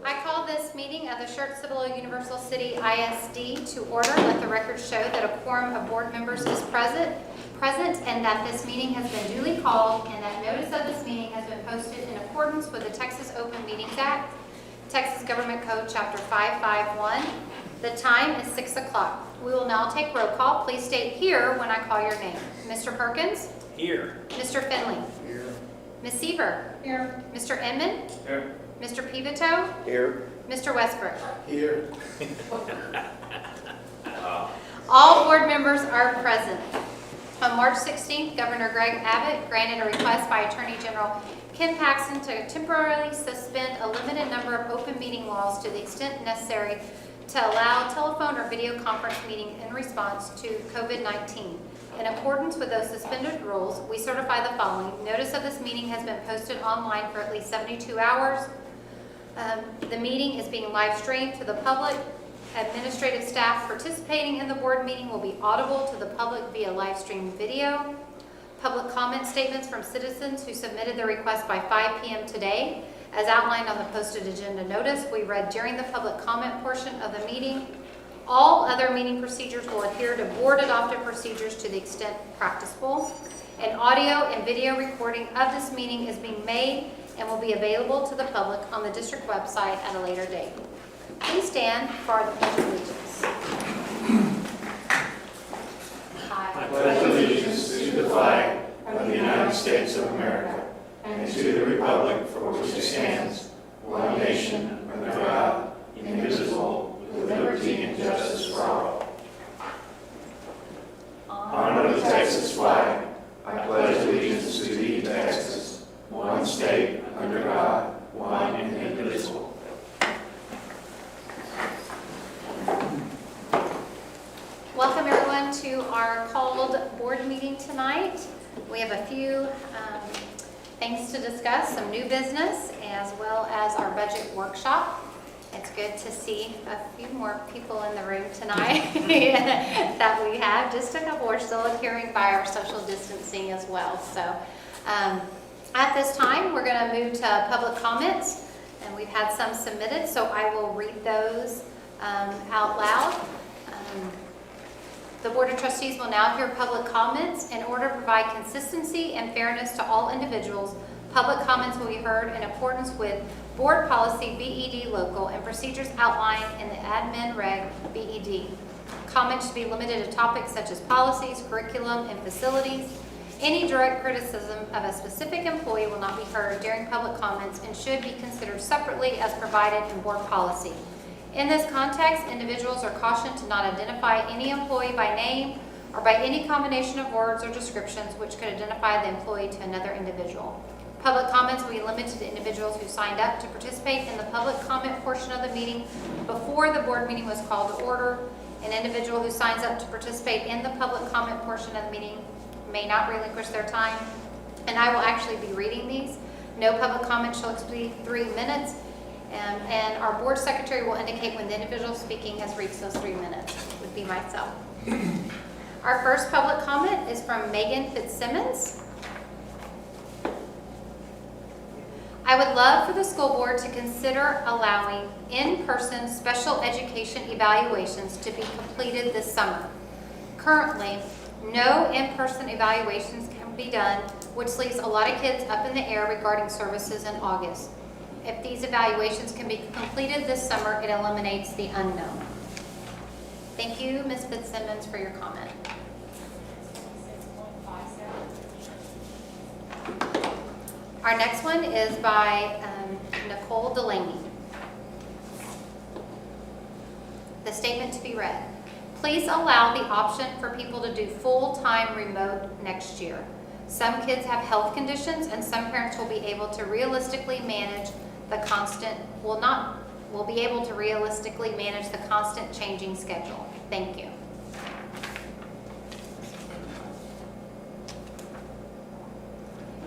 I call this meeting of the Schertz-Cibolo-Universal City ISD to order. Let the record show that a quorum of board members is present, and that this meeting has been duly called, and that notice of this meeting has been posted in accordance with the Texas Open Meetings Act, Texas Government Code, Chapter 551. The time is 6 o'clock. We will now take roll call. Please state here when I call your name. Mr. Perkins? Here. Mr. Finley? Here. Ms. Seaver? Here. Mr. Inman? Here. Mr. Pivito? Here. Mr. Westbrook? Here. All board members are present. On March 16th, Governor Greg Abbott granted a request by Attorney General Ken Paxton to temporarily suspend a limited number of open meeting laws to the extent necessary to allow telephone or video conference meeting in response to COVID-19. In accordance with those suspended rules, we certify the following. Notice of this meeting has been posted online for at least 72 hours. The meeting is being live streamed to the public. Administrative staff participating in the board meeting will be audible to the public via live stream video. Public comment statements from citizens who submitted their request by 5 p.m. today, as outlined on the posted agenda notice, we read during the public comment portion of the meeting. All other meeting procedures will adhere to board adopted procedures to the extent practicable. An audio and video recording of this meeting is being made and will be available to the public on the district website at a later date. Please stand for the Pledge of Allegiance. I pledge allegiance to the flag of the United States of America and to the republic for which it stands, one nation, under God, indivisible, with liberty and justice for all. Honor the Texas flag. I pledge allegiance to thee, Texas, one state, under God, one and indivisible. Welcome everyone to our called board meeting tonight. We have a few things to discuss, some new business, as well as our budget workshop. It's good to see a few more people in the room tonight that we have. Just a couple. We're still adhering by our social distancing as well. So at this time, we're going to move to public comments, and we've had some submitted, so I will read those out loud. The Board of Trustees will now hear public comments. In order to provide consistency and fairness to all individuals, public comments will be heard in accordance with Board Policy BED Local and procedures outlined in the Admin Reg BED. Comments should be limited to topics such as policies, curriculum, and facilities. Any direct criticism of a specific employee will not be heard during public comments and should be considered separately as provided in Board Policy. In this context, individuals are cautioned to not identify any employee by name or by any combination of words or descriptions which could identify the employee to another individual. Public comments will be limited to individuals who signed up to participate in the public comment portion of the meeting before the board meeting was called to order. An individual who signs up to participate in the public comment portion of the meeting may not relinquish their time, and I will actually be reading these. No public comment shall exceed 3 minutes. And our board secretary will indicate when the individual speaking has reached those 3 minutes. Would be myself. Our first public comment is from Megan Fitzsimmons. I would love for the school board to consider allowing in-person special education evaluations to be completed this summer. Currently, no in-person evaluations can be done, which leaves a lot of kids up in the air regarding services in August. If these evaluations can be completed this summer, it eliminates the unknown. Thank you, Ms. Fitzsimmons, for your comment. Our next one is by Nicole Delaney. The statement to be read. Please allow the option for people to do full-time remote next year. Some kids have health conditions, and some parents will be able to realistically manage the constant changing schedule. Thank you.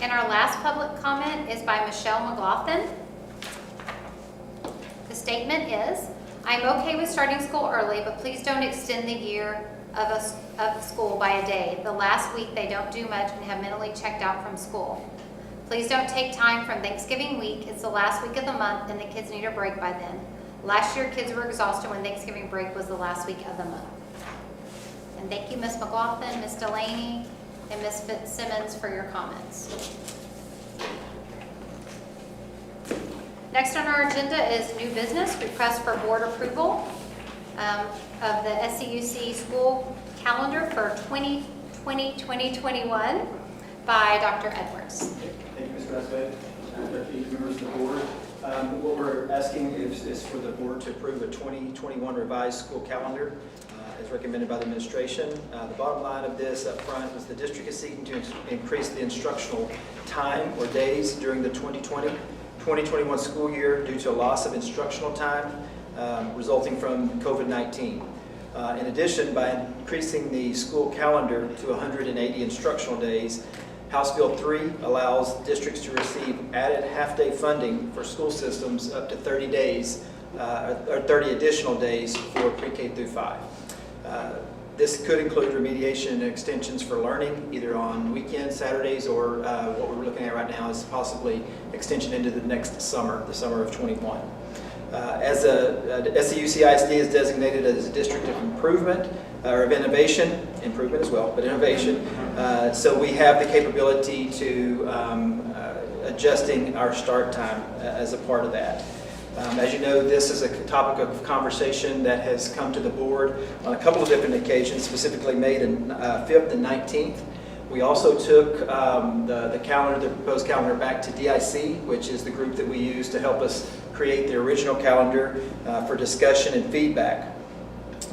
And our last public comment is by Michelle McLaughlin. The statement is, I'm okay with starting school early, but please don't extend the year of school by a day. The last week they don't do much and have mentally checked out from school. Please don't take time from Thanksgiving week. It's the last week of the month and the kids need a break by then. Last year, kids were exhausted when Thanksgiving break was the last week of the month. And thank you, Ms. McLaughlin, Ms. Delaney, and Ms. Fitzsimmons for your comments. Next on our agenda is new business, request for board approval of the SCUC school calendar for 2020-2021 by Dr. Edwards. Thank you, Ms. President, members of the board. What we're asking is for the board to approve a 2021 revised school calendar as recommended by the administration. The bottom line of this up front is the district is seeking to increase the instructional time or days during the 2020-2021 school year due to a loss of instructional time resulting from COVID-19. In addition, by increasing the school calendar to 180 instructional days, House Bill 3 allows districts to receive added half-day funding for school systems up to 30 days, or 30 additional days for pre-K through 5. This could include remediation and extensions for learning, either on weekends, Saturdays, or what we're looking at right now is possibly extension into the next summer, the summer of 21. As SCUCISD is designated as a district of improvement, or of innovation, improvement as well, but innovation. So we have the capability to adjusting our start time as a part of that. As you know, this is a topic of conversation that has come to the board on a couple of different occasions, specifically May the 5th and 19th. We also took the proposed calendar back to DIC, which is the group that we use to help us create the original calendar for discussion and feedback.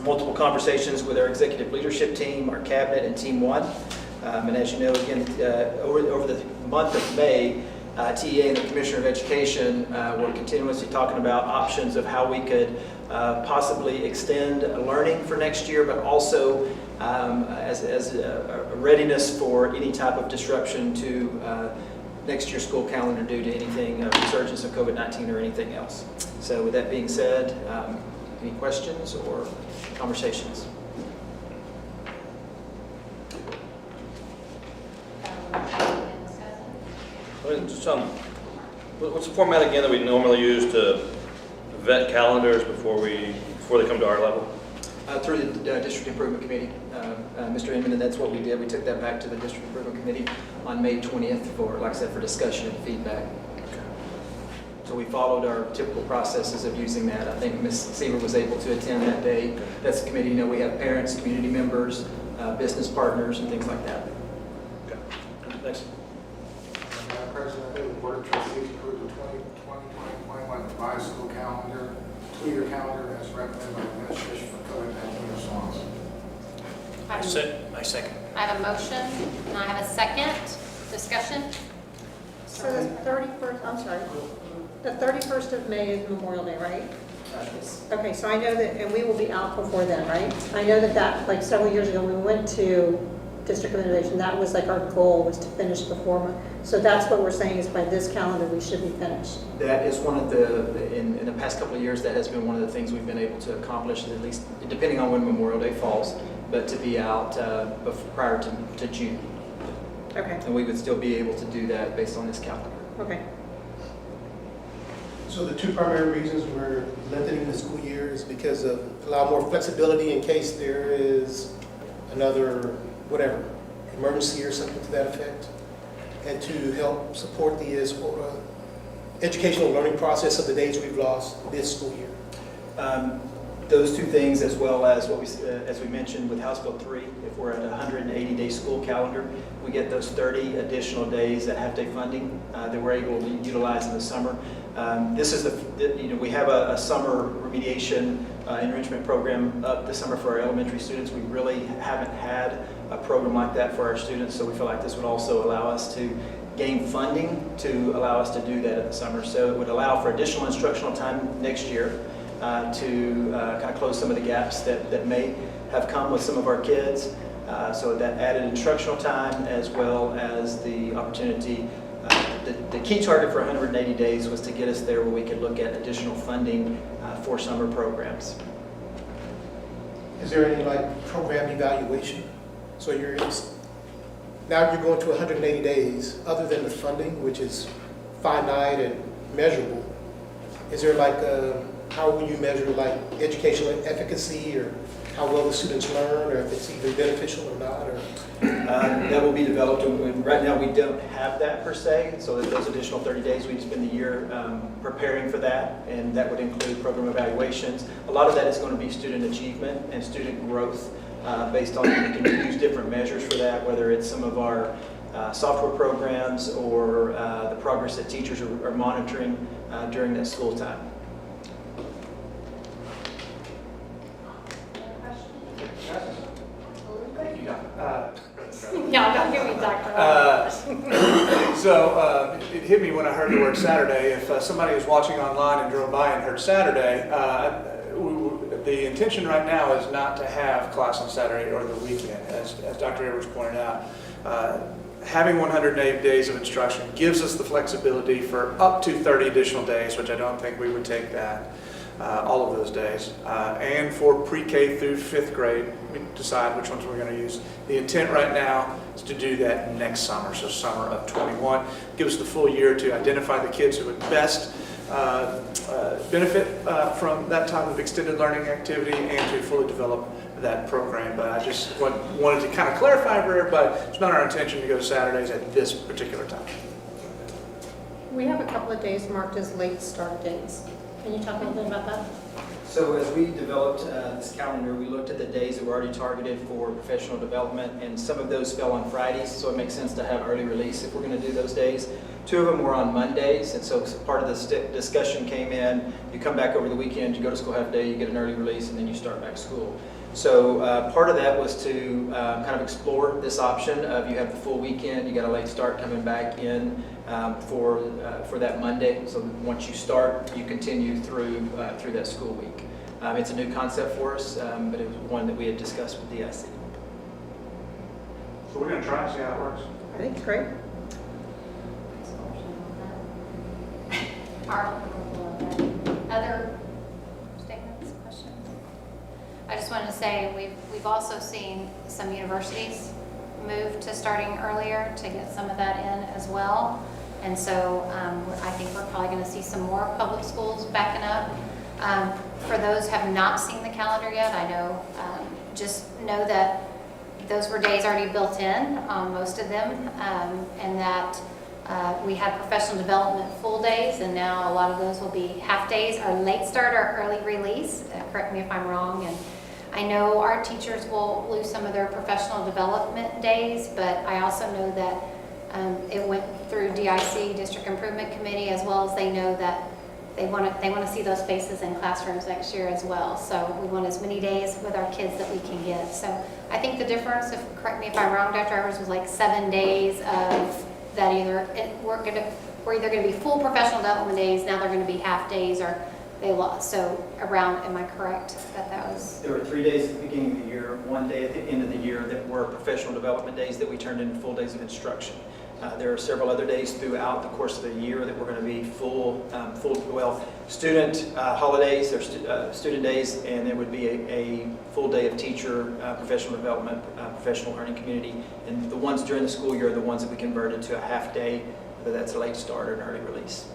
Multiple conversations with our executive leadership team, our cabinet, and Team 1. And as you know, again, over the month of May, TEA and the Commissioner of Education were continuously talking about options of how we could possibly extend learning for next year, but also as a readiness for any type of disruption to next year's school calendar due to anything, resurgence of COVID-19 or anything else. So with that being said, any questions or conversations? What's the format again that we normally use to vet calendars before they come to our level? Through the District Improvement Committee, Mr. Inman, and that's what we did. We took that back to the District Improvement Committee on May 20th for, like I said, for discussion and feedback. Okay. So we followed our typical processes of using that. I think Ms. Seaver was able to attend that day. That's the committee. You know, we have parents, community members, business partners, and things like that. Okay. Thanks. Madam President, I move the Board of Trustees approve the 2020-2021 revised school calendar, two-year calendar as recommended by the administration for COVID-19 response. I second. have a motion and I have a second. Discussion? So the 31st, I'm sorry, the 31st of May is Memorial Day, right? Okay, so I know that, and we will be out before then, right? I know that like several years ago, when we went to District of Innovation, that was like our goal, was to finish before. So that's what we're saying is by this calendar, we should be finished. That is one of in the past couple of years, that has been one of the things we've been able to accomplish, at least depending on when Memorial Day falls, but to be out prior to June. Okay, And we would still be able to do that based on this calendar. okay. So the two primary reasons we're lengthening the school year is because of allow more flexibility in case there is another, whatever, emergency or something to that effect, and to help support the educational learning process of the days we've lost this school year. Those two things, as well as what as we mentioned with House Bill 3, if we're at a 180-day school calendar, we get those 30 additional days that half-day funding that we're able to utilize in the summer. This is we have a summer remediation enrichment program up this summer for our elementary students. We really haven't had a program like that for our students, so we feel like this would also allow us to gain funding to allow us to do that in the summer. So it would allow for additional instructional time next year to kind of close some of the gaps that may have come with some of our kids. So that added instructional time, as well as the opportunity. The key target for 180 days was to get us there where we could look at additional funding for summer programs. Is there any like program evaluation? So you're now you're going to 180 days, other than the funding, which is finite and measurable. Is there like, how will you measure like educational efficacy, or how well the students learn, or if it's either beneficial or not, or? That will be developed, and right now we don't have that per se, so that those additional 30 days, we spend the year preparing for that, and that would include program evaluations. A lot of that is going to be student achievement and student growth based on, we can use different measures for that, whether it's some of our software programs or the progress that teachers are monitoring during that school time. No, don't give me Dr. So it hit me when I heard the word Saturday. If somebody was watching online and drove by and heard Saturday, the intention right now is not to have class on Saturday or the weekend, as Dr. Edwards pointed out. Having 180 days of instruction gives us the flexibility for up to 30 additional days, which I don't think we would take that, all of those days. And for pre-K through 5th grade, we decide which ones we're going to use. The intent right now is to do that next summer, so summer of 21. Give us the full year to identify the kids who would best benefit from that type of extended learning activity and to fully develop that program. But I just wanted to kind of clarify for everybody, it's not our intention to go to Saturdays at this particular time. We have a couple of days marked as late start days. Can you talk a little bit about that? So as we developed this calendar, we looked at the days that were already targeted for professional development, and some of those fell on Fridays, so it makes sense to have early release if we're going to do those days. 2 of them were on Mondays, and so part of the discussion came in, you come back over the weekend, you go to school half day, you get an early release, and then you start back school. So part of that was to kind of explore this option of you have the full weekend, you got a late start coming back in for that Monday. So once you start, you continue through that school week. It's a new concept for us, but it was one that we had discussed with DIC. So we're going to try and see how it works. I think it's great. Other statements, questions? I just wanted to say we've also seen some universities move to starting earlier to get some of that in as well. And so I think we're probably going to see some more public schools backing up. For those who have not seen the calendar yet, I know, just know that those were days already built in on most of them, and that we had professional development full days, and now a lot of those will be half days or late start or early release. Correct me if I'm wrong. And I know our teachers will lose some of their professional development days, but I also know that it went through DIC, District Improvement Committee, as well as they know that they want to see those faces in classrooms next year as well. So we want as many days with our kids that we can get. So I think the difference, correct me if I'm wrong, Dr. Evers, was like 7 days of that we're either going to be full professional development days, now they're going to be half days, or they lost. So around, am I correct that was? There were 3 days at the beginning of the year, 1 day at the end of the year that were professional development days that we turned into full days of instruction. There are several other days throughout the course of the year that we're going to be student holidays or student days, and there would be a full day of teacher, professional development, professional learning community. And the ones during the school year are the ones that we converted to a half day, whether that's a late start or an early release.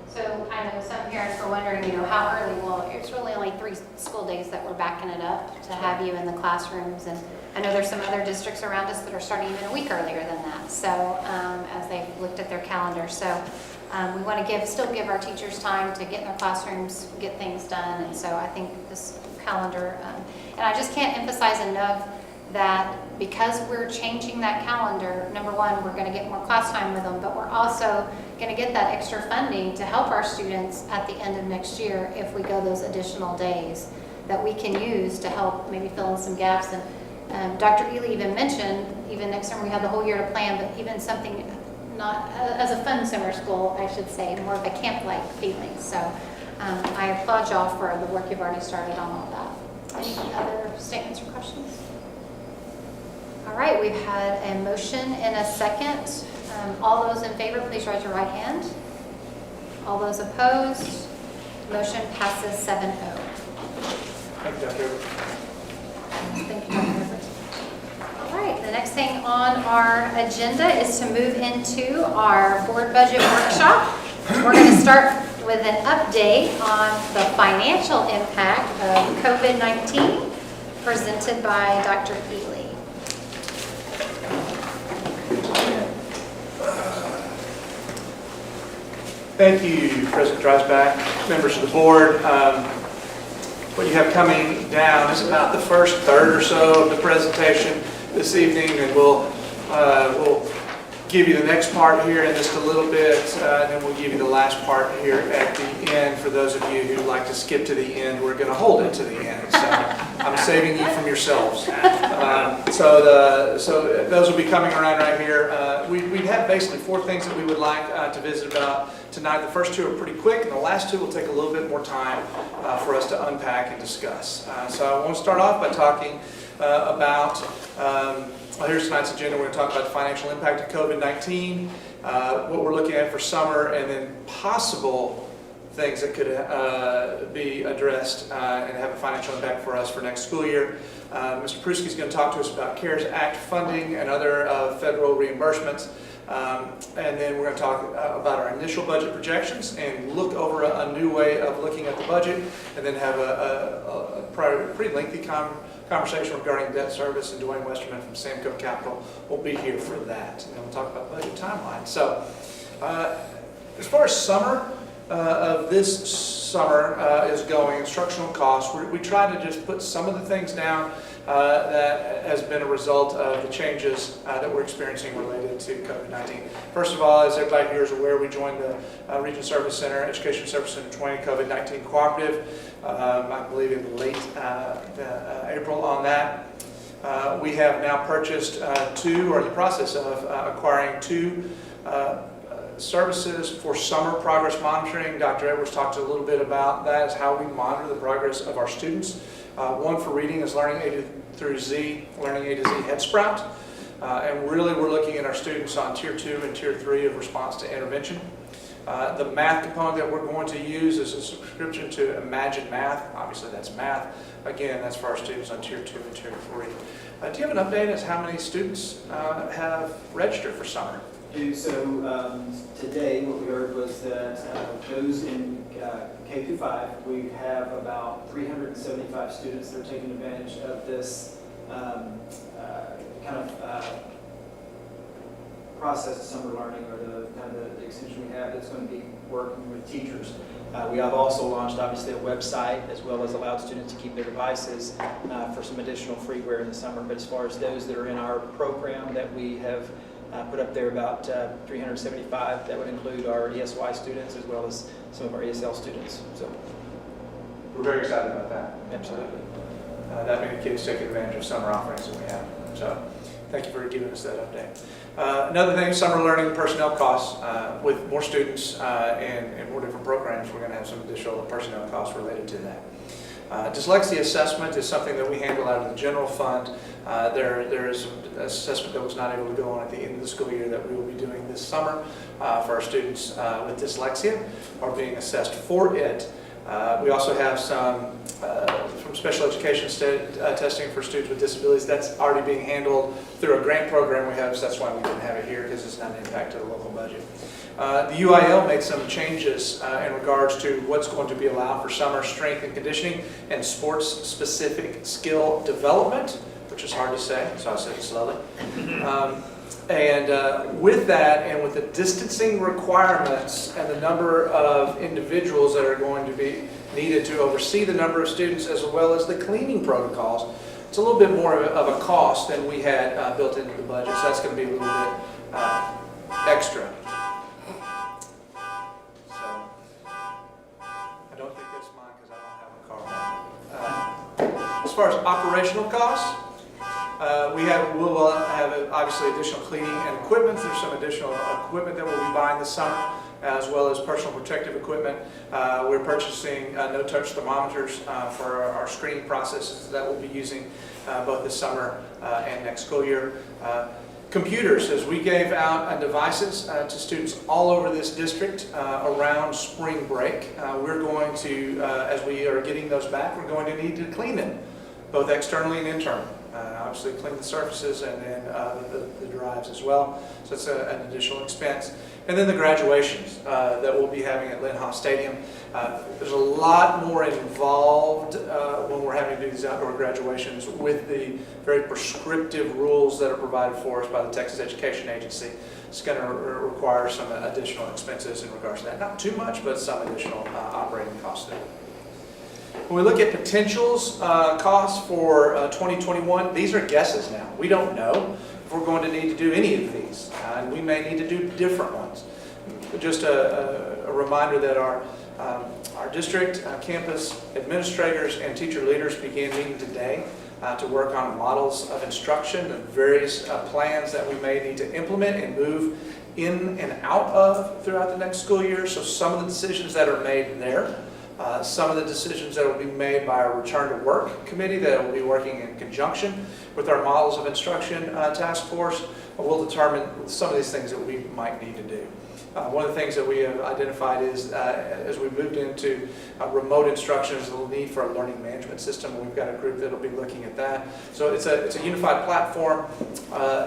So I know some parents were wondering, how early? Well, it's really only 3 school days that we're backing it up to have you in the classrooms. And I know there's some other districts around us that are starting even a week earlier than that. So as they've looked at their calendar. So we want to still give our teachers time to get in their classrooms, get things done. And so I think this calendar, and I just can't emphasize enough that because we're changing that calendar, number one, we're going to get more class time with them, but we're also going to get that extra funding to help our students at the end of next year if we go those additional days that we can use to help maybe fill in some gaps. And Dr. Ely even mentioned, even next summer we have the whole year to plan, but even something not as a fun summer school, I should say, more of a camp-like feeling. So I applaud y'all for the work you've already started on all that. Any other statements or questions? All right, we've had a motion and a second. All those in favor, please raise your right hand. All those opposed, motion passes 7-0. Thank you, Dr. Edwards. Thank you, Dr. Edwards. All right, the next thing on our agenda is to move into our board budget workshop. We're going to start with an update on the financial impact of COVID-19 presented by Dr. Ely. Thank you, President Dreisbach, members of the board. What you have coming down is about the first third or so of the presentation this evening, and we'll give you the next part here in just a little bit, and then we'll give you the last part here at the end. For those of you who like to skip to the end, we're going to hold it to the end, so I'm saving you from yourselves. So those will be coming around right here. We have basically 4 things that we would like to visit about tonight. The first 2 are pretty quick, and the last 2 will take a little bit more time for us to unpack and discuss. So I want to start off by talking about, here's tonight's agenda. We're going to talk about the financial impact of COVID-19, what we're looking at for summer, and then possible things that could be addressed and have a financial impact for us for next school year. Mr. Pruski is going to talk to us about CARES Act funding and other federal reimbursements. And then we're going to talk about our initial budget projections and look over a new way of looking at the budget, and then have a pretty lengthy conversation regarding debt service, and Dwayne Westerman from Samco Capital will be here for that. And then we'll talk about budget timeline. So as far as summer of this summer is going, instructional costs, we try to just put some of the things down that has been a result of the changes that we're experiencing related to COVID-19. First of all, as everybody here is aware, we joined the Region Service Center, Education Service Center 20 COVID-19 Cooperative, I believe in late April on that. We have now purchased 2, or in the process of acquiring 2 services for summer progress monitoring. Dr. Edwards talked a little bit about that, is how we monitor the progress of our students. One for reading is Learning A through Z, Learning A to Z Head Sprout. And really we're looking at our students on Tier 2 and Tier 3 of response to intervention. The math component that we're going to use is a subscription to Imagine Math. Obviously that's math. Again, that's for our students on Tier 2 and Tier 3. Do you have an update as how many students have registered for summer? So today what we heard was that those in K through 5, we have about 375 students that are taking advantage of this process of summer learning, or the extension we have that's going to be working with teachers. We have also launched obviously a website, as well as allowed students to keep their devices for some additional freeware in the summer. But as far as those that are in our program that we have put up there, about 375. That would include our ESY students as well as some of our ESL students. So we're very excited about that. Absolutely. That many kids taking advantage of summer offerings that we have. So thank you for giving us that update. Another thing, summer learning personnel costs. With more students and more different programs, we're going to have some additional personnel costs related to that. Dyslexia assessment is something that we handle out of the general fund. There is some assessment that was not able to go on at the end of the school year that we will be doing this summer for our students with dyslexia, or being assessed for it. We also have some from special education testing for students with disabilities. That's already being handled through a grant program we have, so that's why we didn't have it here, because it's not an impact to the local budget. The UIL made some changes in regards to what's going to be allowed for summer strength and conditioning and sports-specific skill development, which is hard to say, so I said it slowly. With that, and with the distancing requirements and the number of individuals that are going to be needed to oversee the number of students, as well as the cleaning protocols, it's a little bit more of a cost than we had built into the budget, so that's going to be a little bit extra. As far as operational costs, we will have obviously additional cleaning and equipment. There's some additional equipment that we'll be buying this summer, as well as personal protective equipment. We're purchasing no-touch thermometers for our screening processes that we'll be using both this summer and next school year. Computers, as we gave out devices to students all over this district around spring break. We're going to, as we are getting those back, we're going to need to clean them both externally and internally. Obviously clean the surfaces and then the drives as well. So it's an additional expense. And then the graduations that we'll be having at Lynn Stadium. There's a lot more involved when we're having to do these outdoor graduations with the very prescriptive rules that are provided for us by the Texas Education Agency. It's going to require some additional expenses in regards to that. Not too much, but some additional operating costs there. When we look at potentials costs for 2021, these are guesses now. We don't know if we're going to need to do any of these. And we may need to do different ones. Just a reminder that our district, campus administrators, and teacher leaders began meeting today to work on models of instruction and various plans that we may need to implement and move in and out of throughout the next school year. So some of the decisions that are made there, some of the decisions that will be made by our return to work committee that will be working in conjunction with our models of instruction task force will determine some of these things that we might need to do. One of the things that we have identified is as we moved into remote instruction, there's a need for a learning management system, and we've got a group that will be looking at that. So it's a unified platform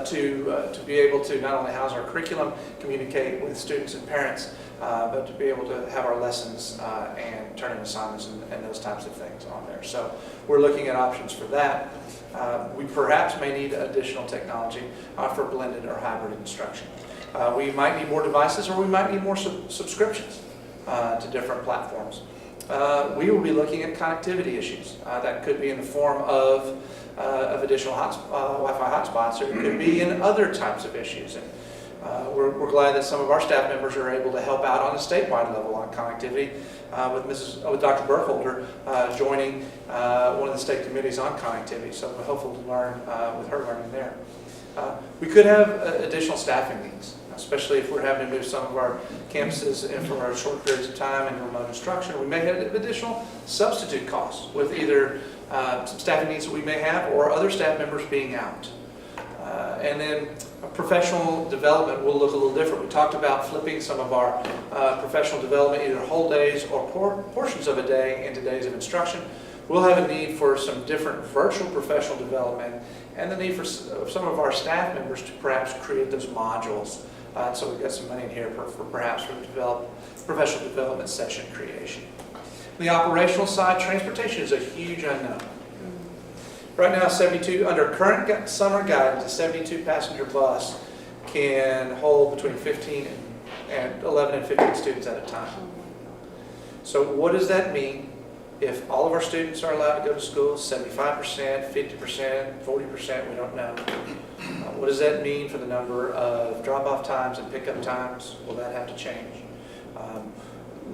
to be able to not only house our curriculum, communicate with students and parents, but to be able to have our lessons and turn in assignments and those types of things on there. So we're looking at options for that. We perhaps may need additional technology for blended or hybrid instruction. We might need more devices, or we might need more subscriptions to different platforms. We will be looking at connectivity issues. That could be in the form of additional Wi-Fi hotspots, or it could be in other types of issues. And we're glad that some of our staff members are able to help out on a statewide level on connectivity with Dr. Burkholder joining one of the state committees on connectivity. So we're hopeful to learn with her learning there. We could have additional staffing needs, especially if we're having to move some of our campuses in for short periods of time into remote instruction. We may have additional substitute costs with either some staffing needs that we may have or other staff members being out. And then professional development will look a little different. We talked about flipping some of our professional development, either whole days or portions of a day into days of instruction. We'll have a need for some different virtual professional development and the need for some of our staff members to perhaps create those modules. So we've got some money in here for the professional development session creation. On the operational side, transportation is a huge unknown. Right now, under current summer guidance, a 72 passenger bus can hold between 11 and 15 students at a time. So what does that mean if all of our students are allowed to go to school, 75%, 50%, 40%, we don't know. What does that mean for the number of drop-off times and pickup times? Will that have to change?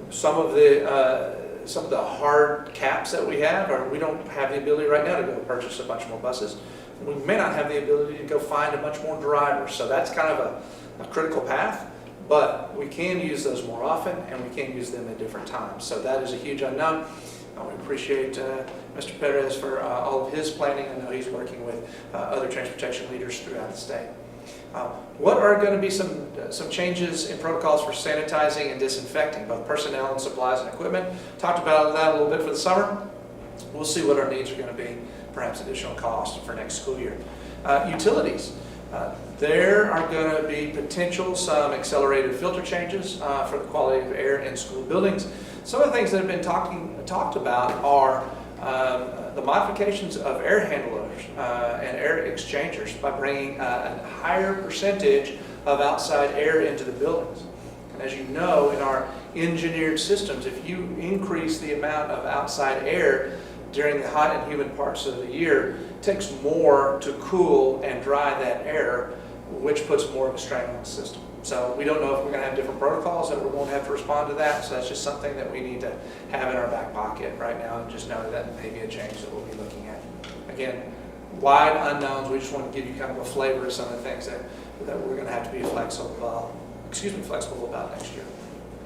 Some of the hard caps that we have are we don't have the ability right now to go purchase a bunch more buses. We may not have the ability to go find a bunch more drivers. So that's kind of a critical path, but we can use those more often and we can use them at different times. So that is a huge unknown. We appreciate Mr. Perez for all of his planning. I know he's working with other transportation leaders throughout the state. What are going to be some changes in protocols for sanitizing and disinfecting, both personnel and supplies and equipment? Talked about that a little bit for the summer. We'll see what our needs are going to be, perhaps additional costs for next school year. Utilities. There are going to be some accelerated filter changes for the quality of air in school buildings. Some of the things that have been talked about are the modifications of air handlers and air exchangers by bringing a higher percentage of outside air into the buildings. And as you know, in our engineered systems, if you increase the amount of outside air during the hot and humid parts of the year, it takes more to cool and dry that air, which puts more of a strain on the system. So we don't know if we're going to have different protocols that we're going to have to respond to that. So that's just something that we need to have in our back pocket right now, and just know that may be a change that we'll be looking at. Again, wide unknowns. We just want to give you kind of a flavor of some of the things that we're going to have to be flexible about next year.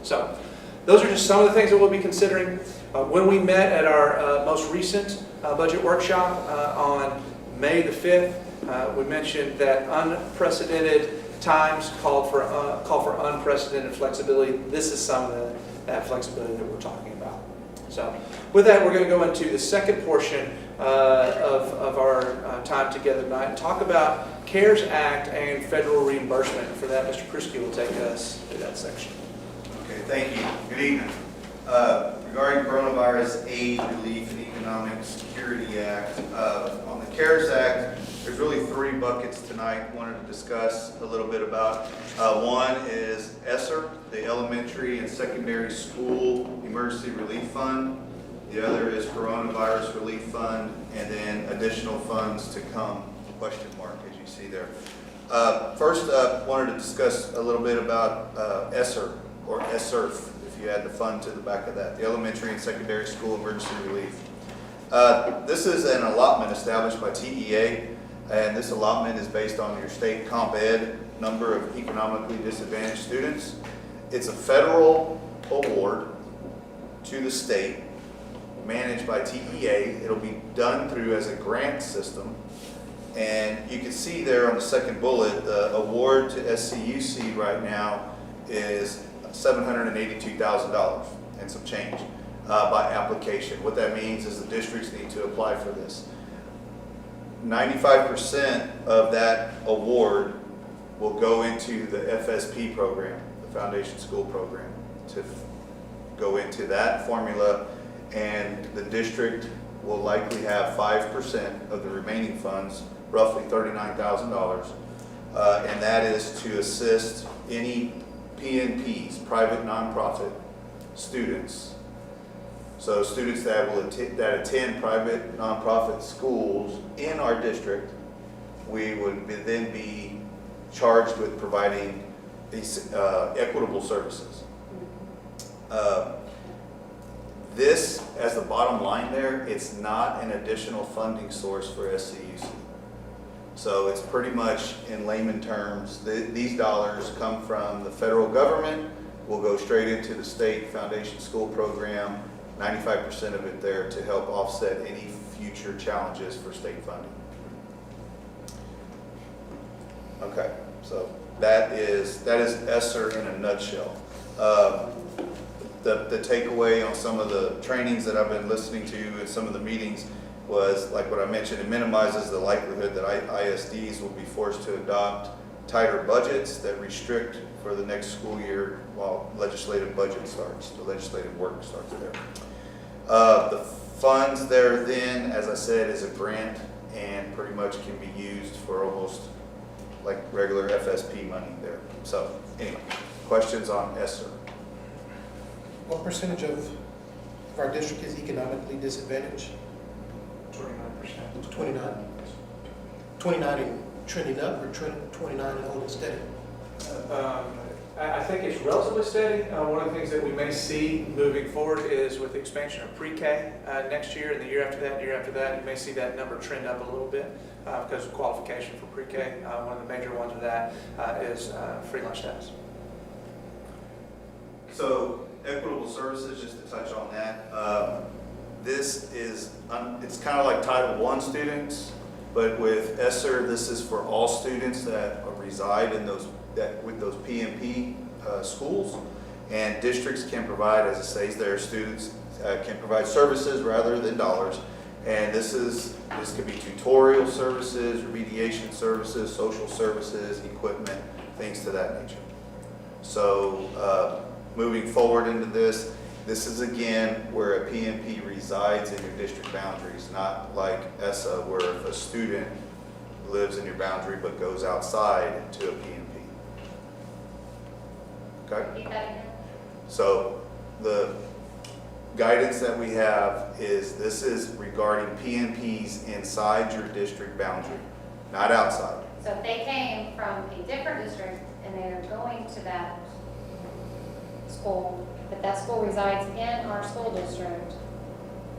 So those are just some of the things that we'll be considering. When we met at our most recent budget workshop on May the 5th, we mentioned that unprecedented times call for unprecedented flexibility. This is some of that flexibility that we're talking about. So with that, we're going to go into the second portion of our time together tonight and talk about CARES Act and federal reimbursement. For that, Mr. Prisky will take us through that section. Okay, thank you. Good evening. Regarding coronavirus aid, relief, and economic security act, on the CARES Act, there's really 3 buckets tonight. Wanted to discuss a little bit about. One is ESSER, the Elementary and Secondary School Emergency Relief Fund. The other is Coronavirus Relief Fund, and then additional funds to come, question mark, as you see there. First up, wanted to discuss a little bit about ESSER, or ESSERF, if you add the fund to the back of that, the Elementary and Secondary School Emergency Relief. This is an allotment established by TEA, and this allotment is based on your state comp ed number of economically disadvantaged students. It's a federal award to the state, managed by TEA. It'll be done through as a grant system. And you can see there on the second bullet, the award to SCUC right now is $782,000 and some change by application. What that means is the districts need to apply for this. 95% of that award will go into the FSP program, the Foundation School Program, to go into that formula, and the district will likely have 5% of the remaining funds, roughly $39,000, and that is to assist any PNPs, private nonprofit students. So students that attend private nonprofit schools in our district, we would then be charged with providing these equitable services. This, as the bottom line there, it's not an additional funding source for SCUC. So it's pretty much, in layman terms, these dollars come from the federal government, will go straight into the state foundation school program, 95% of it there to help offset any future challenges for state funding. Okay, so that is ESSER in a nutshell. The takeaway on some of the trainings that I've been listening to and some of the meetings was, like what I mentioned, it minimizes the likelihood that ISDs will be forced to adopt tighter budgets that restrict for the next school year while legislative budget starts, the legislative work starts there. The funds there then, as I said, is a grant and pretty much can be used for almost like regular FSP money there. So anyway, questions on ESSER? What percentage of our district is economically disadvantaged? 29%. 29? 29 and trending up, or 29 and holding steady? I think it's relatively steady. One of the things that we may see moving forward is with the expansion of pre-K next year and the year after that, you may see that number trend up a little bit because of qualification for pre-K. One of the major ones of that is free lunch status. So equitable services, just to touch on that, this is, it's kind of like Title I students, but with ESSER, this is for all students that reside in those, with those PNP schools, and districts can provide, as it says there, students can provide services rather than dollars, and this could be tutorial services, remediation services, social services, equipment, things to that nature. So moving forward into this is again where a PNP resides in your district boundaries, not like ESSA where if a student lives in your boundary but goes outside to a PNP. Okay? Repeat that again. So the guidance that we have is this is regarding PNPs inside your district boundary, not outside. So if they came from a different district and they're going to that school, but that school resides in our school district,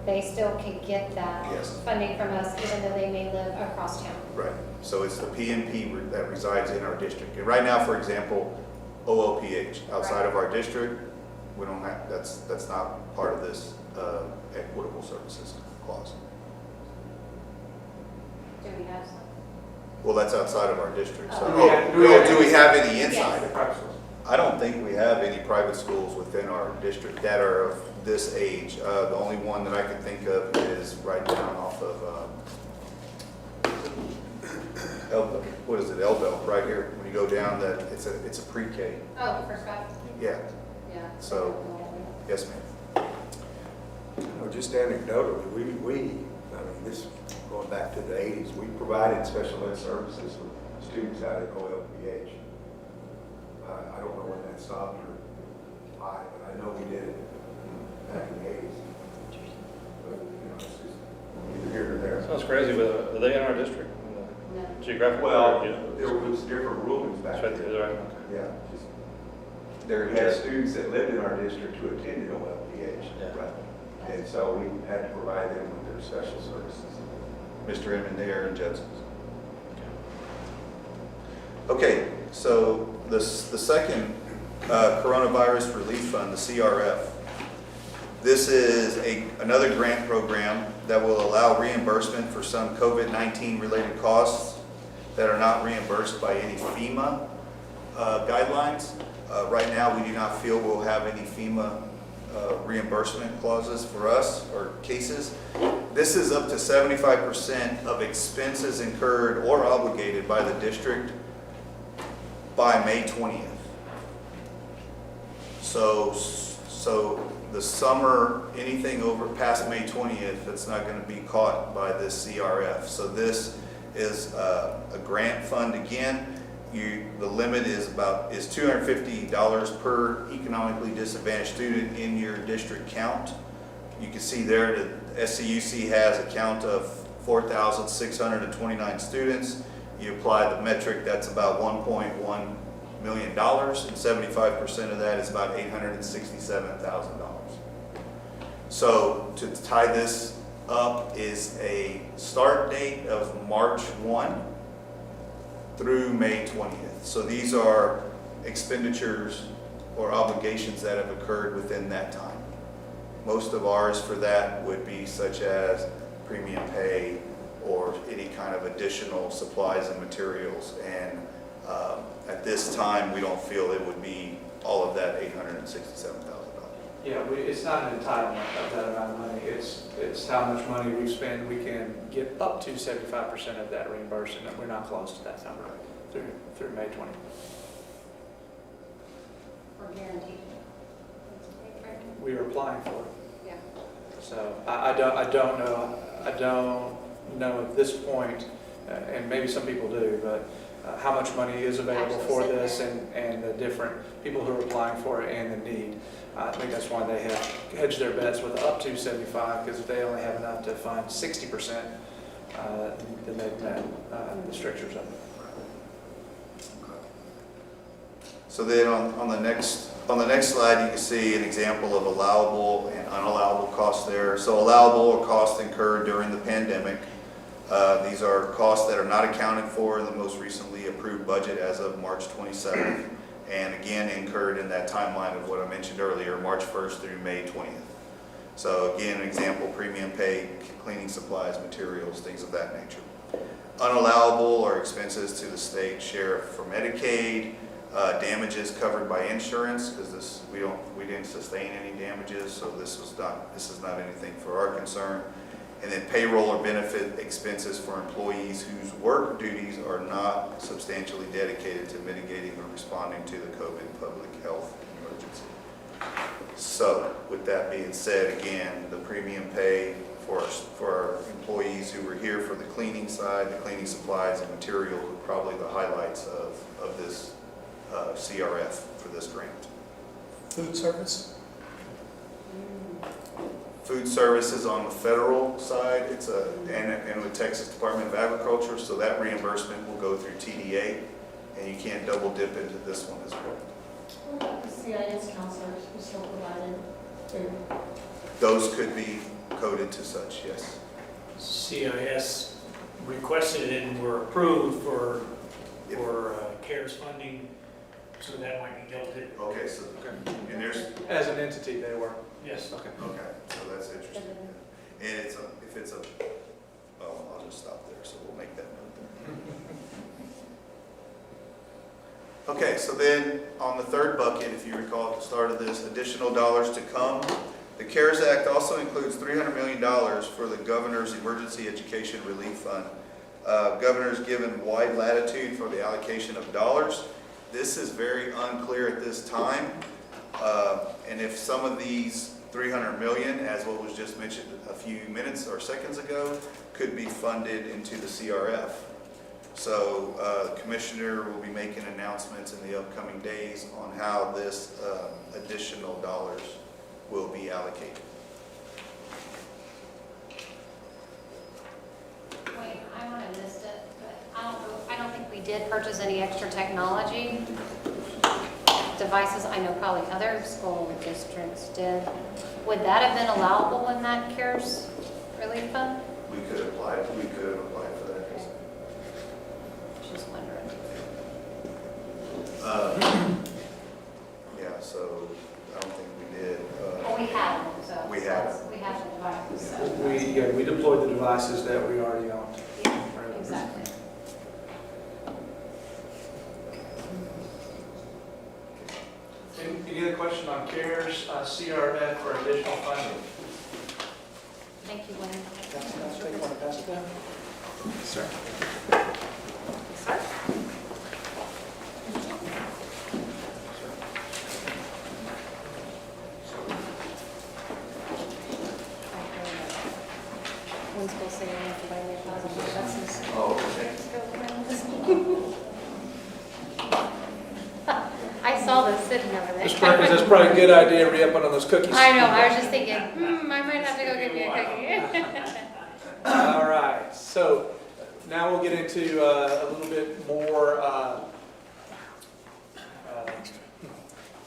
they still can get that Yes. funding from us even though they may live across town. Right. So it's the PNP that resides in our district. And right now, for example, OLPH, outside of our district, we don't have, that's not part of this equitable services clause. Do we have some? Well, that's outside of our district. So, Oh. do we have any inside? Yes. I don't think we have any private schools within our district that are of this age. The only one that I can think of is right down off of, what is it, Elbel, right here. When you go down, that it's a pre-K. Oh, first back? Yeah, Yeah. so, yes, ma'am. Well, just anecdotally, I mean, this, going back to the 80s, we provided special ed services for students out at OLPH. I don't know when that stopped or why, but I know we did it back in the 80s. But, you know, it's just either here or there. Sounds crazy, but are they in our district? No. Geographic? Well, yeah. there was different rulings back That's right then. there, right, okay. Yeah, just, They're we had students that lived in our district who attended OLPH. Yeah. Right. And so we had to provide them with their special services. Mr. Inman there and Judson. Okay, so the second coronavirus relief fund, the CRF. This is another grant program that will allow reimbursement for some COVID-19 related costs that are not reimbursed by any FEMA guidelines. Right now, we do not feel we'll have any FEMA reimbursement clauses for us or cases. This is up to 75% of expenses incurred or obligated by the district by May 20th. So the summer, anything over past May 20th, that's not going to be caught by this CRF. So this is a grant fund again. The limit is $250 per economically disadvantaged student in your district count. You can see there that SCUC has a count of 4,629 students. You apply the metric, that's about $1.1 million, and 75% of that is about $867,000. So to tie this up is a start date of March 1 through May 20th. So these are expenditures or obligations that have occurred within that time. Most of ours for that would be such as premium pay or any kind of additional supplies and materials. And at this time, we don't feel it would be all of that $867,000. Yeah, it's not an entitlement of that amount of money. It's how much money we've spent. We can get up to 75% of that reimbursement. We're not close to that number through May 20th. Or guaranteed. We are applying for it. Yeah. So I don't know at this point, and maybe some people do, but how much money is available Actually for sit this there. and the different people who are applying for it and the need. I think that's why they have hedged their bets with up to 75, because if they only have enough to fund 60%, then they've met the strictures of it. So then on the next slide, you can see an example of allowable and unallowable costs there. So allowable are costs incurred during the pandemic. These are costs that are not accounted for in the most recently approved budget as of March 27th. And again, incurred in that timeline of what I mentioned earlier, March 1st through May 20th. So again, an example, premium pay, cleaning supplies, materials, things of that nature. Unallowable are expenses to the state share for Medicaid, damages covered by insurance, because we didn't sustain any damages, so this is not anything for our concern. And then payroll or benefit expenses for employees whose work duties are not substantially dedicated to mitigating or responding to the COVID public health emergency. So with that being said, again, the premium pay for our employees who were here for the cleaning side, the cleaning supplies and material are probably the highlights of this CRF for this grant. Food service? Food services on the federal side, and with Texas Department of Agriculture, so that reimbursement will go through TDA, and you can't double dip into this one as well. What about the CIS counselors who still provided food? Those could be coded to such, yes. CIS requested it and were approved for CARES funding, so that might be dealt with. Okay, so, and there's, As an entity, they were. Yes. Okay. okay, so that's interesting. And I'll just stop there, so we'll make that note there. Okay, so then on the third bucket, if you recall at the start of this, additional dollars to come. The CARES Act also includes $300 million for the Governor's Emergency Education Relief Fund. Governor's given wide latitude for the allocation of dollars. This is very unclear at this time. And if some of these $300 million, as what was just mentioned a few minutes or seconds ago, could be funded into the CRF. So the Commissioner will be making announcements in the upcoming days on how this additional dollars will be allocated. Wait, I might have missed it, but I don't think we did purchase any extra technology devices. I know probably other school districts did. Would that have been allowable in that CARES relief fund? We could have applied for that. Just wondering. Yeah, so I don't think we did. Well, we have them, so. We have it. We have the devices, so. We deployed the devices that we already owned. Yeah, exactly. Any other question on CARES, CRF, or additional funding? Thank you, Wayne. You want to pass it down? Sir. Sir? One's supposed to say you have to buy me $1,000 buses. Oh, okay. I saw those sitting over there. Mr. Perkins, that's probably a good idea, re-up on those cookies. I know, I was just thinking, I might have to go get me a cookie. All right, so now we'll get into a little bit more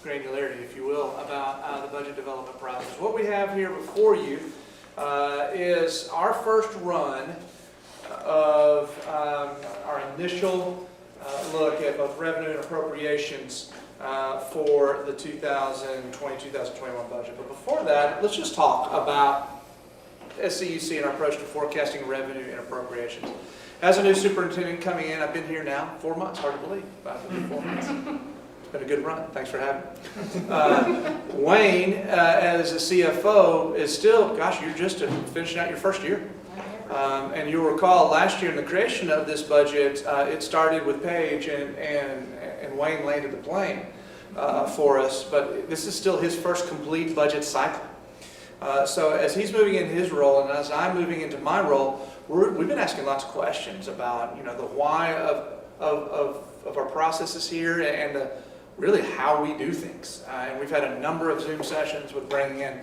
granularity, if you will, about the budget development process. What we have here before you is our first run of our initial look at both revenue and appropriations for the 2020-2021 budget. But before that, let's just talk about SCUC and our approach to forecasting revenue and appropriations. As a new superintendent coming in, I've been here now 4 months, hard to believe, but I've been here 4 months. It's been a good run, thanks for having me. Wayne, as a CFO, is still, gosh, you're just finishing out your first year. And you'll recall last year in the creation of this budget, it started with Paige and Wayne landed the plane for us, but this is still his first complete budget cycle. So as he's moving into his role and as I'm moving into my role, we've been asking lots of questions about, you know, the why of our processes here and really how we do things. And we've had a number of Zoom sessions with bringing in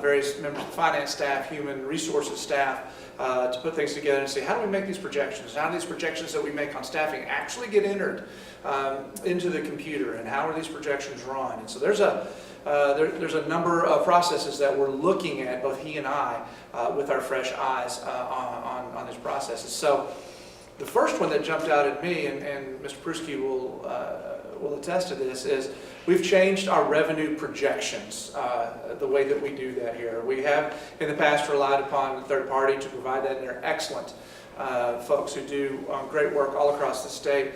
various members of the finance staff, human resources staff, to put things together and see how do we make these projections? How do these projections that we make on staffing actually get entered into the computer, and how are these projections run? And so there's a number of processes that we're looking at, both he and I, with our fresh eyes on these processes. So the first one that jumped out at me, and Mr. Pruski will attest to this, is we've changed our revenue projections, the way that we do that here. We have in the past relied upon a third party to provide that, and they're excellent folks who do great work all across the state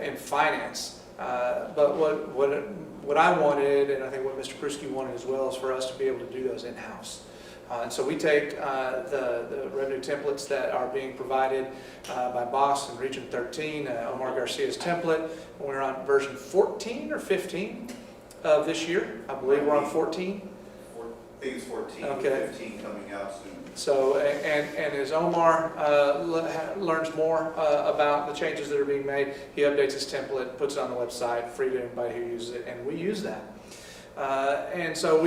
in finance. But what I wanted, and I think what Mr. Pruski wanted as well, is for us to be able to do those in-house. And so we take the revenue templates that are being provided by BOSS and Region 13, Omar Garcia's template. We're on version 14 or 15 of this year. I believe we're on 14. I think it's 14, okay. 15 coming out soon. So, and as Omar learns more about the changes that are being made, he updates his template, puts it on the website, free to anybody who uses it, and we use that. And so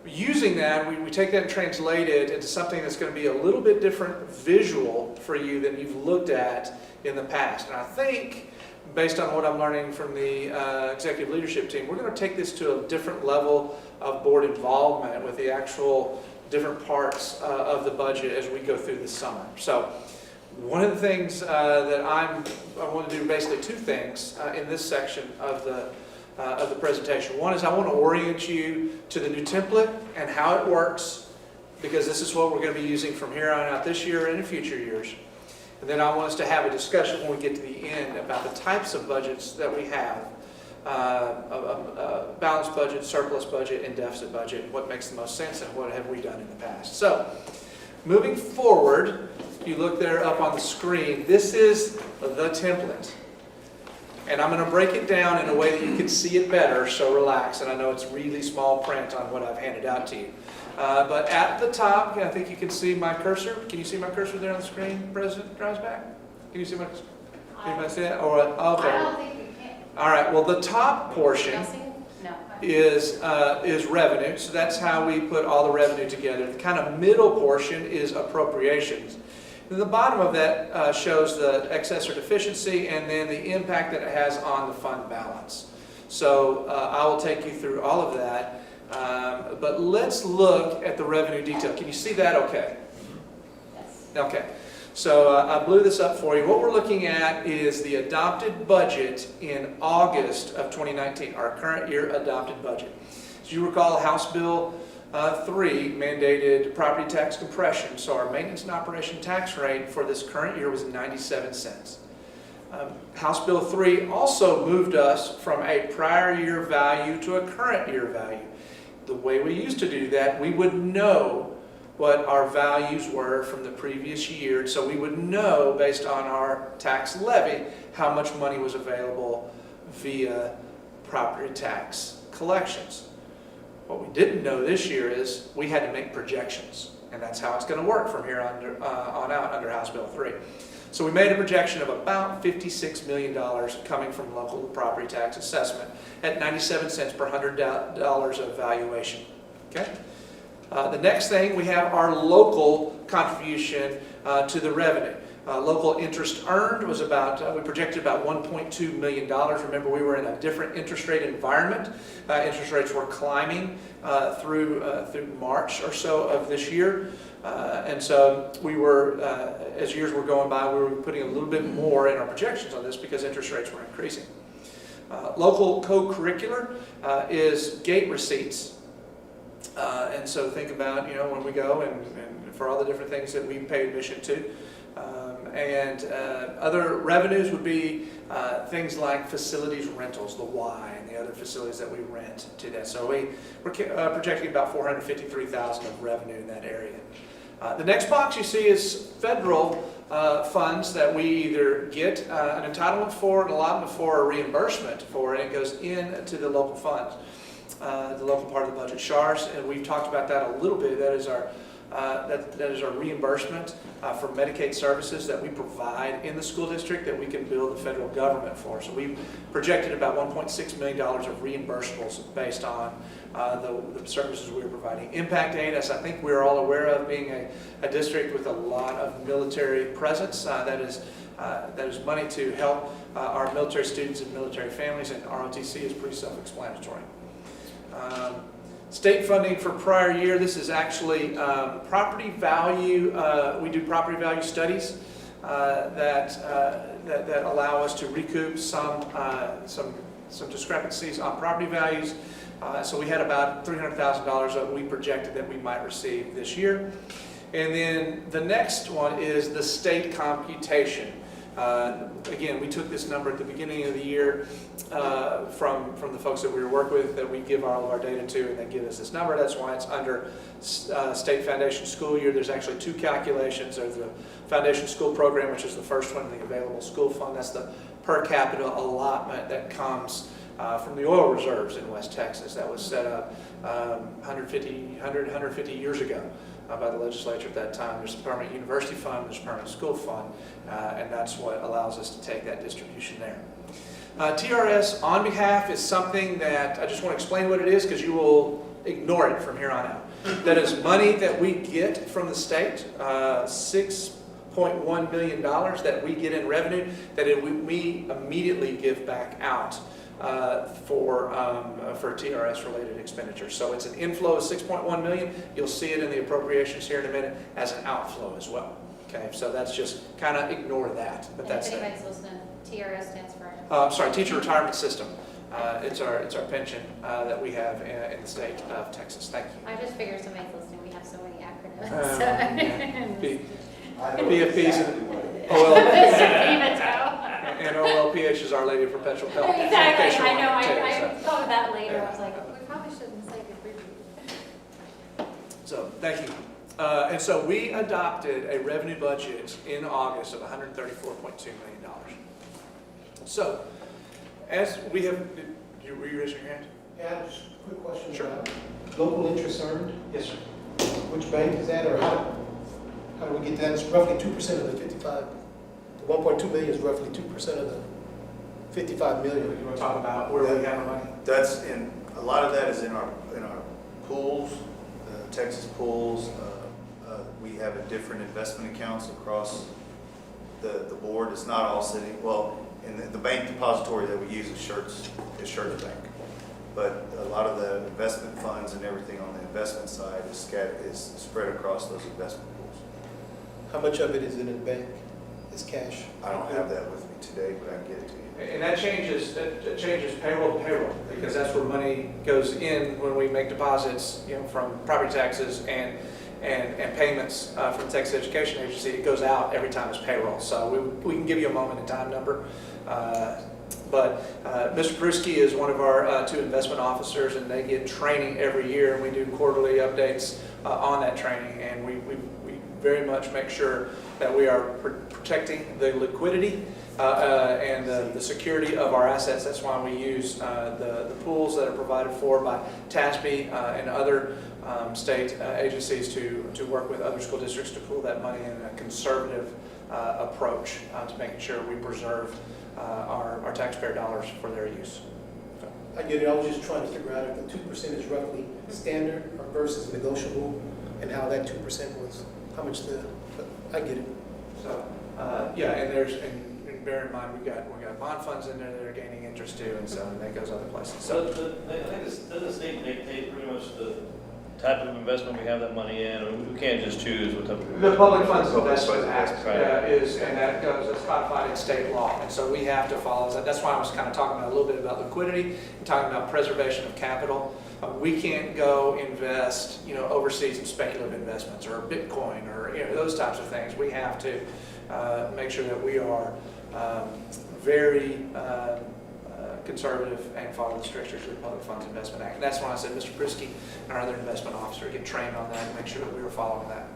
using that, we take that and translate it into something that's going to be a little bit different visual for you than you've looked at in the past. And I think, based on what I'm learning from the executive leadership team, we're going to take this to a different level of board involvement with the actual different parts of the budget as we go through this summer. So one of the things that I want to do, basically two things in this section of the presentation. One is I want to orient you to the new template and how it works, because this is what we're going to be using from here on out this year and in future years. And then I want us to have a discussion when we get to the end about the types of budgets that we have balanced budget, surplus budget, and deficit budget, what makes the most sense, and what have we done in the past. So, moving forward, if you look there up on the screen, this is the template. And I'm going to break it down in a way that you can see it better, so relax. And I know it's really small print on what I've handed out to you. But at the top, I think you can see my cursor. Can you see my cursor there on the screen, President Dreisbach? Can you see my, can you see that? Or, okay. I don't think we can. All right, well, the top portion Y'all see it? No. is revenue. So that's how we put all the revenue together. The kind of middle portion is appropriations. And the bottom of that shows the excess or deficiency and then the impact that it has on the fund balance. So I will take you through all of that. But let's look at the revenue detail. Can you see that okay? Yes. Okay. So I blew this up for you. What we're looking at is the adopted budget in August of 2019, our current year adopted budget. As you recall, House Bill 3 mandated property tax compression, so our maintenance and operation tax rate for this current year was 97 cents. House Bill 3 also moved us from a prior year value to a current year value. The way we used to do that, we would know what our values were from the previous year, so we would know based on our tax levy how much money was available via property tax collections. What we didn't know this year is we had to make projections, and that's how it's going to work from here on out under House Bill 3. So we made a projection of about $56 million coming from local property tax assessment at 97 cents per $100 of valuation. Okay. The next thing, we have our local contribution to the revenue. Local interest earned was about, we projected about $1.2 million. Remember, we were in a different interest rate environment. Interest rates were climbing through March or so of this year. And so we were, as years were going by, we were putting a little bit more in our projections on this because interest rates were increasing. Local co-curricular is gate receipts. And so think about, when we go and for all the different things that we pay admission to. Other revenues would be things like facilities rentals, the Y, and the other facilities that we rent to that. So we're projecting about $453,000 of revenue in that area. The next box you see is federal funds that we either get an entitlement for, an allotment for, or reimbursement for, and it goes into the local funds, the local part of the budget. Schertz, and we've talked about that a little bit. That is our that is our reimbursement for Medicaid services that we provide in the school district that we can bill the federal government for. So we projected about $1.6 million of reimbursables based on the services we were providing. Impact aid, as I think we're all aware of, being a district with a lot of military presence, that is money to help our military students and military families, and ROTC is pretty self-explanatory. State funding for prior year, this is actually property value. We do property value studies that allow us to recoup some discrepancies on property values. So we had about $300,000 that we projected that we might receive this year. And then the next one is the state computation. Again, we took this number at the beginning of the year from the folks that we were working with, that we give all of our data to, and they give us this number. That's why it's under State Foundation School Year. There's actually two calculations. There's the Foundation School Program, which is the first one, and the Available School Fund. That's the per capita allotment that comes from the oil reserves in West Texas. That was set up 150 years ago by the legislature at that time. There's a permanent university fund, there's a permanent school fund, and that's what allows us to take that distribution there. TRS on behalf is something that I just want to explain what it is because you will ignore it from here on out. That is money that we get from the state, $6.1 million that we get in revenue that we immediately give back out for TRS related expenditures. So it's an inflow of $6.1 million. You'll see it in the appropriations here in a minute as an outflow as well. Okay, so that's just kind of ignore that. But that's if anybody's listening, TRS stands for? Sorry, Teacher Retirement System. It's our pension that we have in the state of Texas. Thank you. I just figured somebody's listening. We have so many acronyms. BFPs and OL. And OLPH is Our Lady of Perpetual Help. in case Exactly, you're I know, wondering, too, I so. thought of that later, I was like, we probably shouldn't say the So, thank you. And so we adopted a revenue budget in August of $134.2 million. So, as we have, were you raising your hand? Yeah, just a quick question. Sure. Local interest earned, Yes, sir. which bank is that, or how do we get that? It's roughly 2% of the 55. The 1.2 million is roughly 2% of the 55 million. You want to talk about where we have our money? That's in, a lot of that is in our pools, Texas pools. We have a different investment accounts across the board. It's not all sitting, well, in the bank depository that we use is Schertz Bank. But a lot of the investment funds and everything on the investment side is spread across those investment pools. How much of it is in the bank, is cash? I don't have that with me today, but I can get it to you. And that changes payroll to payroll, because that's where money goes in when we make deposits, from property taxes and payments from the Texas Education Agency. It goes out every time it's payroll. So we can give you a moment in time number. But Mr. Brusky is one of our 2 investment officers, and they get training every year, and we do quarterly updates on that training. And we very much make sure that we are protecting the liquidity and the security of our assets. That's why we use the pools that are provided for by TASB and other state agencies to work with other school districts to pool that money in a conservative approach to making sure we preserve our taxpayer dollars for their use. I get it, I was just trying to figure out if the 2% is roughly standard versus negotiable, and how that 2% was, how much but I get it. So, yeah, and bear in mind, we got bond funds in there that are gaining interest too, and so that goes other places. So, I think doesn't the state dictate pretty much the type of investment we have that money in? I mean, we can't just choose what type of. the Public Funds Investment Act Right. and that goes, that's codified in state law, and so we have to follow that. That's why I was kind of talking about a little bit about liquidity and talking about preservation of capital. We can't go invest, overseas in speculative investments or Bitcoin or those types of things. We have to make sure that we are very conservative and follow the strictures of the Public Funds Investment Act. And that's why I said Mr. Brisky and our other investment officer get trained on that and make sure that we were following that.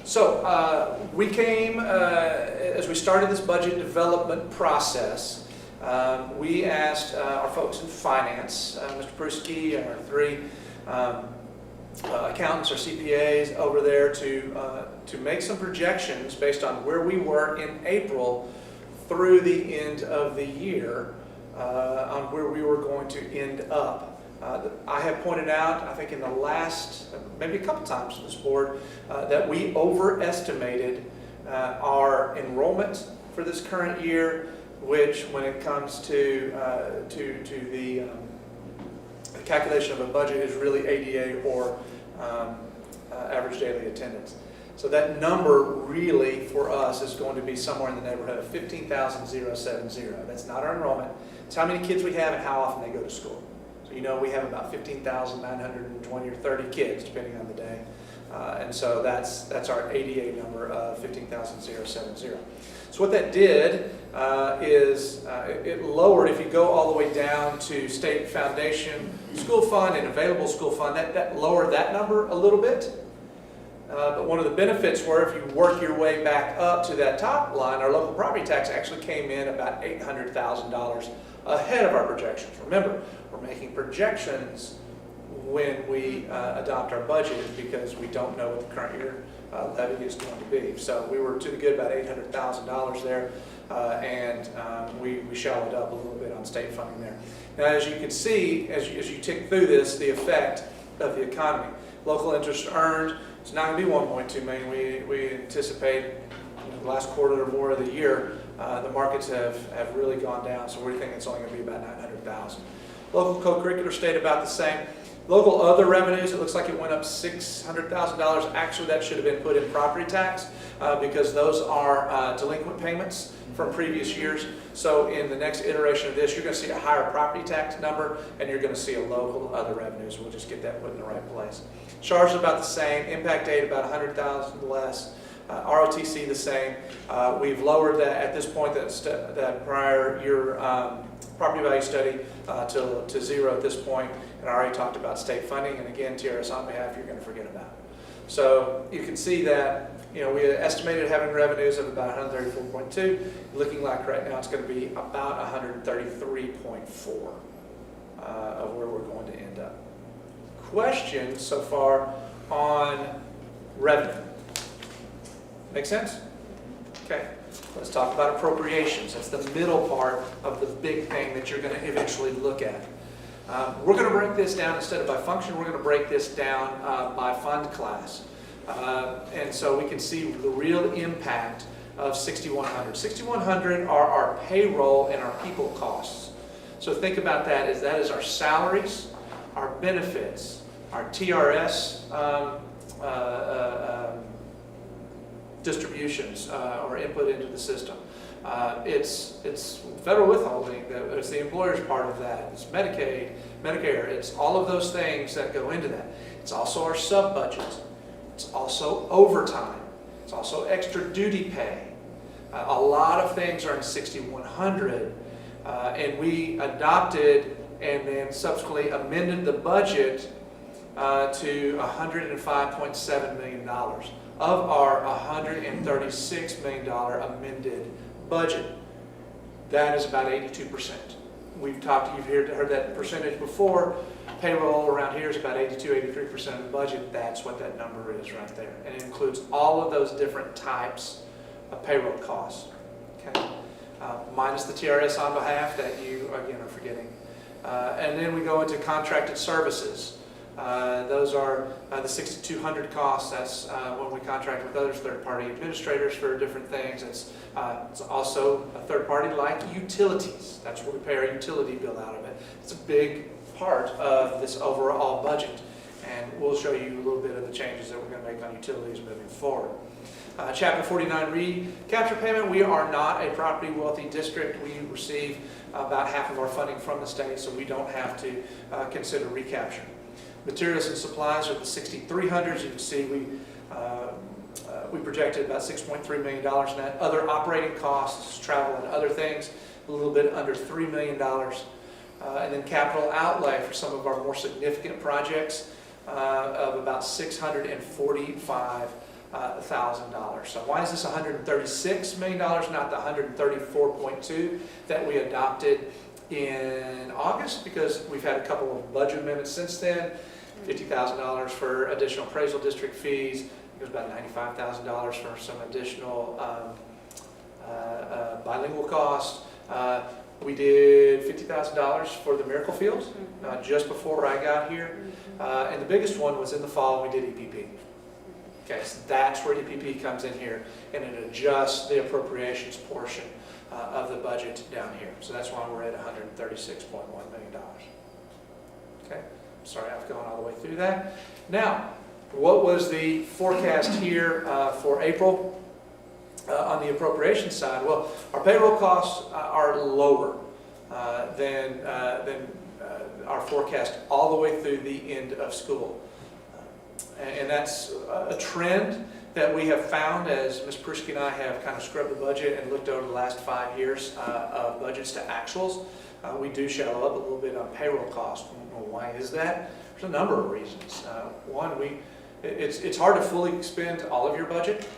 So we came, as we started this budget development process, we asked our folks in finance, Mr. Brusky and our 3 accountants or CPAs over there to make some projections based on where we were in April through the end of the year on where we were going to end up. I have pointed out, I think in the last, maybe a couple times to this board, that we overestimated our enrollment for this current year, which when it comes to the calculation of a budget is really ADA or average daily attendance. So that number really for us is going to be somewhere in the neighborhood of 15,070. That's not our enrollment. It's how many kids we have and how often they go to school. So we have about 15,920 or 30 kids depending on the day. And so that's our ADA number of 15,070. So what that did is it lowered, if you go all the way down to state foundation school fund and available school fund, that lowered that number a little bit. But one of the benefits were if you work your way back up to that top line, our local property tax actually came in about $800,000 ahead of our projections. Remember, we're making projections when we adopt our budget because we don't know what the current year levy is going to be. So we were to the good about $800,000 there, and we shallowed up a little bit on state funding there. Now, as you can see, as you tick through this, the effect of the economy. Local interest earned, it's not going to be 1.2 million. We anticipate the last quarter or more of the year, the markets have really gone down, so we think it's only going to be about 900,000. Local co-curricular stayed about the same. Local other revenues, it looks like it went up $600,000. Actually, that should have been put in property tax because those are delinquent payments from previous years. So in the next iteration of this, you're going to see a higher property tax number and you're going to see a local other revenues. We'll just get that put in the right place. Charge is about the same. Impact aid about $100,000 less. ROTC the same. We've lowered that at this point, that prior year property value study to zero at this point. And I already talked about state funding, and again, TRS on behalf, you're going to forget about. So you can see that, we estimated having revenues of about 134.2, looking like right now it's going to be about 133.4 of where we're going to end up. Questions so far on revenue? Make sense? Okay. Let's talk about appropriations. That's the middle part of the big thing that you're going to eventually look at. We're going to break this down, instead of by function, we're going to break this down by fund class. And so we can see the real impact of 6,100. 6,100 are our payroll and our people costs. So think about that as our salaries, our benefits, our TRS distributions or input into the system. It's federal withholding, it's the employer's part of that, it's Medicaid, Medicare, it's all of those things that go into that. It's also our sub-budgets, it's also overtime, it's also extra duty pay. A lot of things are in 6,100, and we adopted and then subsequently amended the budget to $105.7 million of our $136 million amended budget. That is about 82%. You've heard that percentage before. Payroll around here is about 82-83% of the budget. That's what that number is right there. And it includes all of those different types of payroll costs. Okay? Minus the TRS on behalf that you, again, are forgetting. And then we go into contracted services. Those are the 6,200 costs. That's when we contract with other third-party administrators for different things. It's also a third party like utilities. That's where we pay our utility bill out of it. It's a big part of this overall budget. And we'll show you a little bit of the changes that we're going to make on utilities moving forward. Chapter 49 recapture payment. We are not a property wealthy district. We receive about half of our funding from the state, so we don't have to consider recapture. Materials and supplies are the 6,300s. You can see we projected about $6.3 million in that. Other operating costs, travel and other things, a little bit under $3 million. And then capital outlay for some of our more significant projects of about $645,000. So why is this $136 million, not the $134.2 that we adopted in August? Because we've had a couple of budget amendments since then. $50,000 for additional appraisal district fees. It was about $95,000 for some additional bilingual costs. We did $50,000 for the Miracle Fields just before I got here. And the biggest one was in the fall, we did EPP. Okay, so that's where EPP comes in here, and it adjusts the appropriations portion of the budget down here. So that's why we're at $136.1 million. Okay, sorry I've gone all the way through that. Now, what was the forecast here for April on the appropriation side? Well, our payroll costs are lower than our forecast all the way through the end of school. And that's a trend that we have found as Ms. Pruski and I have kind of scrubbed the budget and looked over the last 5 years of budgets to actuals. We do shallow up a little bit on payroll costs. Well, why is that? There's a number of reasons. One, it's hard to fully spend all of your budget.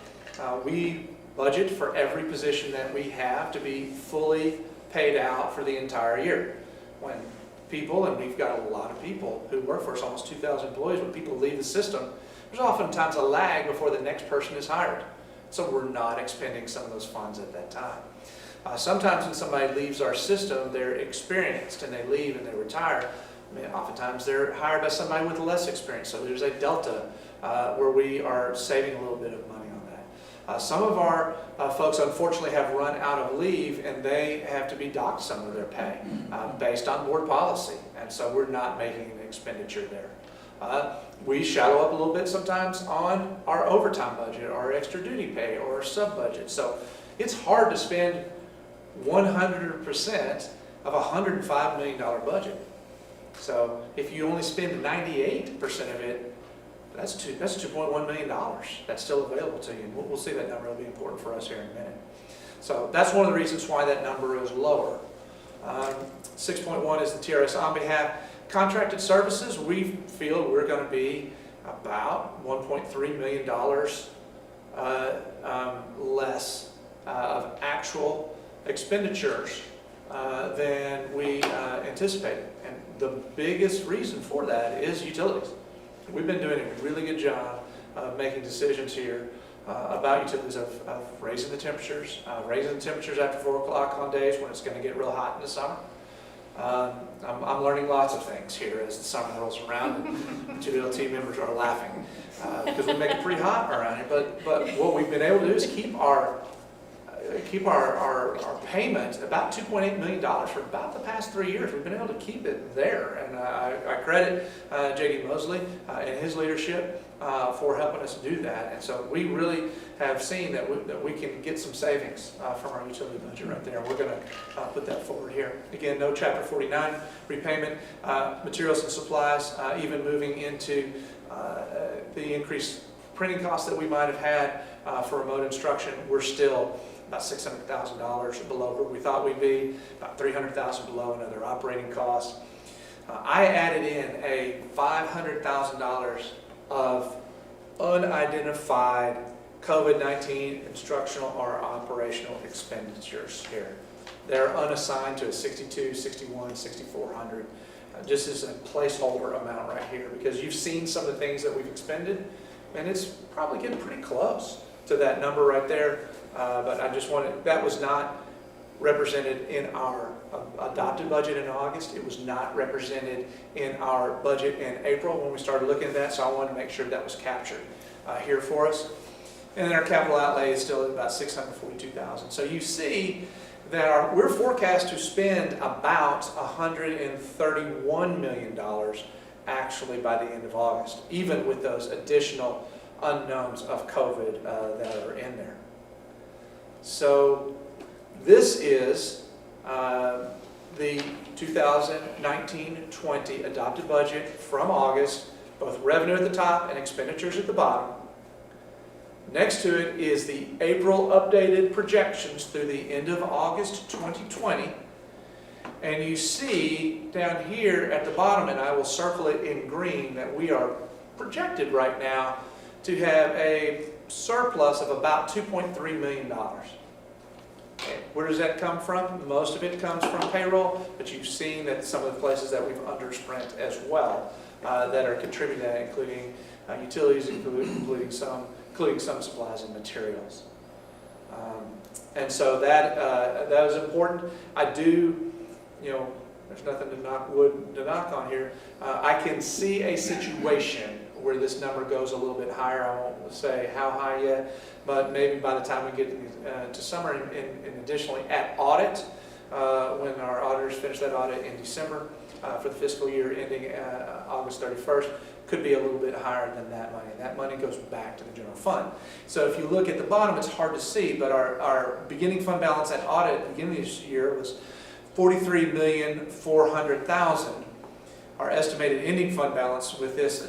We budget for every position that we have to be fully paid out for the entire year. When people, and we've got a lot of people who work for us, almost 2,000 employees, when people leave the system, there's oftentimes a lag before the next person is hired. So we're not expending some of those funds at that time. Sometimes when somebody leaves our system, they're experienced and they leave and they retire. I mean, oftentimes they're hired by somebody with less experience. So there's a delta where we are saving a little bit of money on that. Some of our folks unfortunately have run out of leave and they have to be docked some of their pay based on board policy. And so we're not making an expenditure there. We shallow up a little bit sometimes on our overtime budget, our extra duty pay, or our sub-budget. So it's hard to spend 100% of a $105 million budget. So if you only spend 98% of it, That's $2.1 million that's still available to you. And we'll see that number. It'll be important for us here in a minute. So that's one of the reasons why that number is lower. 6.1 is the TRS on behalf. Contracted services, we feel we're going to be about $1.3 million less of actual expenditures than we anticipated. And the biggest reason for that is utilities. We've been doing a really good job of making decisions here about utilities, of raising the temperatures after 4 o'clock on days when it's going to get real hot in the summer. I'm learning lots of things here as the summer rolls around, and 2 LT members are laughing because we make it pretty hot around here. But what we've been able to do is keep our payment about $2.8 million for about the past 3 years. We've been able to keep it there, and I credit J.D. Mosley and his leadership for helping us do that. And so we really have seen that we can get some savings from our utility budget right there. We're going to put that forward here. Again, no Chapter 49 repayment, materials and supplies, even moving into the increased printing costs that we might have had for remote instruction. We're still about $600,000 below where we thought we'd be, about $300,000 below in other operating costs. I added in a $500,000 of unidentified COVID-19 instructional or operational expenditures here. They're unassigned to a 62, 61, 6,400. Just as a placeholder amount right here, because you've seen some of the things that we've expended, and it's probably getting pretty close to that number right there. But I just wanted, that was not represented in our adopted budget in August. It was not represented in our budget in April when we started looking at that, so I wanted to make sure that was captured here for us. And then our capital outlay is still at about $642,000. So you see that we're forecast to spend about $131 million actually by the end of August, even with those additional unknowns of COVID that are in there. So this is the 2019-20 adopted budget from August, both revenue at the top and expenditures at the bottom. Next to it is the April updated projections through the end of August 2020. And you see down here at the bottom, and I will circle it in green, that we are projected right now to have a surplus of about $2.3 million. Okay. Where does that come from? Most of it comes from payroll, but you've seen that some of the places that we've underspent as well that are contributing to that, including utilities, including some supplies and materials. And so that is important. I do, there's nothing to knock on here. I can see a situation where this number goes a little bit higher. I won't say how high yet, but maybe by the time we get to summer, and additionally at audit, when our auditors finish that audit in December for the fiscal year ending August 31st, could be a little bit higher than that money. That money goes back to the general fund. So if you look at the bottom, it's hard to see, but our beginning fund balance at audit at the beginning of this year was $43,400,000. Our estimated ending fund balance with this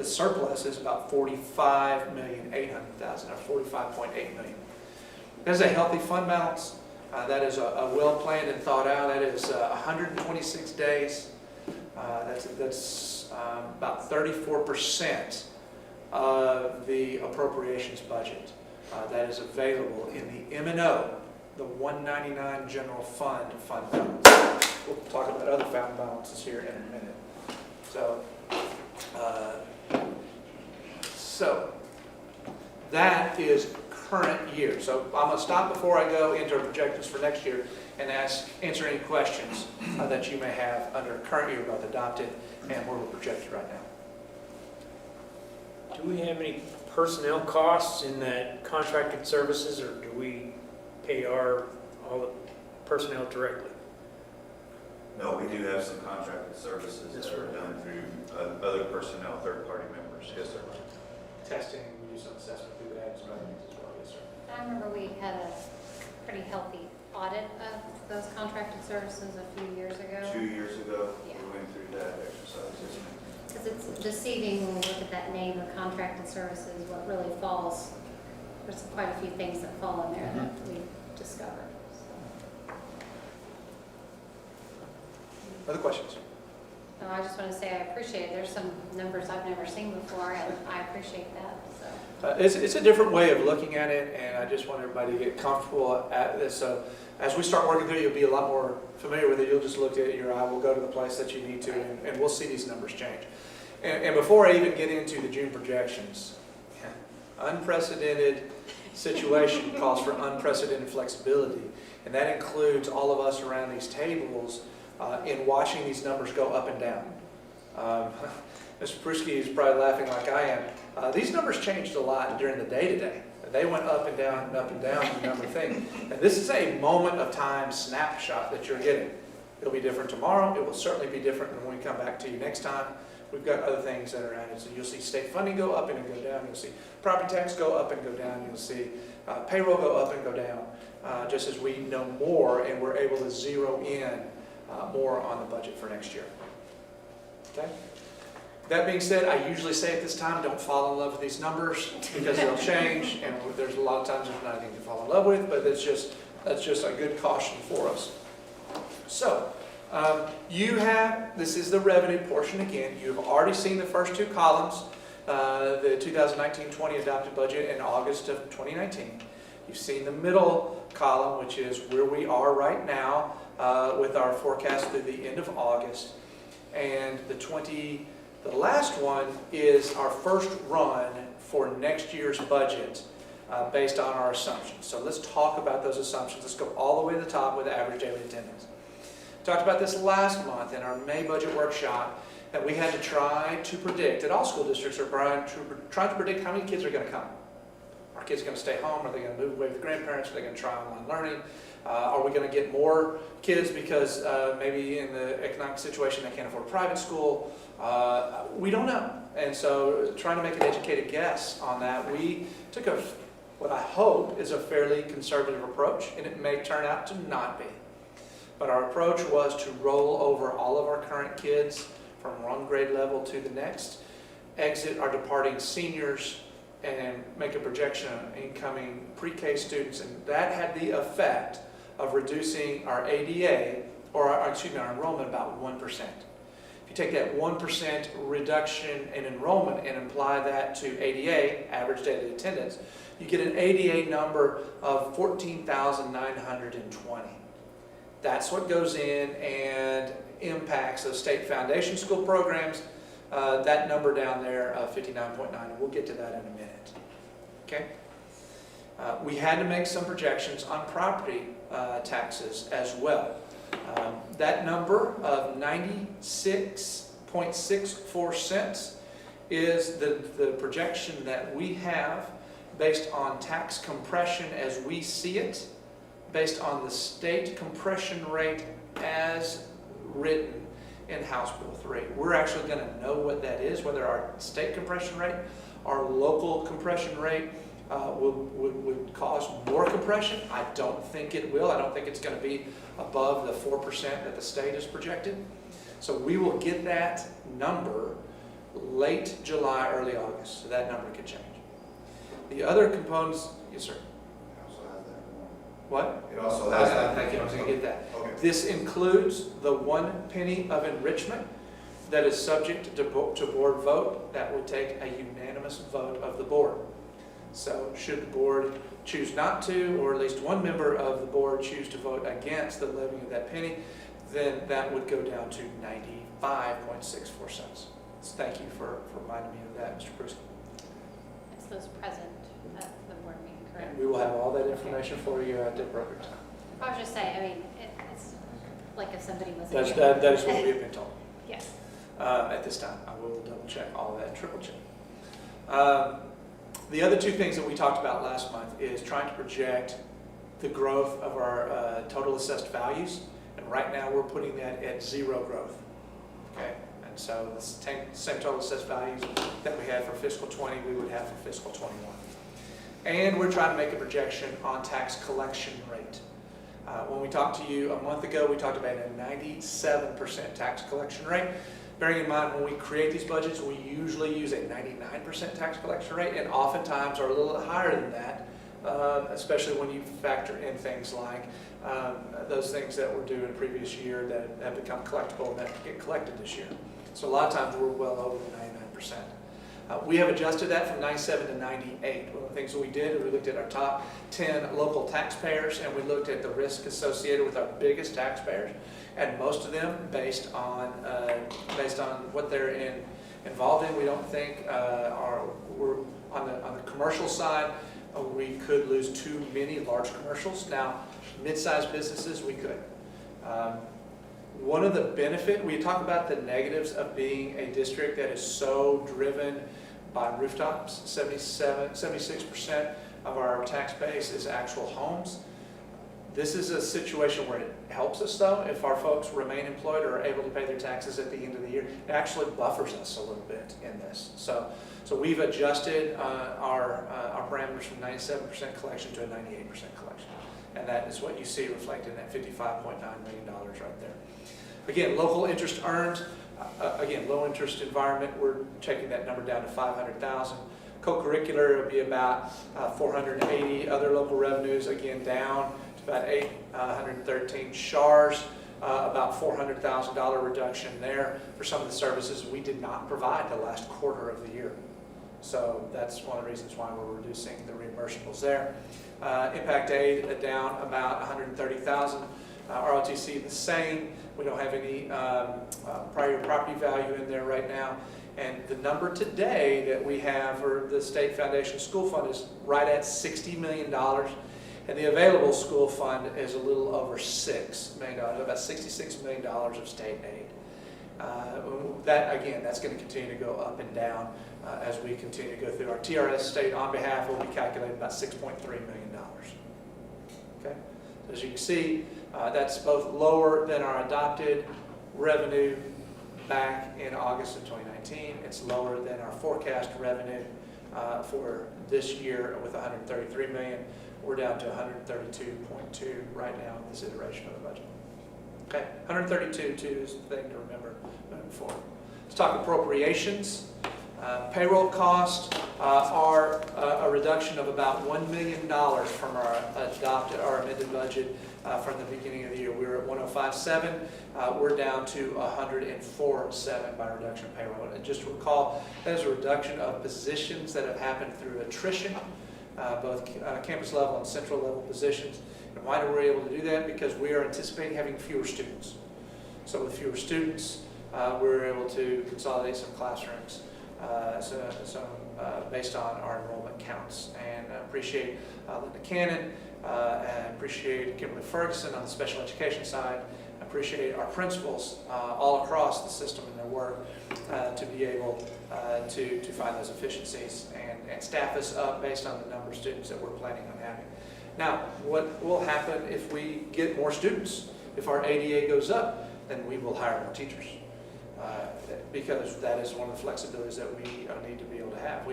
surplus is about $45,800,000, or $45.8 million. That's a healthy fund balance. That is a well-planned and thought out. That is 126 days. That's about 34% of the appropriations budget that is available in the M&O, the 199 general fund balance. We'll talk about other fund balances here in a minute. So that is current year. So I'm going to stop before I go into our projections for next year and answer any questions that you may have under current year, both adopted and where we're projected right now. Do we have any personnel costs in that contracted services, or do we pay all the personnel directly? No, we do have some contracted services that are done through other personnel, third-party members. Yes, sir. Testing, we do some assessment through that as well, yes, sir. I remember we had a pretty healthy audit of those contracted services a few years ago. 2 years ago, Yeah. we went through that exercise. Because it's deceiving when we look at that name of contracted services, what really falls. There's quite a few things that fall in there that we discovered. So. Other questions? No, I just want to say I appreciate it. There's some numbers I've never seen before, and I appreciate that. So. It's a different way of looking at it, and I just want everybody to get comfortable at this. So as we start working through, you'll be a lot more familiar with it. You'll just look at it, your eye will go to the place that you need to, and we'll see these numbers change. And before I even get into the June projections, unprecedented situation calls for unprecedented flexibility, and that includes all of us around these tables in watching these numbers go up and down. Mr. Prusky is probably laughing like I am. These numbers changed a lot during the day-to-day. They went up and down and up and down and a number of things. And this is a moment of time snapshot that you're getting. It'll be different tomorrow. It will certainly be different when we come back to you next time. We've got other things that are added. So you'll see state funding go up and go down. You'll see property tax go up and go down. You'll see payroll go up and go down, just as we know more and we're able to zero in more on the budget for next year. Okay? That being said, I usually say at this time, don't fall in love with these numbers because they'll change, and there's a lot of times there's not anything to fall in love with, but that's just a good caution for us. So, this is the revenue portion again. You've already seen the first two columns, the 2019-20 adopted budget in August of 2019. You've seen the middle column, which is where we are right now with our forecast through the end of August. And the last one is our first run for next year's budget based on our assumptions. So let's talk about those assumptions. Let's go all the way to the top with average daily attendance. Talked about this last month in our May budget workshop, that we had to try to predict, that all school districts are trying to predict how many kids are going to come. Are kids going to stay home? Are they going to move away with grandparents? Are they going to try online learning? Are we going to get more kids because maybe in the economic situation they can't afford private school? We don't know. And so trying to make an educated guess on that, we took what I hope is a fairly conservative approach, and it may turn out to not be. But our approach was to roll over all of our current kids from one grade level to the next, exit our departing seniors, and make a projection on incoming pre-K students. And that had the effect of reducing our ADA, or our enrollment about 1%. If you take that 1% reduction in enrollment and apply that to ADA, average daily attendance, you get an ADA number of 14,920. That's what goes in and impacts those state foundation school programs, that number down there of 59.9, and we'll get to that in a minute. Okay? We had to make some projections on property taxes as well. That number of 96.64 cents is the projection that we have based on tax compression as we see it, based on the state compression rate as written in House Bill 3. We're actually going to know what that is, whether our state compression rate, our local compression rate would cause more compression. I don't think it will. I don't think it's going to be above the 4% that the state has projected. So we will get that number late July, early August. So that number could change. The other components, yes, sir. What? It also has that. Thank you. I was going to get that. Okay. This includes the 1 penny of enrichment that is subject to board vote. That would take a unanimous vote of the board. So should the board choose not to, or at least one member of the board choose to vote against the levy of that penny, then that would go down to 95.64 cents. So thank you for reminding me of that, Mr. Prusky. It's those present at the board meeting, correct? We will have all that information for you at the appropriate time. I was just saying, I mean, it's like if somebody was That is what we have been told. Yes. At this time. I will double check all of that and triple check. The other two things that we talked about last month is trying to project the growth of our total assessed values. And right now we're putting that at 0 growth. Okay? And so the same total assessed values that we had for fiscal 20, we would have for fiscal 21. And we're trying to make a projection on tax collection rate. When we talked to you a month ago, we talked about a 97% tax collection rate. bearing in mind when we create these budgets, we usually use a 99% tax collection rate, and oftentimes are a little higher than that, especially when you factor in things like those things that were due in a previous year that have become collectible and that get collected this year. So a lot of times we're well over the 99%. We have adjusted that from 97 to 98. One of the things that we did is we looked at our top 10 local taxpayers, and we looked at the risk associated with our biggest taxpayers, and most of them, based on what they're involved in, we don't think we're on the commercial side. We could lose too many large commercials. Now, mid-sized businesses, we could. One of the benefits, we talk about the negatives of being a district that is so driven by rooftops. 76% of our tax base is actual homes. This is a situation where it helps us, though, if our folks remain employed or are able to pay their taxes at the end of the year. It actually buffers us a little bit in this. So we've adjusted our parameters from 97% collection to a 98% collection. And that is what you see reflected in that $55.9 million right there. Again, local interest earned. Again, low interest environment, we're checking that number down to 500,000. Co-curricular would be about 480. Other local revenues, again, down to about 813. SHARs, about $400,000 reduction there for some of the services we did not provide the last quarter of the year. So that's one of the reasons why we're reducing the reimbursables there. Impact aid down about 130,000. ROTC the same. We don't have any prior property value in there right now. And the number today that we have for the State Foundation School Fund is right at $60 million. And the available school fund is a little over $6 million, about $66 million of state aid. That's going to continue to go up and down as we continue to go through. Our TRS state on behalf will be calculated about $6.3 million. Okay? So as you can see, that's both lower than our adopted revenue back in August of 2019. It's lower than our forecast revenue for this year with $133 million. We're down to 132.2 right now in this iteration of the budget. Okay, 132.2 is the thing to remember moving forward. Let's talk appropriations. Payroll costs are a reduction of about $1 million from our amended budget from the beginning of the year. We were at 105.7. We're down to 104.7 by reduction of payroll. And just recall, that is a reduction of positions that have happened through attrition, both campus level and central level positions. And why were we able to do that? Because we are anticipating having fewer students. So with fewer students, we're able to consolidate some classrooms. Based on our enrollment counts. And I appreciate Linda Cannon, and appreciate Kimberly Ferguson on the special education side. I appreciate our principals all across the system in their work to be able to find those efficiencies and staff us up based on the number of students that we're planning on having. Now, what will happen if we get more students? If our ADA goes up, then we will hire more teachers. Because that is one of the flexibilities that we need to be able to have.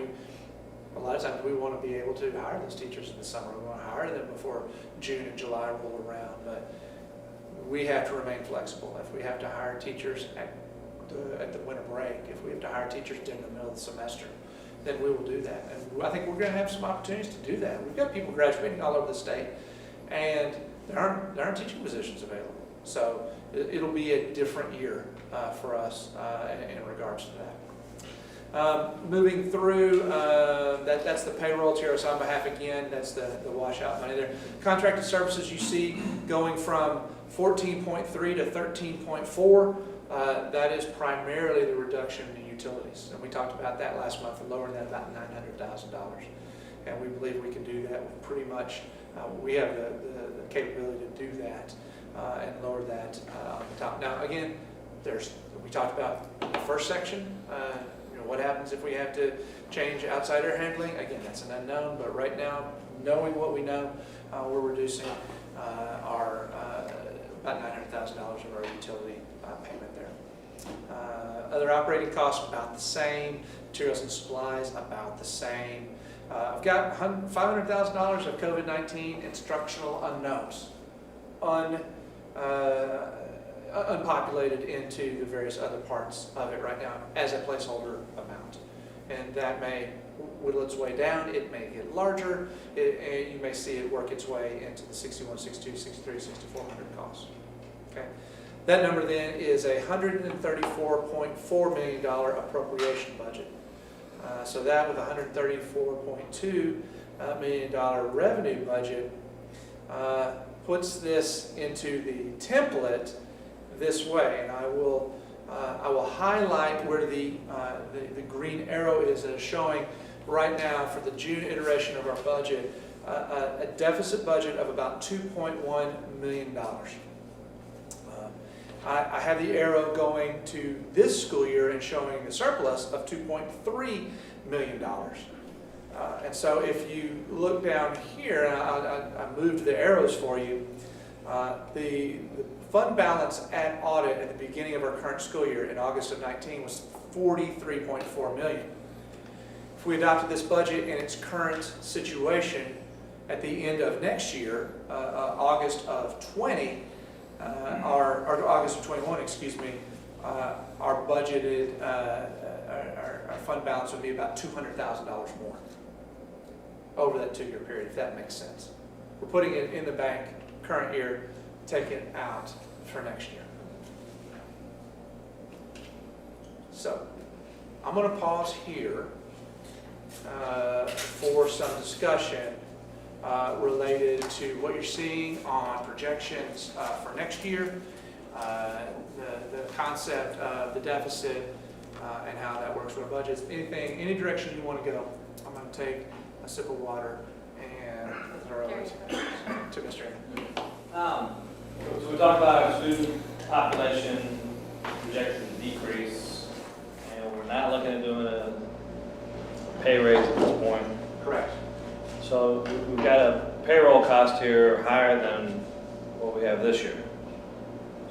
A lot of times we want to be able to hire those teachers in the summer. We want to hire them before June and July roll around, but we have to remain flexible. If we have to hire teachers at the winter break, if we have to hire teachers during the middle of the semester, then we will do that. And I think we're going to have some opportunities to do that. We've got people graduating all over the state, and there aren't teaching positions available. So it'll be a different year for us in regards to that. Moving through, that's the payroll, TRS on behalf again, that's the washout money there. Contracted services you see going from 14.3 to 13.4. That is primarily the reduction in utilities. And we talked about that last month, lowering that about $900,000. And we believe we can do that with pretty much, we have the capability to do that. And lower that on the top. Now, again, we talked about the first section. What happens if we have to change outside air handling? Again, that's an unknown. But right now, knowing what we know, we're reducing our about $900,000 of our utility payment there. Other operating costs about the same. Materials and supplies about the same. I've got $500,000 of COVID-19 instructional unknowns. unpopulated into the various other parts of it right now as a placeholder amount. And that may whittle its way down, it may get larger, and you may see it work its way into the 61, 62, 63, 6400 costs. Okay. That number then is a $134.4 million appropriation budget. So that with a $134.2 million revenue budget puts this into the template this way, and I will highlight where the green arrow is showing right now for the June iteration of our budget a deficit budget of about $2.1 million. I have the arrow going to this school year and showing a surplus of $2.3 million. And so if you look down here, and I moved the arrows for you, the fund balance at audit at the beginning of our current school year in August of 19 was $43.4 million. If we adopted this budget in its current situation at the end of next year, August of 20, or August of 21, excuse me, our budgeted, our fund balance would be about $200,000 more over that 2-year period, if that makes sense. We're putting it in the bank current year, taking it out for next year. So, I'm going to pause here for some discussion related to what you're seeing on projections for next year, the concept of the deficit, and how that works with our budgets. Any direction you want to go. I'm going to take a sip of water and throw it to Mr. Aaron. So we talked about our student population projected to decrease, and we're not looking at doing a pay raise at this point. Correct. So we've got a payroll cost here higher than what we have this year.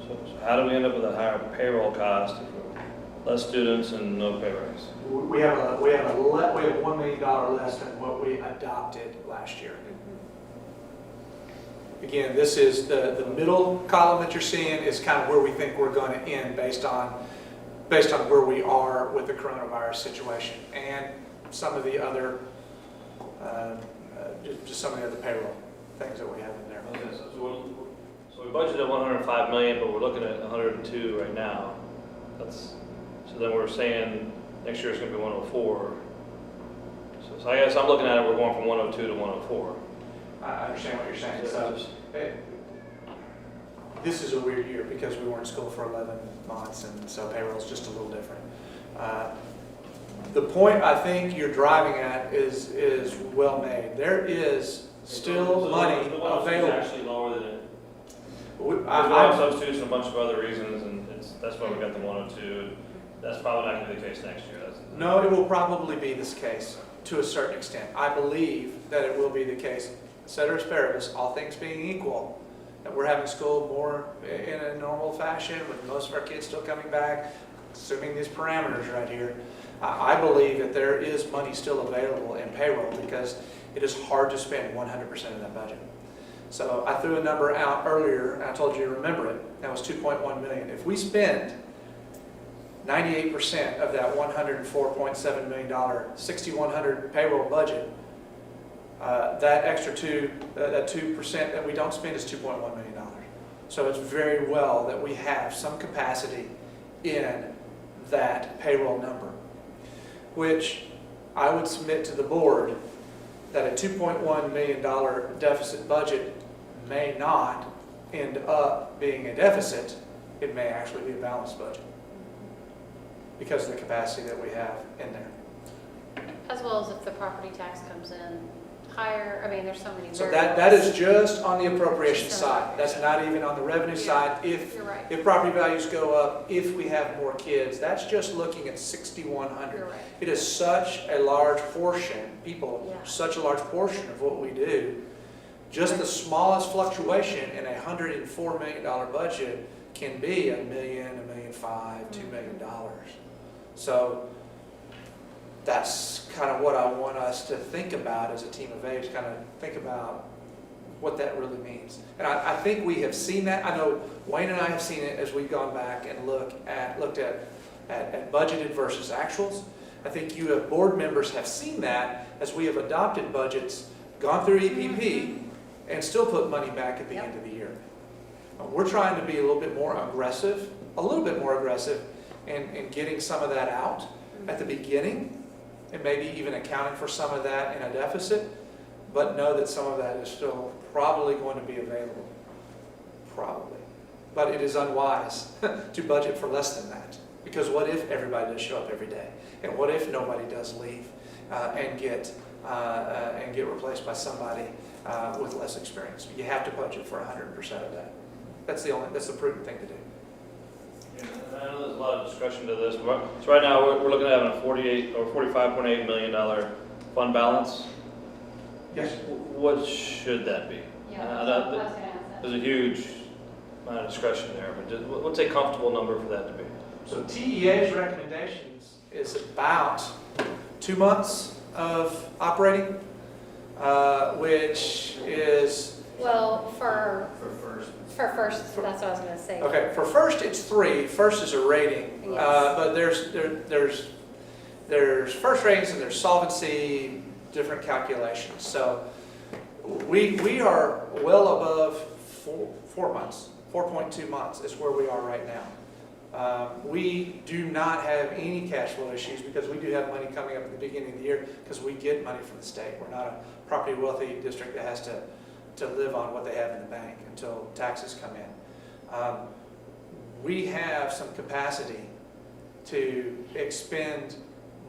So how do we end up with a higher payroll cost if we're less students and no pay raise? We have $1 million less than what we adopted last year. Again, this is the middle column that you're seeing is kind of where we think we're going to end based on where we are with the coronavirus situation and some of the other just some of the other payroll things that we have in there. Okay, so we budgeted $105 million, but we're looking at 102 right now. So then we're saying next year it's going to be 104. So I guess I'm looking at it, we're going from 102 to 104. I understand what you're saying. So, this is a weird year because we weren't in school for 11 months, and so payroll's just a little different. The point I think you're driving at is well made. There is still money available. It's actually lower than it. We have substitutes and a bunch of other reasons, and that's why we got the 102. That's probably not going to be the case next year. No, it will probably be this case to a certain extent. I believe that it will be the case, ceteris paribus, all things being equal, that we're having school more in a normal fashion with most of our kids still coming back, assuming these parameters right here. I believe that there is money still available in payroll because it is hard to spend 100% of that budget. So I threw a number out earlier, and I told you to remember it. That was $2.1 million. If we spend 98% of that $104.7 million, 6,100 payroll budget, that extra that 2% that we don't spend is $2.1 million. So it's very well that we have some capacity in that payroll number, which I would submit to the board that a $2.1 million deficit budget may not end up being a deficit. It may actually be a balanced budget because of the capacity that we have in there. As well as if the property tax comes in higher, I mean, there's so many So variables. that is just on the appropriation side. That's not even on the revenue side. If property values go up, if we have more kids, that's just looking at 6,100. You're right. It is such a large portion, such a large portion of what we do. Just the smallest fluctuation in a $104 million budget can be $1 million, $1.5 million, $2 million. So that's kind of what I want us to think about as a team of aides, kind of think about what that really means. And I think we have seen that. I know Wayne and I have seen it as we've gone back and looked at budgeted versus actuals. I think you have board members have seen that as we have adopted budgets, gone through EPP, and still put money back at the end of the year. We're trying to be a little bit more aggressive in getting some of that out at the beginning, and maybe even accounting for some of that in a deficit, but know that some of that is still probably going to be available. Probably. But it is unwise to budget for less than that. Because what if everybody does show up every day? And what if nobody does leave and get replaced by somebody with less experience? You have to budget for 100% of that. That's the prudent thing to do. Yeah, and I know there's a lot of discussion to this. So right now we're looking at having a $45.8 million fund balance. Yes. What should that be? Yeah, that's what I was gonna ask that. There's a huge amount of discretion there, but just, what's a comfortable number for that to be? So TEA's recommendations is about 2 months of operating, which is, Well, for For first. first, that's what I was gonna say. okay, for first it's 3. First is a rating, Yes. but there's first ratings and there's solvency, different calculations. So we are well above 4 months, 4.2 months is where we are right now. We do not have any cash flow issues because we do have money coming up at the beginning of the year because we get money from the state. We're not a property wealthy district that has to live on what they have in the bank until taxes come in. We have some capacity to expend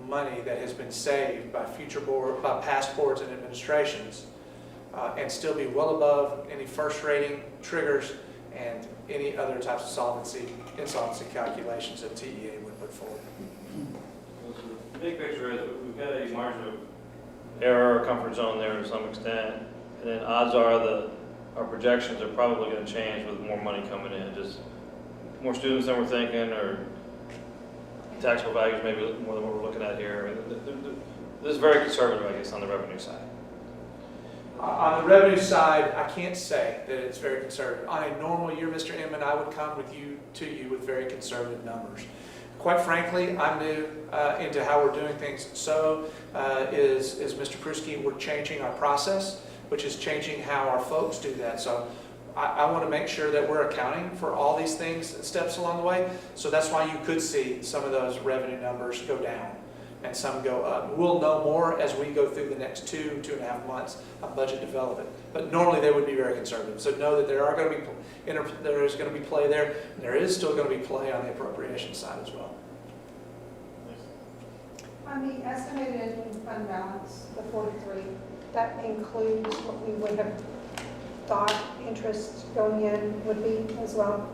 money that has been saved by past boards and administrations and still be well above any first rating triggers and any other types of insolvency calculations that TEA would put forward. The big picture is that we've got a margin of error or comfort zone there to some extent, and then odds are our projections are probably going to change with more money coming in, just more students than we're thinking, or taxable values maybe more than what we're looking at here. This is very conservative, I guess, on the revenue side. On the revenue side, I can't say that it's very conservative. On a normal year, Mr. Inman, I would come to you with very conservative numbers. Quite frankly, I'm new into how we're doing things. So is Mr. Pruski. We're changing our process, which is changing how our folks do that. So I want to make sure that we're accounting for all these things and steps along the way. So that's why you could see some of those revenue numbers go down and some go up. We'll know more as we go through the next 2.5 months of budget development. But normally they would be very conservative. So know that there is going to be play there, and there is still going to be play on the appropriation side as well. On the estimated fund balance, the 43, that includes what we would have thought interest going in would be as well?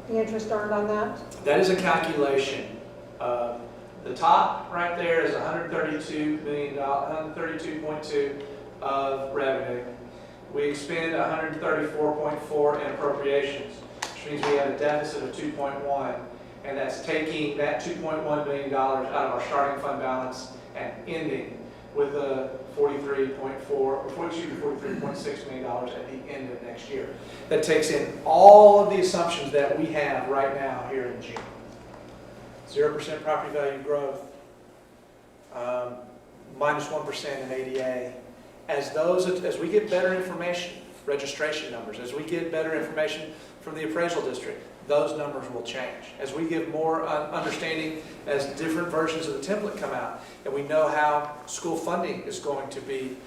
The interest earned on that? That is a calculation. The top right there is $132 million, 132.2 of revenue. We expend 134.4 in appropriations, which means we have a deficit of 2.1, and that's taking that $2.1 million out of our starting fund balance and ending with a $43.6 million at the end of next year. That takes in all of the assumptions that we have right now here in June. 0% property value growth, minus 1% in ADA. As we get better information, registration numbers, as we get better information from the appraisal district, those numbers will change. As we give more understanding, as different versions of the template come out, and we know how school funding is going to be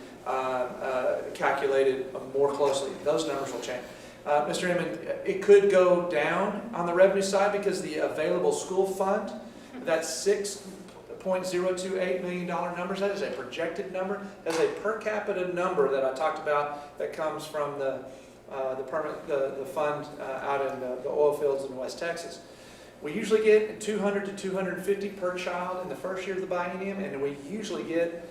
calculated more closely, those numbers will change. Mr. Inman, it could go down on the revenue side because the available school fund, that's $6.028 million numbers. That is a projected number. That is a per capita number that I talked about that comes from the fund out in the oil fields in West Texas. We usually get 200 to 250 per child in the first year of the biennium, and we usually get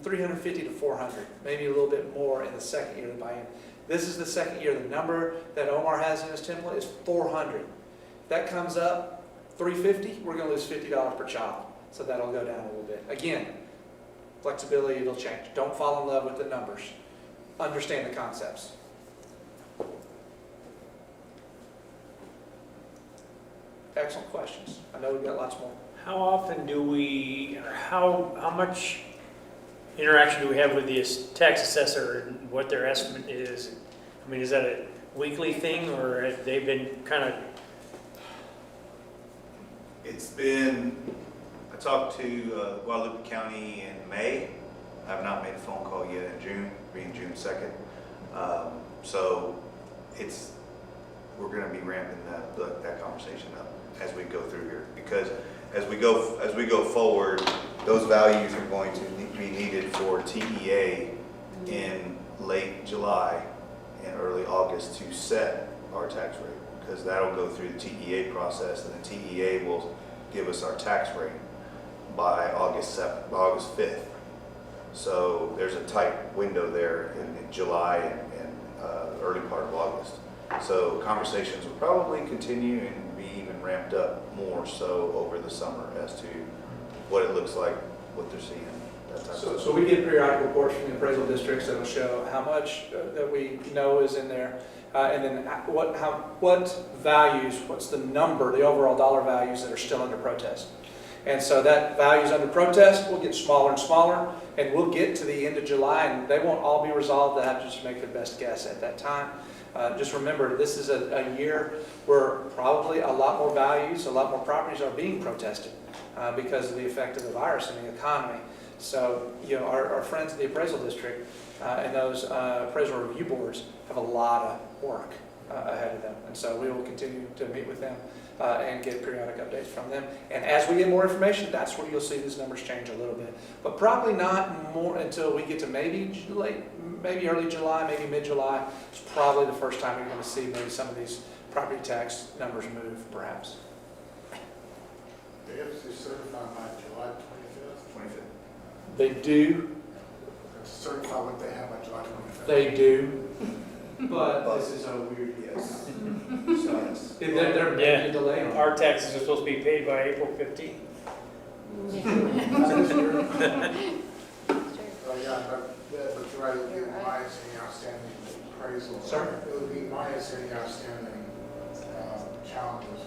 350 to 400, maybe a little bit more in the second year of the biennium. This is the second year. The number that Omar has in his template is 400. If that comes up 350, we're going to lose $50 per child. So that'll go down a little bit. Again, flexibility, it'll change. Don't fall in love with the numbers. understand the concepts. Excellent questions. I know we've got lots more. How often do we, or how much interaction do we have with the tax assessor and what their estimate is? I mean, is that a weekly thing, or have they been kind of? It's been, I talked to Guadalupe County in May. I have not made a phone call yet in June, being June 2nd. So we're going to be ramping that conversation up as we go through here, because as we go forward, those values are going to be needed for TEA in late July and early August to set our tax rate, because that'll go through the TEA process, and the TEA will give us our tax rate by August 5th. So there's a tight window there in July and the early part of August. So conversations will probably continue and be even ramped up more so over the summer as to what it looks like, what they're seeing, that type of stuff. So we get periodic reports from the appraisal districts that will show how much that we know is in there, and then what values, what's the number, the overall dollar values that are still under protest. And so that values under protest will get smaller and smaller, and we'll get to the end of July, and they won't all be resolved. They have to just make their best guess at that time. Just remember, this is a year where probably a lot more values, a lot more properties are being protested because of the effect of the virus in the economy. So, you know, our friends in the appraisal district and those appraisal review boards have a lot of work ahead of them. And so we will continue to meet with them and get periodic updates from them. And as we get more information, that's where you'll see these numbers change a little bit. But probably not more until we get to maybe early July, maybe mid-July. It's probably the first time you're going to see maybe some of these property tax numbers move, perhaps. They have to certify by July 25th. They do. Certify what they have by July 25th. They do. But this is a weird Yes. So there may be a delay on it. Our taxes are supposed to be paid by April 15th. But you're right, it would be minus any outstanding appraisal. Sir? It would be minus any outstanding challenges.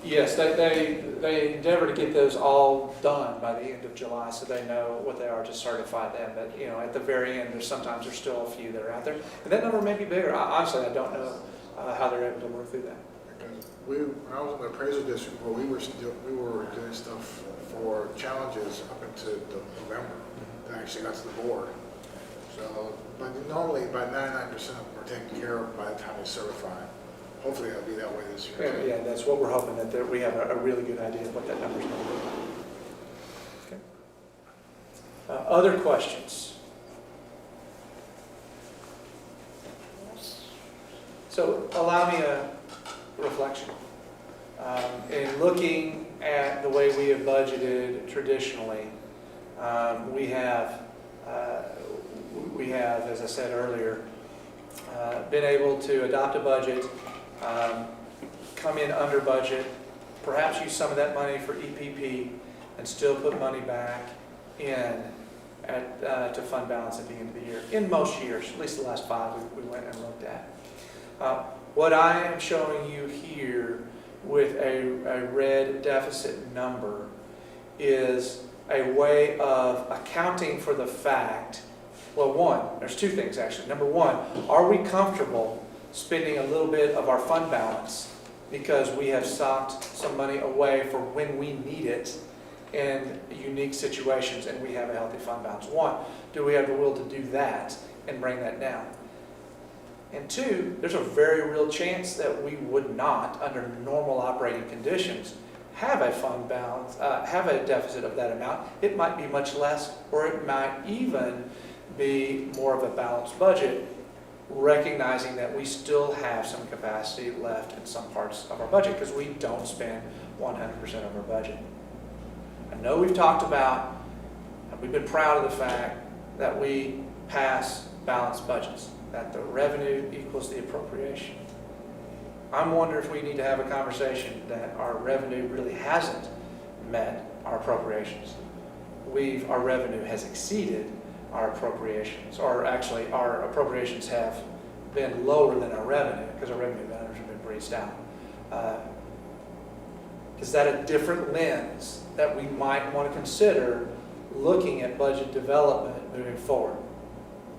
Yes, they endeavor to get those all done by the end of July, so they know what they are to certify them. But, you know, at the very end, there's still a few that are out there. And that number may be bigger. Honestly, I don't know how they're able to work through that. Because when I was in the appraisal district, we were doing stuff for challenges up into November that actually got to the board. So, but normally about 99% of them are taken care of by the time they certify. Hopefully it'll be that way this year. Yeah, that's what we're hoping, that we have a really good idea of what that number's going to be. Okay. Other questions? So allow me a reflection. In looking at the way we have budgeted traditionally, we have, as I said earlier, been able to adopt a budget, come in under budget, perhaps use some of that money for EPP, and still put money back in to fund balance at the end of the year. In most years, at least the last 5 we went and looked at. What I am showing you here with a red deficit number is a way of accounting for the fact, well, there's 2 things actually. Number 1, are we comfortable spending a little bit of our fund balance because we have socked some money away for when we need it in unique situations and we have a healthy fund balance? 1, do we have the will to do that and bring that down? And 2, there's a very real chance that we would not, under normal operating conditions, have a fund balance, have a deficit of that amount. It might be much less, or it might even be more of a balanced budget, recognizing that we still have some capacity left in some parts of our budget because we don't spend 100% of our budget. I know we've talked about, and we've been proud of the fact that we pass balanced budgets, that the revenue equals the appropriation. I'm wondering if we need to have a conversation that our revenue really hasn't met our appropriations. Our revenue has exceeded our appropriations, or actually our appropriations have been lower than our revenue because our revenue numbers have been breezed out. Is that a different lens that we might want to consider looking at budget development moving forward?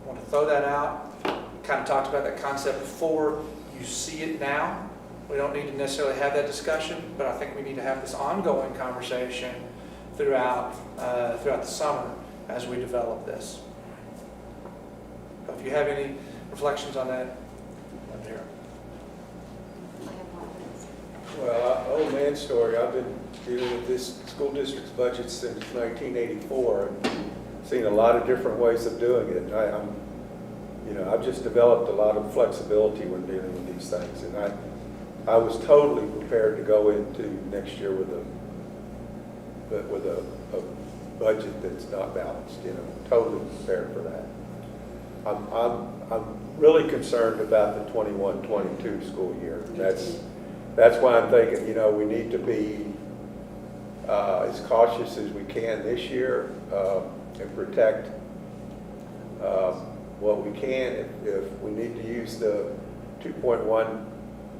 I want to throw that out. Kind of talked about that concept before. You see it now. We don't need to necessarily have that discussion, but I think we need to have this ongoing conversation throughout the summer as we develop this. If you have any reflections on that, let me hear. I have one. Well, old man story, I've been dealing with this school district's budget since 1984 and seen a lot of different ways of doing it. And I've just developed a lot of flexibility when dealing with these things. And I was totally prepared to go into next year with a budget that's not balanced, totally prepared for that. I'm really concerned about the 21-22 school year. That's why I'm thinking, we need to be as cautious as we can this year and protect what we can. If we need to use the 2.1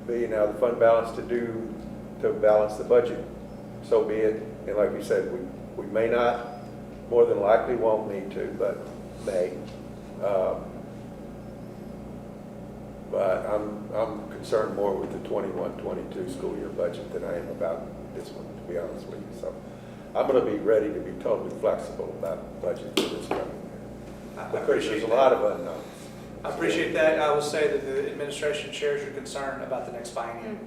billion out of the fund balance to balance the budget, so be it. And like you said, we may not, more than likely won't need to, but may. But I'm concerned more with the 21-22 school year budget than I am about this one, to be honest with you. So I'm going to be ready to be totally flexible about the budget for this coming year. Because there's a lot of unknowns. I appreciate that. I will say that the administration shares your concern about the next biennium.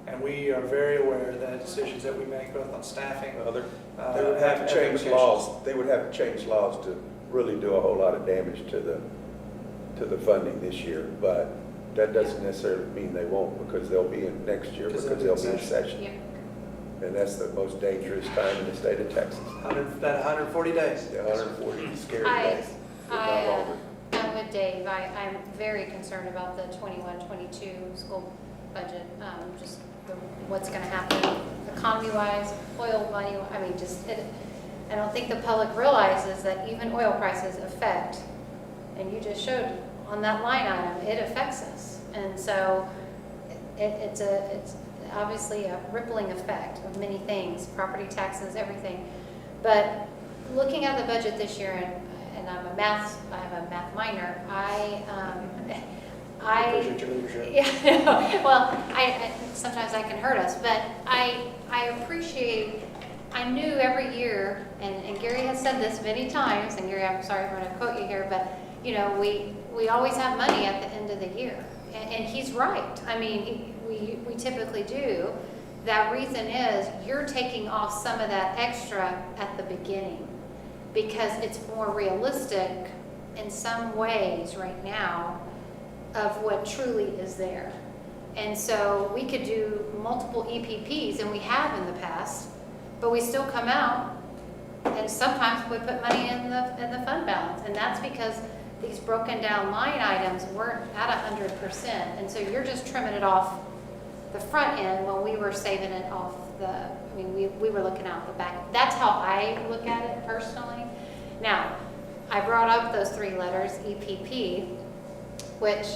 And we are very aware that decisions that we make, both on staffing, Well, they would have to change laws. They would have to change laws to really do a whole lot of damage to the funding this year. But that doesn't necessarily mean they won't, because they'll be in next year, because they'll be in session. Yeah. And that's the most dangerous time in the state of Texas. About 140 days. Yeah, 140 scary days. if not longer. I'm with Dave. I'm very concerned about the 21-22 school budget, just what's going to happen economy-wise, oil money. I mean, I don't think the public realizes that even oil prices affect, and you just showed on that line item, it affects us. And so it's obviously a rippling effect of many things, property taxes, everything. But looking at the budget this year, and I have a math minor, I appreciate your leadership. Yeah, well, sometimes that can hurt us, but I appreciate, I knew every year, and Gary has said this many times, and Gary, I'm sorry I'm going to quote you here, but we always have money at the end of the year, and he's right. I mean, we typically do. That reason is you're taking off some of that extra at the beginning because it's more realistic in some ways right now of what truly is there. And so we could do multiple EPPs, and we have in the past, but we still come out, and sometimes we put money in the fund balance, and that's because these broken down line items weren't at 100%, and so you're just trimming it off the front end when we were saving it off we were looking out the back. That's how I look at it personally. Now, I brought up those three letters, EPP, which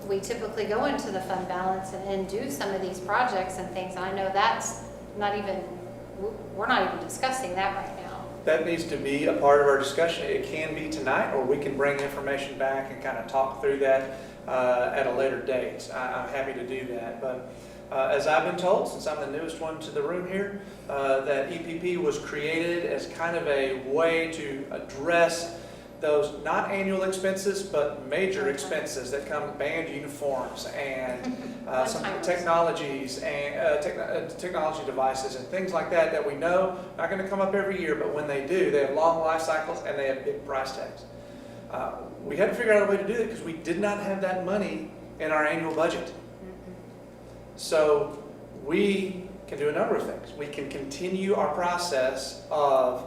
we typically go into the fund balance and do some of these projects and things. I know that's we're not even discussing that right now. That needs to be a part of our discussion. It can be tonight, or we can bring information back and kind of talk through that at a later date. I'm happy to do that. But as I've been told, since I'm the newest one to the room here, that EPP was created as kind of a way to address those not annual expenses, but major expenses that come with band uniforms and some technologies and technology devices and things like that we know not going to come up every year, but when they do, they have long life cycles and they have big price tags. We had to figure out a way to do it because we did not have that money in our annual budget. So we can do a number of things. We can continue our process of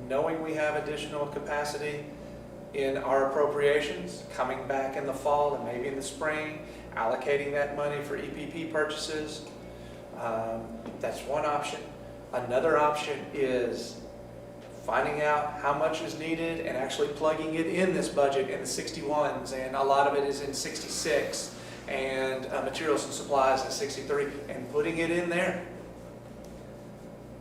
knowing we have additional capacity in our appropriations, coming back in the fall and maybe in the spring, allocating that money for EPP purchases. That's one option. Another option is finding out how much is needed and actually plugging it in this budget in the 61s, and a lot of it is in 66, and materials and supplies in 63, and putting it in there.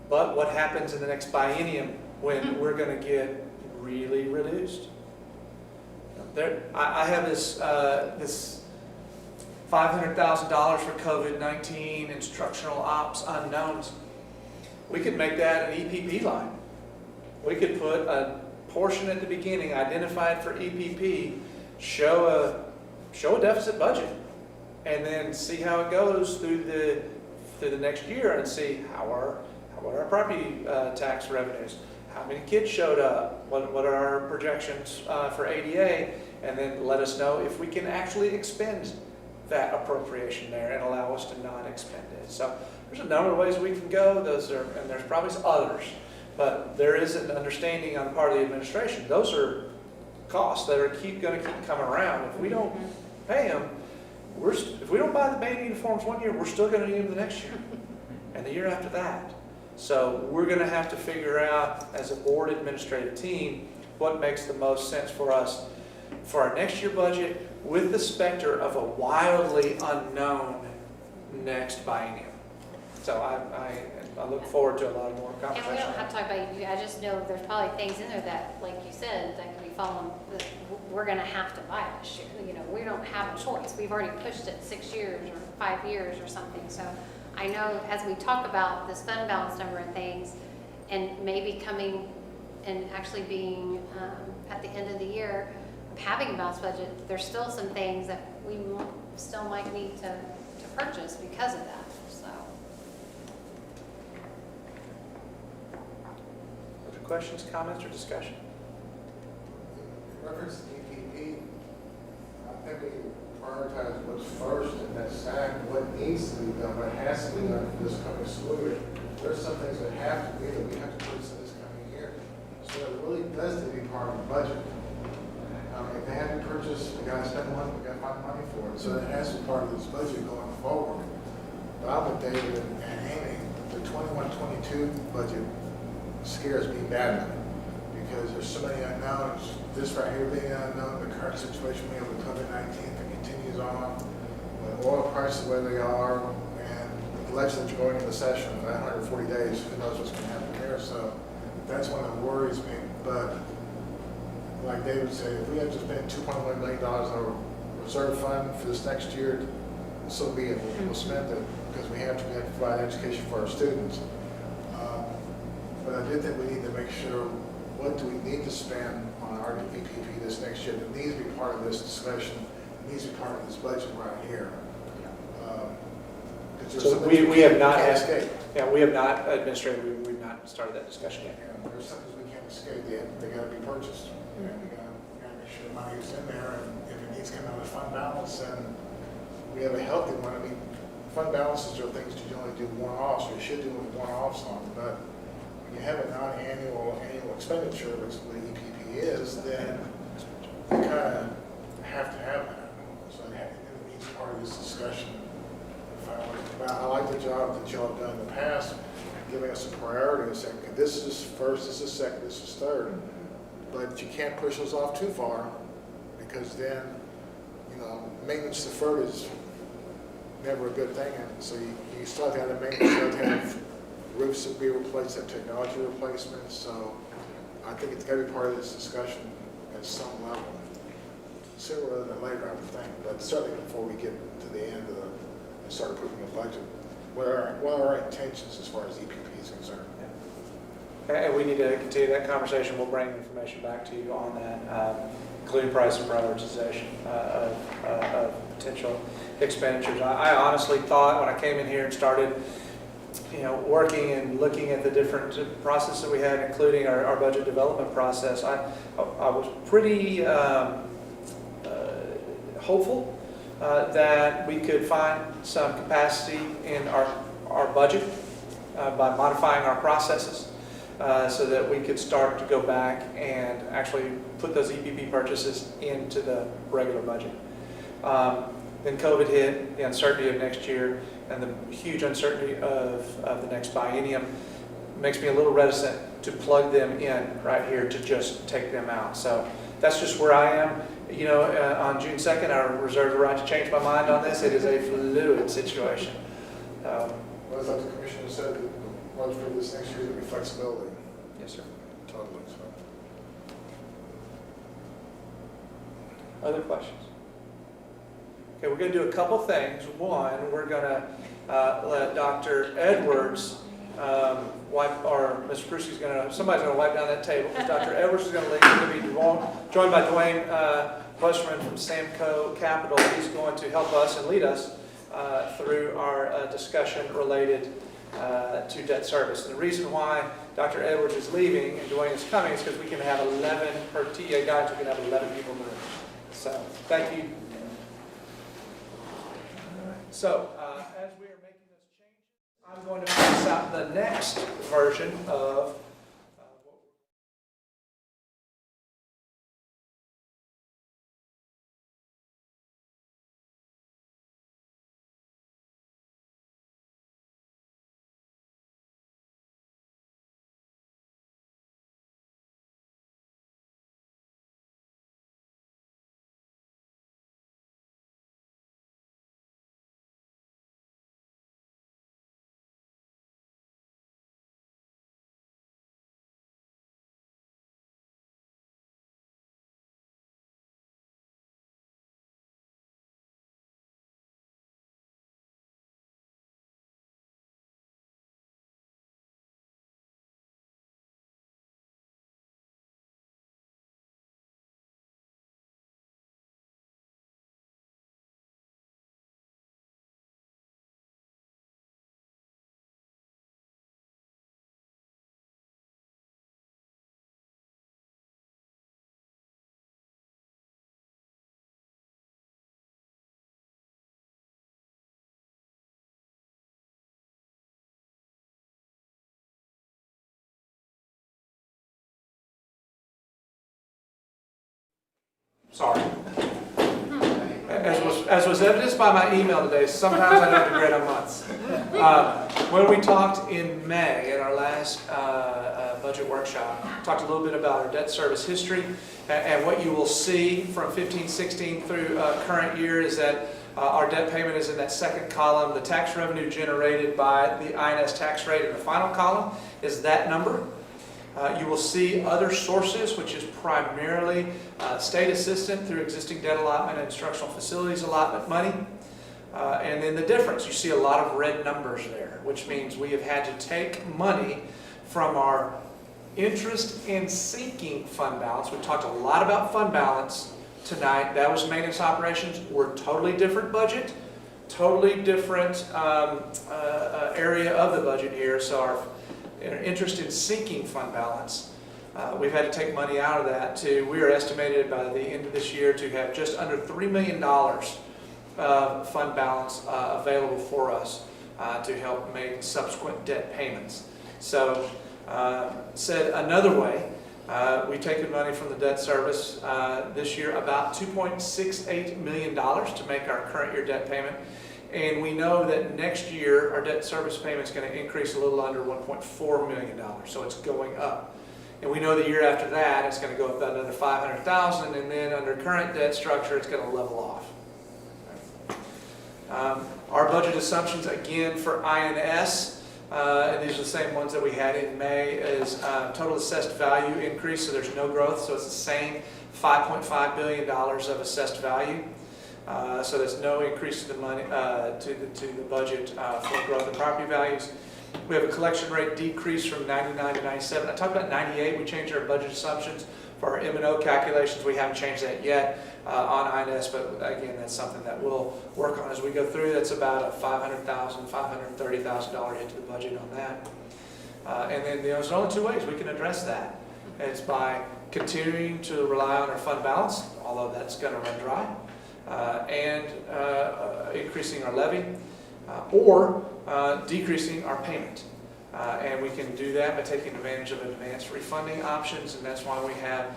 But what happens in the next biennium when we're going to get really reduced? I have this $500,000 for COVID-19 instructional ops unknowns. We could make that an EPP line. We could put a portion at the beginning identified for EPP, show a deficit budget, and then see how it goes through the next year, and see how are our property tax revenues, how many kids showed up, what are our projections for ADA, and then let us know if we can actually expend that appropriation there and allow us to not expend it. So there's a number of ways we can go. And there's probably others, but there is an understanding on the part of the administration. Those are costs that are going to keep coming around. If we don't pay them, if we don't buy the band uniforms one year, we're still going to need them the next year and the year after that. So we're going to have to figure out as a board administrative team what makes the most sense for us for our next year budget, with the specter of a wildly unknown next biennium. So I look forward to a lot more And conversation. we don't have to talk about you, I just know there's probably things in there that, like you said, that can be following, that we're gonna have to buy this year. You know, we don't have a choice. We've already pushed it 6 years or 5 years or something. So I know as we talk about this fund balance number and things, and maybe coming and actually being at the end of the year, having a balanced budget, there's still some things that we still might need to purchase because of that, so. Other questions, comments, or discussion? In reference to EPP, I think we prioritize what's first in that stack, what needs to be done, what has to be done for this coming school year. There's some things that have to be, that we have to purchase in this coming year. So it really does need to be part of the budget. If they haven't purchased, we gotta spend money, we gotta find money for it. So that has to be part of this budget going forward. Bob and David and Amy, the 21-22 budget scares me badly because there's so many unknowns. This right here being unknown, the current situation we have with COVID-19, if it continues on, with oil prices the way they are, and the legislature going into session in 140 days, who knows what's gonna happen there. So that's one that worries me. But like David said, if we have to spend $2.1 million on our reserve fund for this next year, so be it. We'll spend it because we have to provide education for our students. But I do think we need to make sure, what do we need to spend on our EPP this next year that needs to be part of this discussion, needs to be part of this budget right here. So we have not can't had, escape. yeah, we have not, administratively, we've not started that discussion yet. And there's some things we can't escape yet. They gotta be purchased. And we gotta make sure the money is in there, and if it needs to come out of fund balance, then we have a healthy one. I mean, fund balances are things you only do one-offs, or you should do one-offs on, but when you have a non-annual, annual expenditure, which is what EPP is, then you kind of have to have that. So it needs part of this discussion. I like the job that y'all have done in the past, giving us a priority and saying, okay, this is first, this is second, this is third. But you can't push those off too far, because then, maintenance deferred is never a good thing. And so you still have to have maintenance, you have to have roofs that be replaced, have technology replacements. So I think it's got to be part of this discussion at some level. Sooner rather than later, I would think, but certainly before we get to the end of and start approving a budget. What are our intentions as far as EPP is concerned? And we need to continue that conversation. We'll bring information back to you on that, including price and prioritization of potential expenditures. I honestly thought when I came in here and started, working and looking at the different processes that we had, including our budget development process, I was pretty hopeful that we could find some capacity in our budget by modifying our processes so that we could start to go back and actually put those EPP purchases into the regular budget. Then COVID hit, the uncertainty of next year, and the huge uncertainty of the next biennium makes me a little reticent to plug them in right here to just take them out. So that's just where I am. You know, on June 2nd, I reserve the right to change my mind on this. It is a fluid situation. Well, I thought the commissioner said that once for this next year, there'll be flexibility. Yes, sir. Totally, so. Other questions? Okay, we're going to do a couple things. One, we're going to let Dr. Edwards wipe, or Mr. Pruski's going to, somebody's going to wipe down that table, because Dr. Edwards is going to leave. He's going to be joined by Dwayne Westerman from Samco Capital. He's going to help us and lead us through our discussion related to debt service. And the reason why Dr. Edwards is leaving and Dwayne is coming is because we can have 11, per TA guidance, we can have 11 people in the room. So, thank you. So, as we are making those changes, I'm going to pass out the next version of sorry. As was evidenced by my email today, sometimes I don't regret on months. When we talked in May at our last budget workshop, talked a little bit about our debt service history, and what you will see from 15-16 through current year is that our debt payment is in that second column. The tax revenue generated by the INS tax rate in the final column is that number. You will see other sources, which is primarily state assistance through existing debt allotment and instructional facilities allotment money. And then the difference, you see a lot of red numbers there, which means we have had to take money from our interest and sinking fund balance. We talked a lot about fund balance tonight. That was maintenance operations. We're a totally different budget, totally different area of the budget here. So our interest in sinking fund balance, we've had to take money out of that we are estimated by the end of this year to have just under $3 million of fund balance available for us to help make subsequent debt payments. So, said another way, we've taken money from the debt service this year, about $2.68 million to make our current year debt payment. And we know that next year our debt service payment is going to increase a little under $1.4 million, so it's going up. And we know the year after that it's going to go up about another $500,000, and then under current debt structure it's going to level off. Our budget assumptions again for INS, and these are the same ones that we had in May, is total assessed value increase, so there's no growth, so it's the same $5.5 billion of assessed value. So there's no increase to the money to the budget for growth in property values. We have a collection rate decrease from 99 to 97. I talked about 98. We changed our budget assumptions for our M&O calculations. We haven't changed that yet on INS, but again, that's something that we'll work on as we go through. That's about a $500,000, $530,000 hit to the budget on that. And then there's only two ways we can address that. It's by continuing to rely on our fund balance, although that's going to run dry. And increasing our levy, or decreasing our payment. And we can do that by taking advantage of advanced refunding options, and that's why we have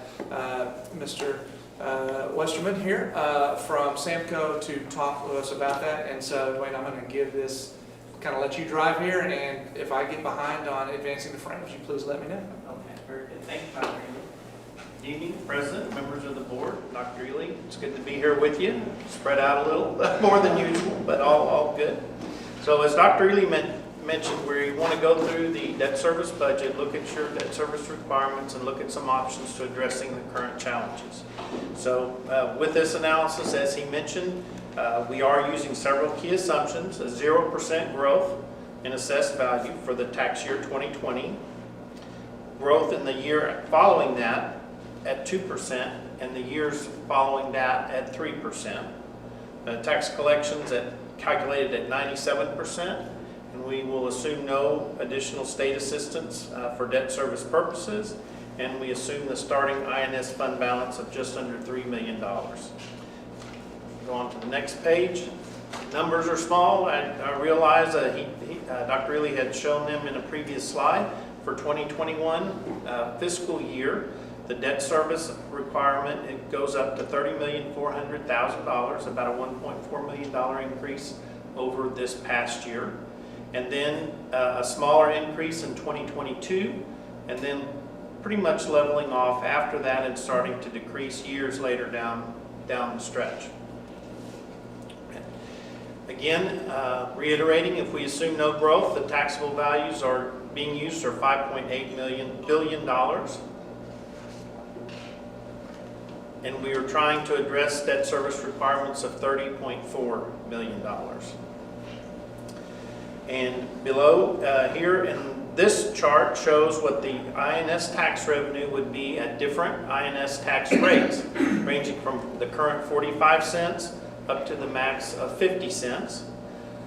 Mr. Westerman here from Samco to talk with us about that. And so, Dwayne, I'm going to give this kind of let you drive here, and if I get behind on advancing the frame, would you please let me know? Okay, very good. Thank you, Dr. Ely. Good evening, President, members of the board, Dr. Ely. It's good to be here with you. Spread out a little more than usual, but all good. So as Dr. Ely mentioned, we want to go through the debt service budget, look at your debt service requirements, and look at some options to addressing the current challenges. So with this analysis, as he mentioned, we are using several key assumptions: a 0% growth in assessed value for the tax year 2020, growth in the year following that at 2%, and the years following that at 3%. Tax collections calculated at 97%, and we will assume no additional state assistance for debt service purposes, and we assume the starting INS fund balance of just under $3 million. Go on to the next page. Numbers are small. I realize Dr. Ely had shown them in a previous slide. For 2021 fiscal year, the debt service requirement, it goes up to $30,400,000, about a $1.4 million increase over this past year. And then a smaller increase in 2022, and then pretty much leveling off after that and starting to decrease years later down the stretch. Again, reiterating, if we assume no growth, the taxable values are being used are $5.8 billion. And we are trying to address debt service requirements of $30.4 million. And below here in this chart shows what the INS tax revenue would be at different INS tax rates, ranging from the current 45 cents up to the max of 50 cents,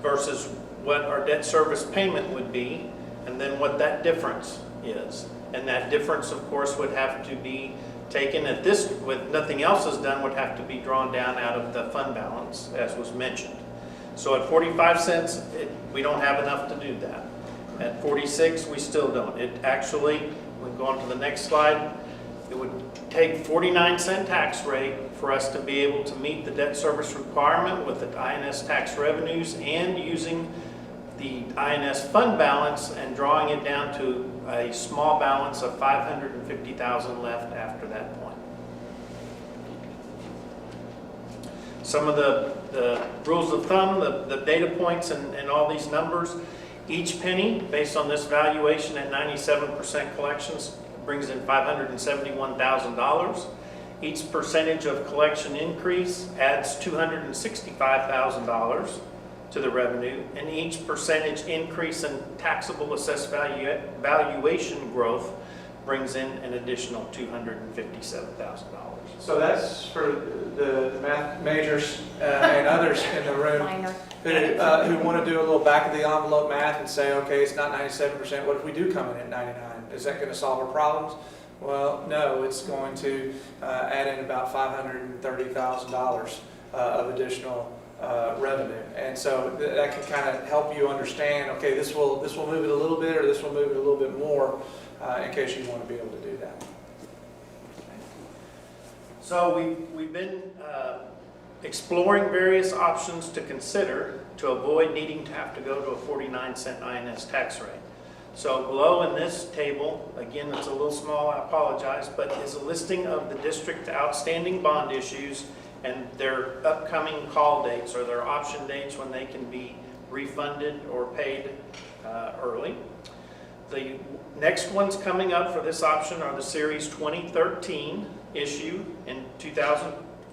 versus what our debt service payment would be, and then what that difference is. And that difference, of course, would have to be taken at this, with nothing else is done, would have to be drawn down out of the fund balance, as was mentioned. So at 45 cents, we don't have enough to do that. At 46, we still don't. It actually, we go on to the next slide, it would take 49-cent tax rate for us to be able to meet the debt service requirement with the INS tax revenues and using the INS fund balance and drawing it down to a small balance of $550,000 left after that point. Some of the rules of thumb, the data points and all these numbers, each penny based on this valuation at 97% collections brings in $571,000. Each percentage of collection increase adds $265,000 to the revenue, and each percentage increase in taxable assessed valuation growth brings in an additional $257,000. So that's for the math majors and others in the room Minor. who want to do a little back of the envelope math and say, okay, it's not 97%. What if we do come in at 99? Is that going to solve our problems? Well, no, it's going to add in about $530,000 of additional revenue, and so that can kind of help you understand. Okay, this will move it a little bit, or this will move it a little bit more, in case you want to be able to do that. So we've been exploring various options to consider to avoid needing to have to go to a 49-cent INS tax rate. So below in this table, again, it's a little small, I apologize, but is a listing of the district outstanding bond issues and their upcoming call dates or their option dates when they can be refunded or paid early. The next ones coming up for this option are the Series 2013 issue in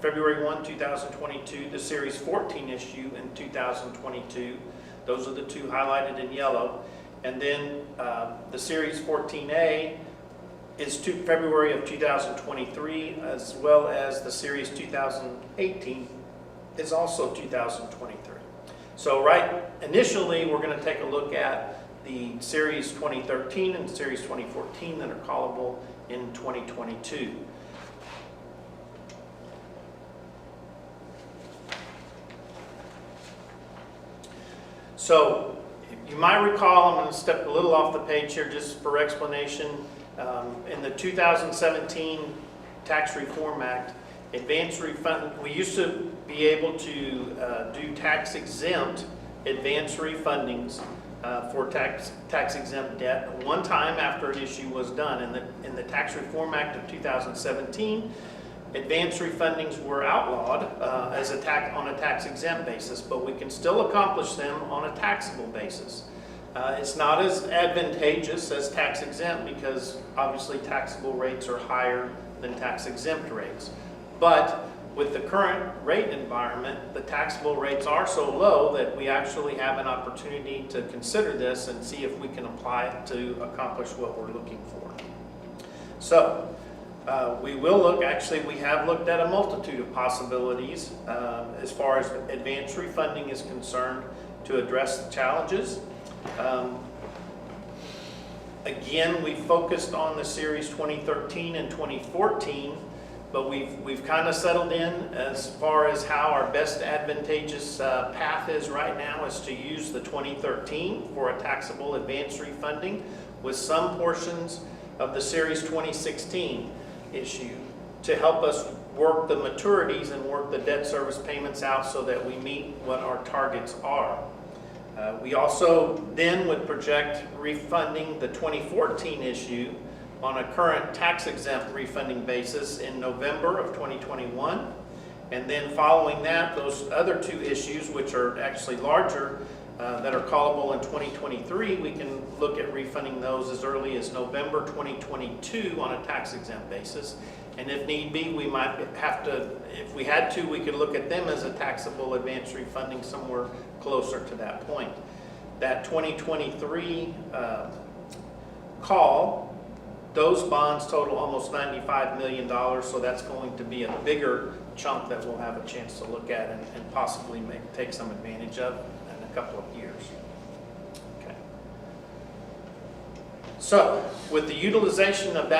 February 1, 2022, the Series 14 issue in 2022. Those are the two highlighted in yellow. And then the Series 14A is February of 2023, as well as the Series 2018 is also 2023. So initially, we're going to take a look at the Series 2013 and Series 2014 that are callable in 2022. So you might recall, I'm going to step a little off the page here just for explanation. In the 2017 Tax Reform Act, advance refund, we used to be able to do tax exempt advance refundings for tax exempt debt one time after an issue was done. In the Tax Reform Act of 2017, advance refundings were outlawed as on a tax exempt basis, but we can still accomplish them on a taxable basis. It's not as advantageous as tax exempt because obviously taxable rates are higher than tax exempt rates. But with the current rate environment, the taxable rates are so low that we actually have an opportunity to consider this and see if we can apply it to accomplish what we're looking for. So we will look, actually we have looked at a multitude of possibilities as far as advance refunding is concerned to address the challenges. Again, we focused on the series 2013 and 2014, but we've kind of settled in as far as how our best advantageous path is right now is to use the 2013 for a taxable advance refunding with some portions of the series 2016 issue to help us work the maturities and work the debt service payments out so that we meet what our targets are. We also then would project refunding the 2014 issue on a current tax exempt refunding basis in November of 2021. And then following that, those other two issues, which are actually larger, that are callable in 2023, we can look at refunding those as early as November 2022 on a tax exempt basis. And if need be, we might have to, if we had to, we could look at them as a taxable advance refunding somewhere closer to that point. That 2023 call, those bonds total almost $95 million, so that's going to be a bigger chunk that we'll have a chance to look at and possibly take some advantage of in a couple of years. Okay. So, with the utilization of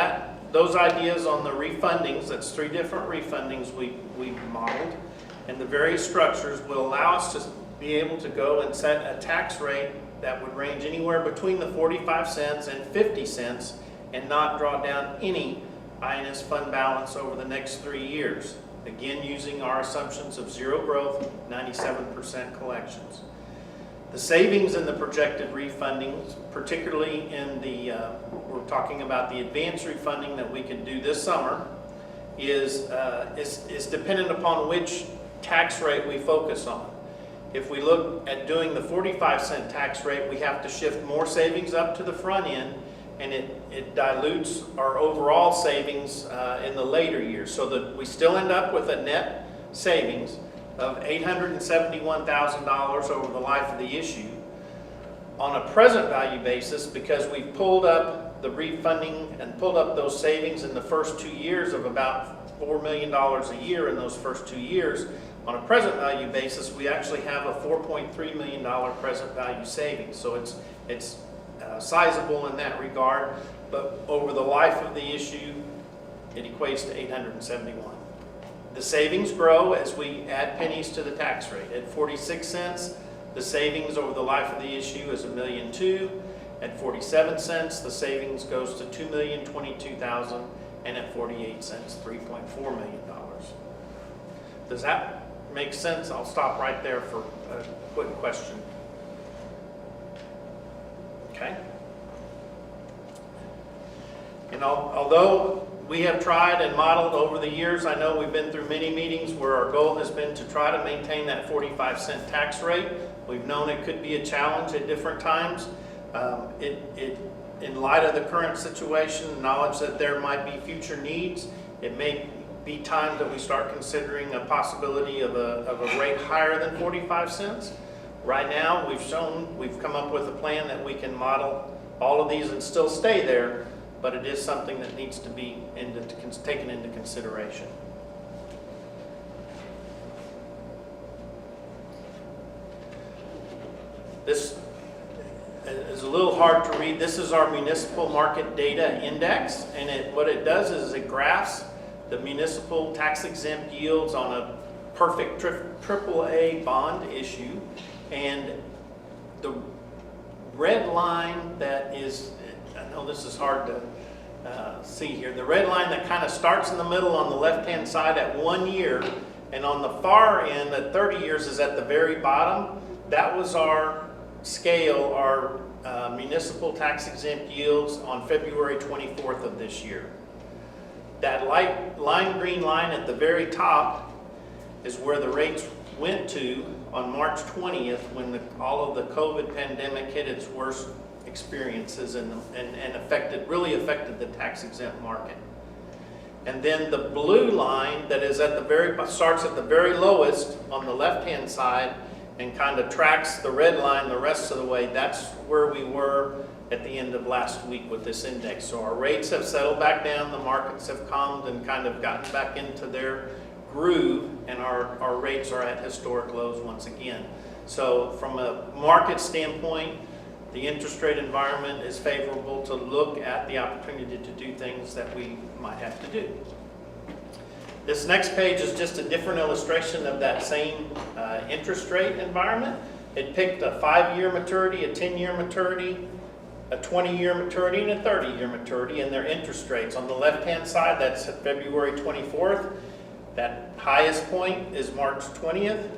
those ideas on the refundings, that's 3 different refundings we've modeled, and the various structures will allow us to be able to go and set a tax rate that would range anywhere between the 45 cents and 50 cents and not draw down any INS fund balance over the next 3 years. Again, using our assumptions of 0 growth, 97% collections. The savings in the projected refundings, particularly in the, we're talking about the advance refunding that we can do this summer, is dependent upon which tax rate we focus on. If we look at doing the 45-cent tax rate, we have to shift more savings up to the front end, and it dilutes our overall savings in the later years, so that we still end up with a net savings of $871,000 over the life of the issue. On a present value basis, because we've pulled up the refunding and pulled up those savings in the first 2 years of about $4 million a year in those first 2 years, on a present value basis, we actually have a $4.3 million present value savings. So it's sizable in that regard, but over the life of the issue, it equates to 871. The savings grow as we add pennies to the tax rate. At 46 cents, the savings over the life of the issue is $1.2 million. At 47 cents, the savings goes to $2,022,000, and at 48 cents, $3.4 million. Does that make sense? I'll stop right there for a quick question. Okay. And although we have tried and modeled over the years, I know we've been through many meetings where our goal has been to try to maintain that 45-cent tax rate. We've known it could be a challenge at different times. In light of the current situation, knowledge that there might be future needs, it may be time that we start considering a possibility of a rate higher than 45 cents. Right now, we've come up with a plan that we can model all of these and still stay there, but it is something that needs to be taken into consideration. This is a little hard to read. This is our municipal market data index, and what it does is it graphs the municipal tax exempt yields on a perfect AAA bond issue, and the red line that is, I know this is hard to see here, the red line that kind of starts in the middle on the left-hand side at 1 year, and on the far end at 30 years is at the very bottom. that was our scale, our municipal tax exempt yields on February 24th of this year. That lime green line at the very top is where the rates went to on March 20th when all of the COVID pandemic hit its worst experiences and really affected the tax exempt market. And then the blue line that is starts at the very lowest on the left-hand side and kind of tracks the red line the rest of the way, that's where we were at the end of last week with this index. So our rates have settled back down, the markets have calmed and kind of gotten back into their groove, and our rates are at historic lows once again. So from a market standpoint, the interest rate environment is favorable to look at the opportunity to do things that we might have to do. This next page is just a different illustration of that same interest rate environment. It picked a 5-year maturity, a 10-year maturity, a 20-year maturity, and a 30-year maturity, and their interest rates. On the left-hand side, that's February 24th. That highest point is March 20th,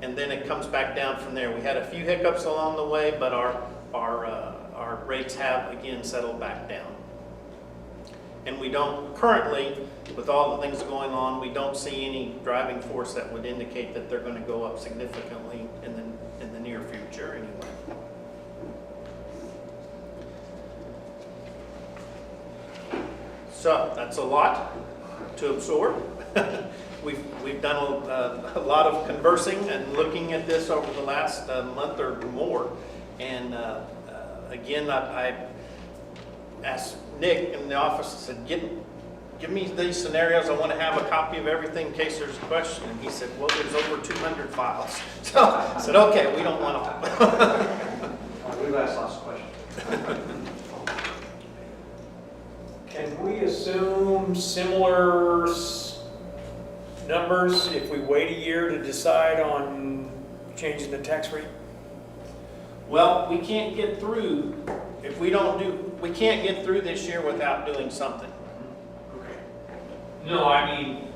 and then it comes back down from there. We had a few hiccups along the way, but our rates have again settled back down. And we don't currently, with all the things going on, we don't see any driving force that would indicate that they're going to go up significantly in the near future anyway. So that's a lot to absorb. We've done a lot of conversing and looking at this over the last month or more. And again, I asked Nick in the office, I said, give me these scenarios. I want to have a copy of everything in case there's a question. And he said, well, there's over 200 files. So I said, okay, we don't want to. We've asked lots of questions. Can we assume similar numbers if we wait a year to decide on changing the tax rate? Well, we can't get through, we can't get through this year without doing something. Okay. No, I mean,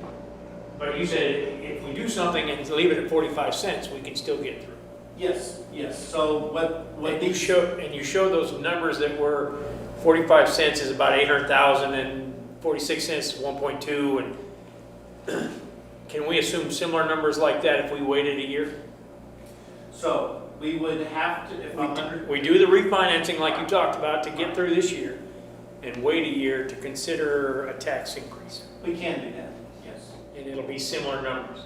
but you said if we do something and leave it at 45 cents, we can still get through. Yes. So what You show those numbers that were 45 cents is about 800,000 and 46 cents is 1.2, and can we assume similar numbers like that if we waited a year? So we would have to, We do the refinancing like you talked about to get through this year and wait a year to consider a tax increase. we can do that, yes. And it'll be similar numbers.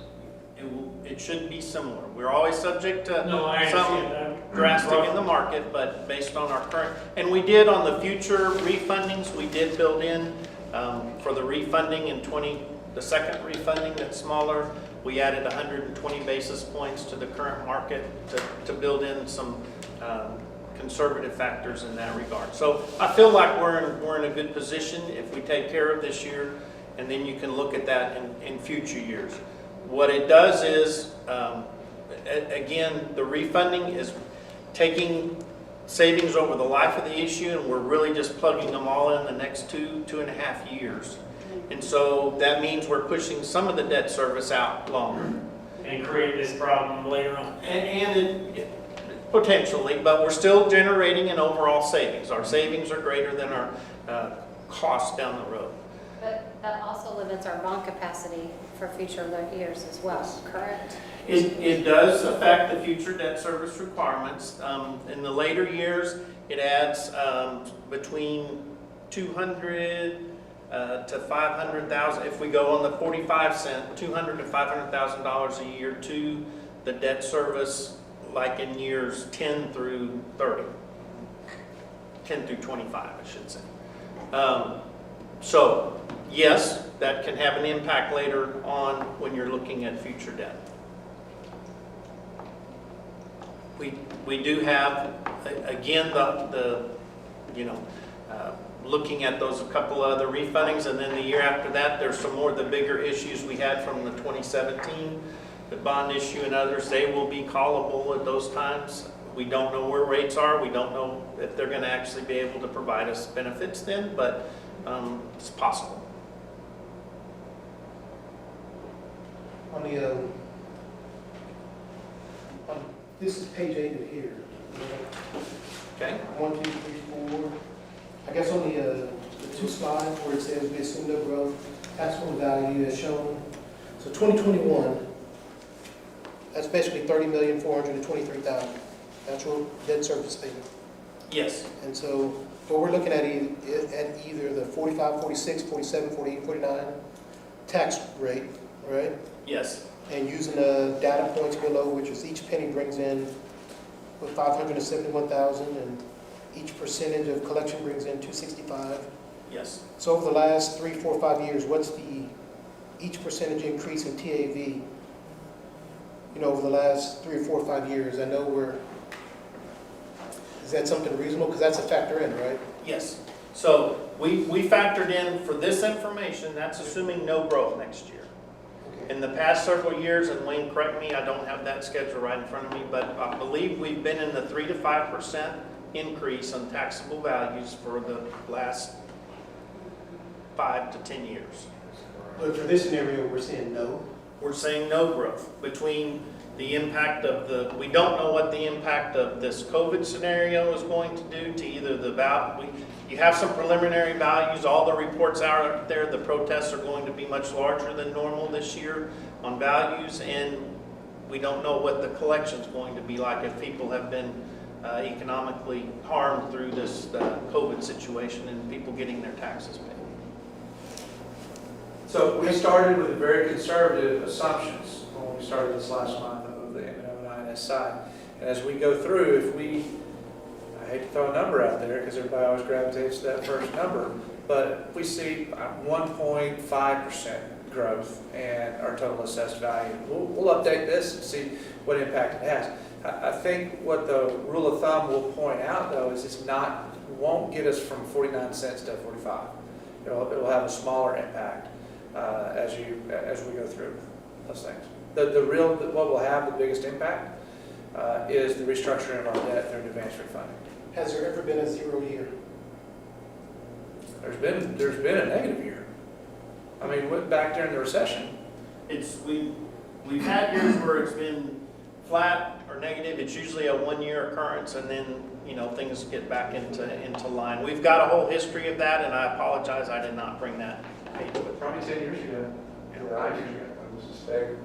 It should be similar. We're always subject to I some understand. drastic in the market, but based on our current, and we did on the future refundings, we did build in for the refunding in the second refunding that's smaller, we added 120 basis points to the current market to build in some conservative factors in that regard. So I feel like we're in a good position if we take care of this year, and then you can look at that in future years. What it does is, again, the refunding is taking savings over the life of the issue, and we're really just plugging them all in the next 2.5 years. And so that means we're pushing some of the debt service out longer. And create this problem later on. And it potentially, but we're still generating an overall savings. Our savings are greater than our costs down the road. But that also limits our bond capacity for future years as well, correct? It does affect the future debt service requirements. In the later years, it adds between 200 to 500,000. If we go on the 45 cent, $200,000 to $500,000 a year to the debt service, like in years 10 through 30, 10 through 25, I should say. So yes, that can have an impact later on when you're looking at future debt. We do have, again, looking at those a couple of other refundings, and then the year after that, there's some more of the bigger issues we had from the 2017, the bond issue and others. They will be callable at those times. We don't know where rates are. We don't know if they're going to actually be able to provide us benefits then, but it's possible. On the This is page 8 of here. Okay? 1, 2, 3, 4. I guess on the 2 slides where it says we assume no growth, taxable value as shown. So 2021, that's basically $30,423,000. Actual debt service payment. Yes. And so what we're looking at either the 45, 46, 47, 48, 49 tax rate, right? Yes. And using the data points below, which is each penny brings in with 571,000, and each percentage of collection brings in 265. Yes. So over the last 3, 4, 5 years, what's each percentage increase in TAV? Over the last 3 or 4 or 5 years, I know is that something reasonable? Because that's a factor in, right? Yes. So we factored in for this information, that's assuming no growth next year. Okay. In the past several years, and Wayne, correct me, I don't have that schedule right in front of me, but I believe we've been in the 3 to 5% increase on taxable values for the last 5 to 10 years. But for this scenario, we're saying no. We're saying no growth between the impact of we don't know what the impact of this COVID scenario is going to do to either the value. You have some preliminary values, all the reports out there, the protests are going to be much larger than normal this year on values, and we don't know what the collection's going to be like if people have been economically harmed through this COVID situation and people getting their taxes paid. So we started with very conservative assumptions when we started this last month of the M&O and INS side. And as we go through, I hate to throw a number out there because everybody always gravitates to that first number, but if we see 1.5% growth in our total assessed value, we'll update this and see what impact it has. I think what the rule of thumb will point out, though, is won't get us from 49 cents to 45. It'll have a smaller impact as we go through those things. What will have the biggest impact is the restructuring of our debt through advanced refunding. Has there ever been a 0 year? There's been a negative year. I mean, back during the recession. We've had years where it's been flat or negative. It's usually a 1-year occurrence, and then things get back into line. We've got a whole history of that, and I apologize I did not bring that page with me. Probably 10 years ago. 9 years ago. I was just staggered.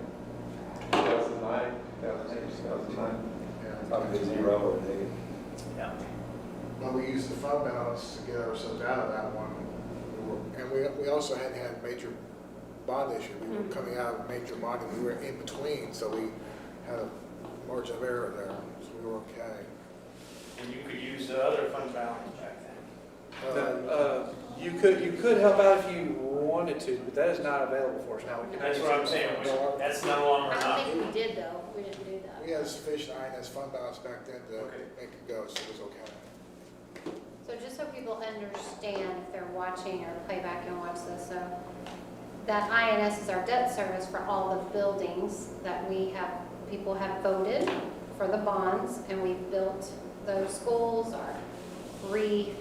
2009, 2008, 2009. Probably 0 or negative. Yeah. But we used the fund balance to get ourselves out of that one. And we also hadn't had major bond issue. We were coming out of major bonding. We were in between, so we had a margin of error there. So we were okay. And you could use the other fund balance back then. You could help out if you wanted to, but that is not available for us now. That's what I'm saying. That's no longer I an don't option. think we did though, we didn't do that. We had sufficient INS fund balance back then to Okay. make it go, so it was okay. So just so people understand, if they're watching or play back and watch this, so that INS is our debt service for all the buildings that people have voted for the bonds, and we've built those schools or redone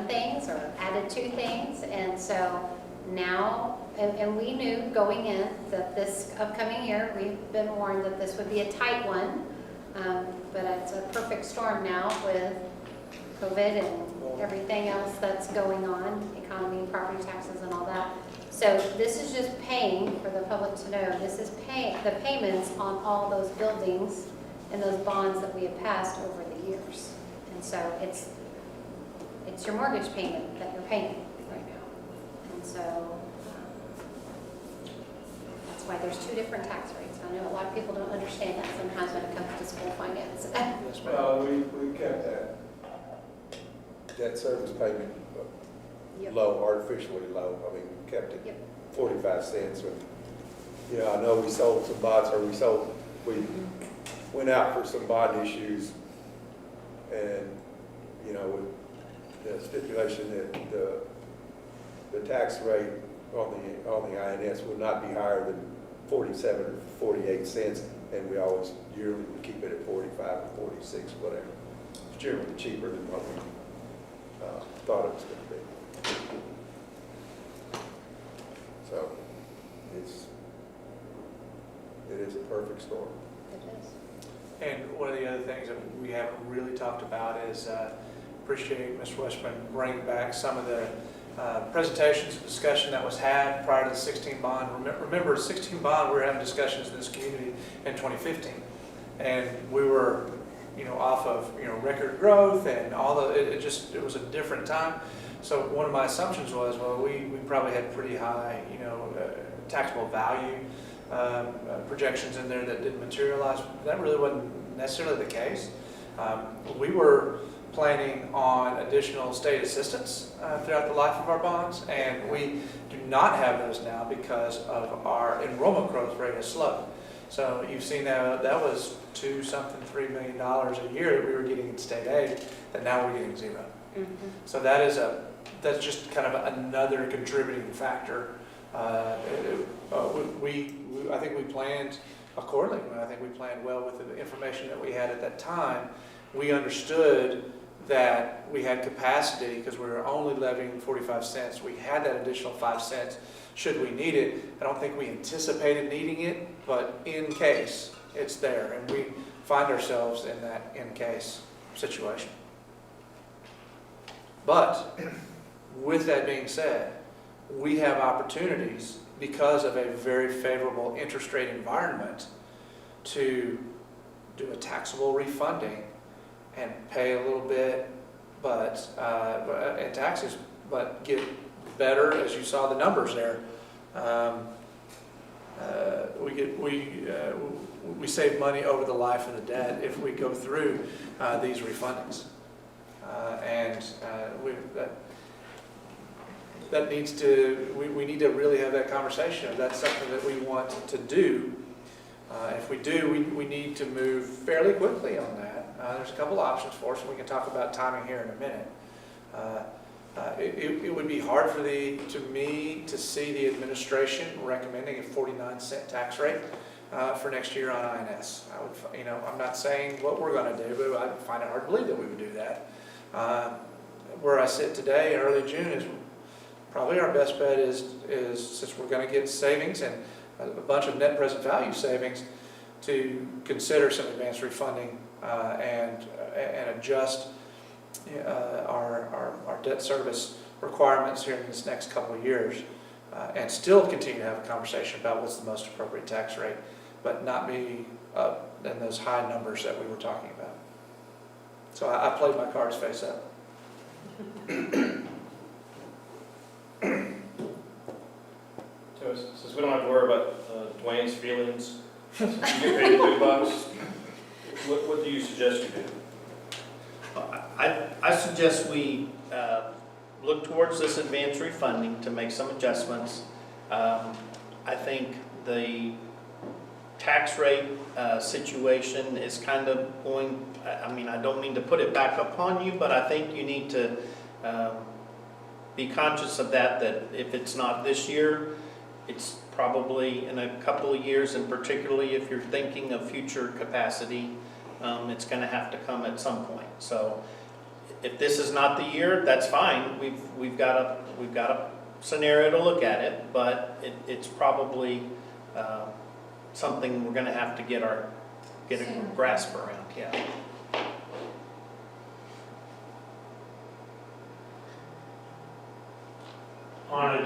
things or added to things. And so now, and we knew going in that this upcoming year, we've been warned that this would be a tight one, but it's a perfect storm now with COVID and everything else that's going on, economy, property taxes and all that. So this is just paying, for the public to know, this is the payments on all those buildings and those bonds that we have passed over the years. And so it's your mortgage payment that you're paying right now. And so that's why there's 2 different tax rates. I know a lot of people don't understand that sometimes when it comes to school finance. Well, we kept that debt service payment Yep. low, artificially low. I mean, we kept it Yep. 45 cents. And, I know we sold some bonds, or we went out for some bond issues, and, with the stipulation that the tax rate on the INS would not be higher than 47 or 48 cents, and we always yearly would keep it at 45 or 46, whatever. It's generally cheaper than what we thought it was going to be. So it is a perfect storm. It is. And one of the other things that we haven't really talked about is, appreciate Mr. Westman bringing back some of the presentations and discussion that was had prior to the 16 bond. Remember, 16 bond, we were having discussions in this community in 2015. And we were, off of, record growth and all the, it was a different time. So one of my assumptions was, well, we probably had pretty high, taxable value projections in there that didn't materialize. That really wasn't necessarily the case. We were planning on additional state assistance throughout the life of our bonds, and we do not have those now because of our enrollment growth rate has slowed. So you've seen that was $3 million a year that we were getting in state aid, that now we're getting zero. Mm-hmm. So that's just kind of another contributing factor. I think we planned accordingly. I think we planned well with the information that we had at that time. We understood that we had capacity because we were only levying 45 cents. We had that additional 5 cents should we need it. I don't think we anticipated needing it, but in case it's there, and we find ourselves in that in case situation. But with that being said, we have opportunities because of a very favorable interest rate environment to do a taxable refunding and pay a little bit, in taxes, but get better, as you saw the numbers there. We save money over the life of the debt if we go through these refundings, that needs to. We need to really have that conversation. If that's something that we want to do. If we do, we need to move fairly quickly on that. There's a couple options for us, and we can talk about timing here in a minute. It would be hard for me to see the administration recommending a 49-cent tax rate for next year on INS. I'm not saying what we're going to do, but I find it hard to believe that we would do that. Where I sit today in early June is probably our best bet is since we're going to get savings and a bunch of net present value savings, to consider some advanced refunding and adjust our debt service requirements here in this next couple of years, and still continue to have a conversation about what's the most appropriate tax rate, but not be up in those high numbers that we were talking about. So I played my cards face up. So since we don't have to worry about Dwayne's feelings, you get paid $2. What do you suggest you do? I suggest we look towards this advanced refunding to make some adjustments. I think the tax rate situation is kind of going, I don't mean to put it back upon you, but I think you need to be conscious of that if it's not this year, it's probably in a couple of years, and particularly if you're thinking of future capacity, it's going to have to come at some point. So if this is not the year, that's fine. We've got a scenario to look at it, but it's probably something we're going to have to get a grasp around. Yeah. On a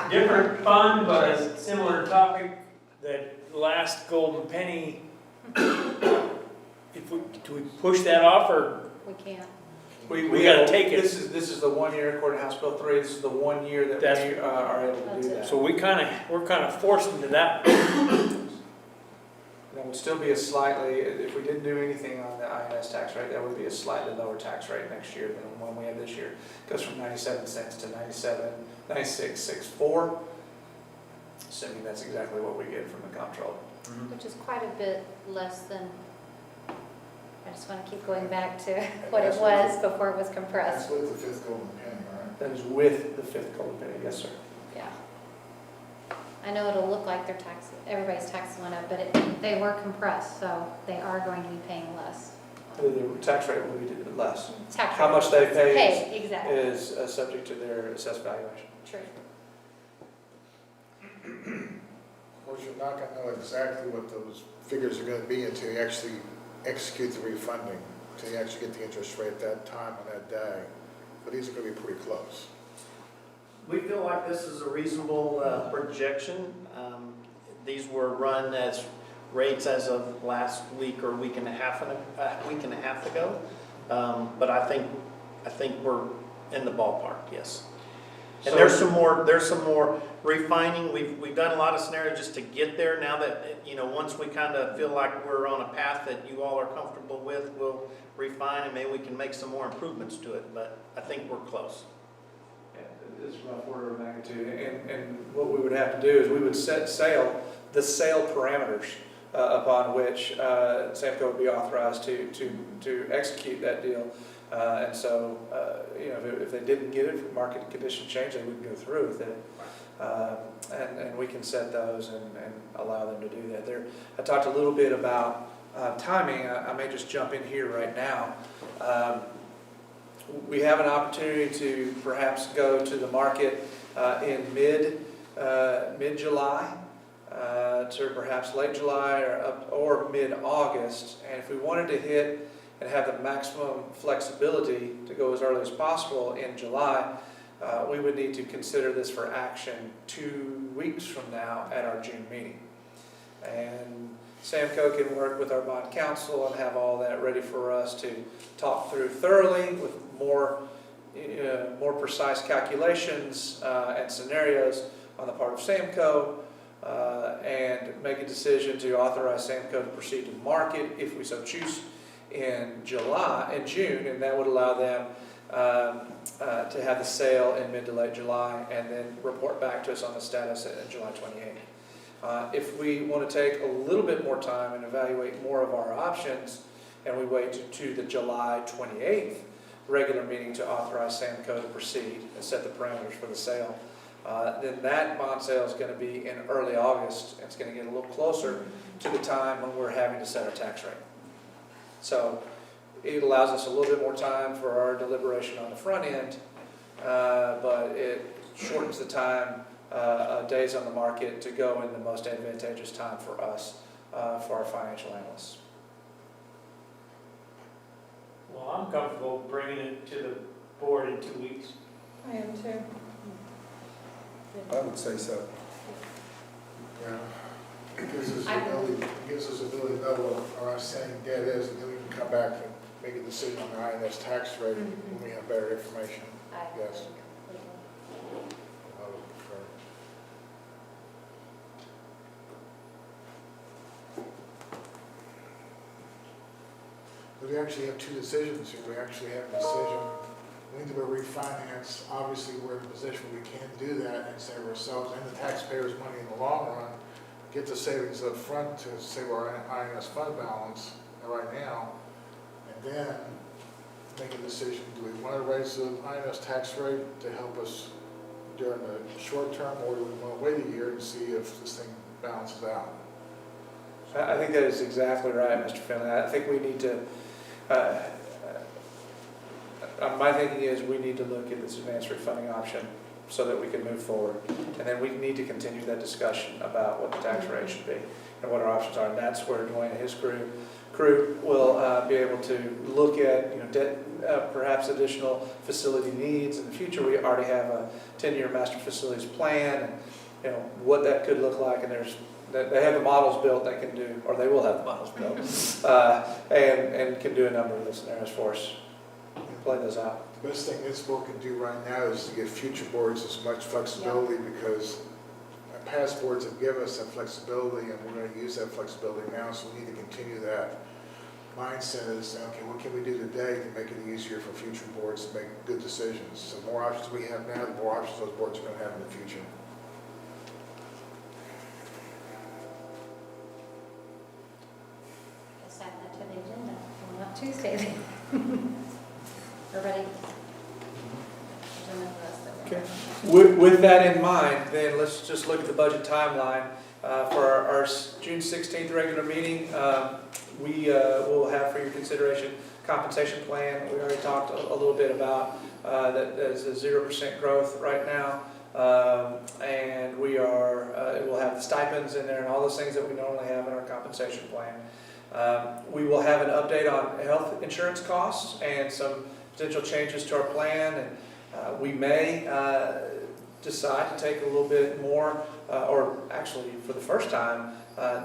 different fund, but a similar topic, that last golden penny, do we push that off, or We can't. we gotta take it? This is the 1 year, according to House Bill 3, this is the 1 year that we are able to That's do it. that. So we're kind of forced into that. That would still be if we didn't do anything on the INS tax rate, that would be a slightly lower tax rate next year than the one we have this year. It goes from 97 cents to 96.64, assuming that's exactly what we get from the comptroller. Which is quite a bit less than, I just want to keep going back to what it was before it was compressed. That's with the fifth golden penny, right? That is with the fifth golden penny, yes, sir. Yeah. I know it'll look like everybody's taxes went up, but they were compressed, so they are going to be paying less. The tax rate will be less. Tax How rate. much they pay Exactly. is subject to their assessed valuation. True. Of course, course, you're not gonna know exactly what those figures are gonna be until you actually execute the refunding, until you actually get the interest rate at that time on that day. But these are gonna be pretty close. We feel like this is a reasonable projection. These were run as rates as of last week or week and a half ago. But I think we're in the ballpark, yes. And there's some more refining. We've done a lot of scenarios just to get there. Now that, once we kind of feel like we're on a path that you all are comfortable with, we'll refine and maybe we can make some more improvements to it. But I think we're close. It's rough order of magnitude, and what we would have to do is we would set the sale parameters upon which Samco would be authorized to execute that deal. And so, if they didn't get it, if market conditions change, they wouldn't go through with it. And we can set those and allow them to do that. I talked a little bit about timing. I may just jump in here right now. We have an opportunity to perhaps go to the market in mid-July to perhaps late July or mid-August. And if we wanted to hit and have the maximum flexibility to go as early as possible in July, we would need to consider this for action 2 weeks from now at our June meeting. And Samco can work with our bond counsel and have all that ready for us to talk through thoroughly with more precise calculations and scenarios on the part of Samco, and make a decision to authorize Samco to proceed to market if we so choose in June, and that would allow them to have the sale in mid to late July and then report back to us on the status on July 28th. If we want to take a little bit more time and evaluate more of our options, and we wait to the July 28th regular meeting to authorize Samco to proceed and set the parameters for the sale, then that bond sale is going to be in early August. And it's going to get a little closer to the time when we're having to set our tax rate. So it allows us a little bit more time for our deliberation on the front end, but it shortens the time days on the market to go in the most advantageous time for us, for our financial analysts. Well, I'm comfortable bringing it to the board in 2 weeks. I am too. I would say so. Yeah. It gives us the ability to know what our outstanding debt is, and then we can come back and make a decision on the INS tax rate when we have better information. Yes. I would prefer. But we actually have two decisions here. We actually have a decision. We need to refinance. Obviously, we're in a position where we can do that and save ourselves and the taxpayers money in the long run. Get the savings up front to save our INS fund balance right now, and then make a decision. Do we want to raise the INS tax rate to help us during the short term, or do we want to wait a year and see if this thing balances out? I think that is exactly right, Mr. Finley. I think we need to, my thinking is we need to look at this advanced refunding option so that we can move forward. And then we need to continue that discussion about what the tax rate should be and what our options are. And that's where Dwayne and his crew will be able to look at, perhaps additional facility needs in the future. We already have a 10-year master facilities plan, and what that could look like. And they have the models built that can do, or they will have the models built, and can do a number of those scenarios for us. Play those out. The best thing this board can do right now is to give future boards as much flexibility, because past boards have given us that flexibility, and we're going to use that flexibility now, so we need to continue that mindset is, okay, what can we do today to make it easier for future boards to make good decisions? So the more options we have now, the more options those boards are going to have in the future. Let's add that to the agenda. Well, not Tuesday then. Everybody? Okay. With that in mind, then let's just look at the budget timeline for our June 16th regular meeting. We will have for your consideration compensation plan. We already talked a little bit about that as a 0% growth right now. And we are, we'll have the stipends in there and all those things that we normally have in our compensation plan. We will have an update on health insurance costs and some potential changes to our plan. And we may decide to take a little bit more, or actually for the first time,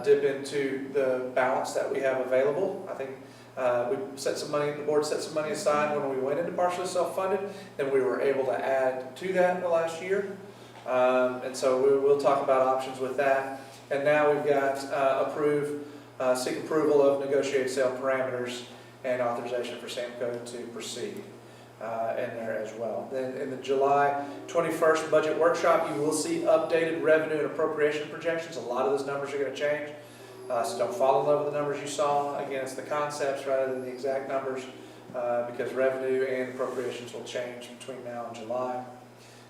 dip into the balance that we have available. I think we set some money, the board set some money aside when we went into partially self-funded, and we were able to add to that in the last year. And so we'll talk about options with that. And now we've got seek approval of negotiated sale parameters and authorization for Samco to proceed in there as well. Then in the July 21st budget workshop, you will see updated revenue and appropriation projections. A lot of those numbers are going to change. So don't fall in love with the numbers you saw. Again, it's the concepts rather than the exact numbers because revenue and appropriations will change between now and July.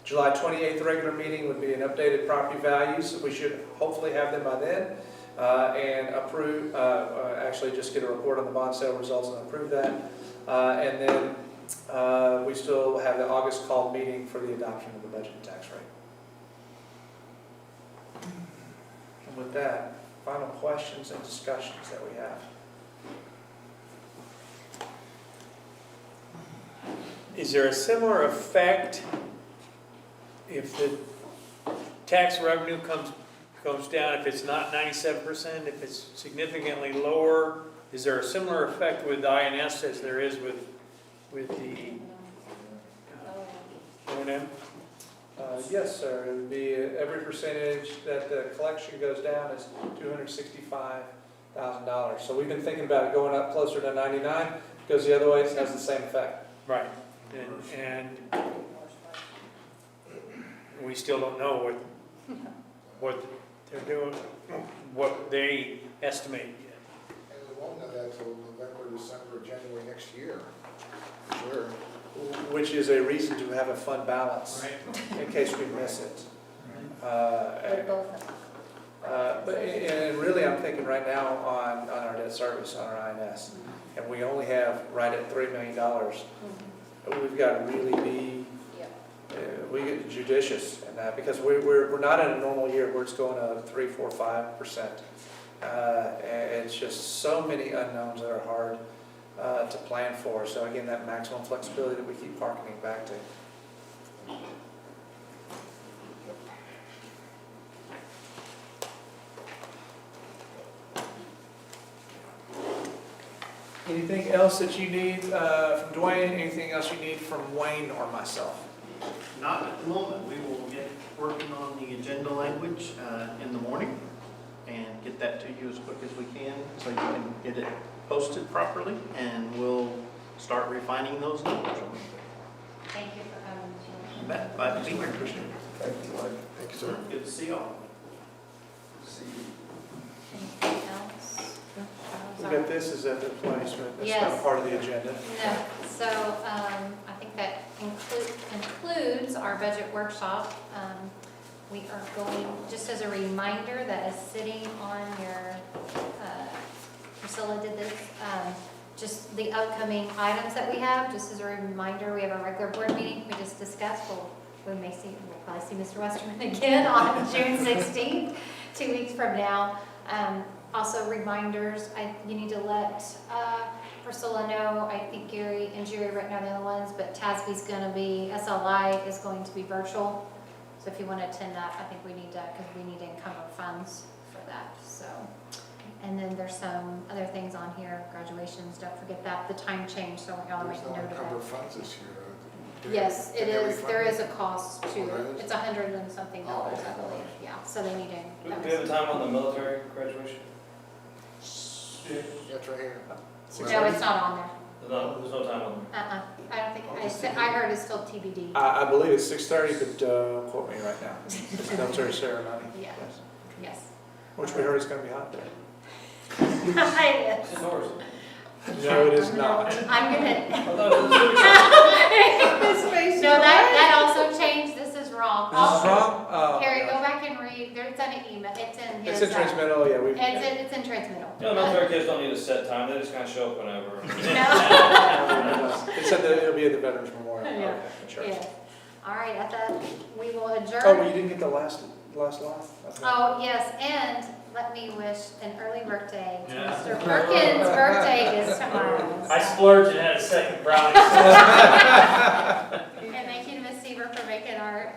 July 28th regular meeting would be an updated property values. We should hopefully have them by then and approve, actually just get a report on the bond sale results and approve that. And then we still have the August called meeting for the adoption of the budget and tax rate. And with that, final questions and discussions that we have. Is there a similar effect if the tax revenue comes down, if it's not 97%, if it's significantly lower? Is there a similar effect with INS as there is with the O&M? Yes, sir. It would be every percentage that the collection goes down is $265,000. So we've been thinking about it going up closer to 99. Goes the other way, it has the same effect. Right. And we still don't know what they're doing, what they estimate yet. And we won't know that until November, December, January next year. Sure. Which is a reason to have a fund balance in case we miss it. And really, I'm thinking right now on our debt service, on our INS, and we only have right at $3 million. We've got to really be we get judicious in that because we're not in a normal year where it's going up 3, 4, 5%. And it's just so many unknowns that are hard to plan for. So again, that maximum flexibility that we keep harkening back to. Anything else that you need from Dwayne? Anything else you need from Wayne or myself? Not at the moment. We will get working on the agenda language in the morning and get that to you as quick as we can so you can get it posted properly, and we'll start refining those numbers. Thank you for coming, Jim. Glad to be here. Appreciate it. Thank you, Mike. Thank you, sir. Good to see y'all. See you. Anything else? We got this as a replacement. That's Yes. not part of the agenda. No, so I think that concludes our budget workshop. We are going, just as a reminder that is sitting on your, Priscilla did this, just the upcoming items that we have, just as a reminder, we have a regular board meeting we just discussed. We'll probably see Mr. Westerman again on June 16th, 2 weeks from now. Also reminders, you need to let Priscilla know. I think Gary and Jerry right now are the only ones, but TASB's going to be, SLI is going to be virtual. So if you want to attend that, I think we need to, because we need to encumber funds for that. So, and then there's some other things on here, graduations, don't forget that, the time change, so y'all There's make no note of encumber that. funds this year. Yes, it is, there is a cost to Oh, there it. is? It's $100 and something, Oh, I believe, yeah, so they need Do to. we have a time on the military graduation? That's right here. No, it's not on there. There's no time on I don't think, I heard it's still TBD. I believe it's 6:30, but don't quote me right now. It's a military ceremony. Yeah. Yes. Yes. Which we heard is going to be hot there. It It's is. yours. No, it is not. I'm gonna, I thought it was a no, that also changed, this is wrong. This is wrong? Oh, Harry, gosh. go back and read, it's in an email, it's in his. It's in transmittal, yeah. It's in transmittal. You know, military kids don't need a set time, they just kind of show up whenever. No. It said that it'll be at the Veterans Memorial. Yeah. Okay, sure. Yeah. All right, at that, we will adjourn. Oh, well, you didn't get the last line? Okay. Oh, yes, and let me wish an early birthday to Yeah. Mr. Perkins' birthday is tomorrow. I splurged and had a second brownie. And thank you to Ms. Seaver for making our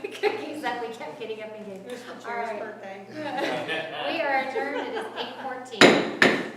cookies that we kept getting up and getting. Here's the All chair's right. birthday. We are adjourned, it is 8:14.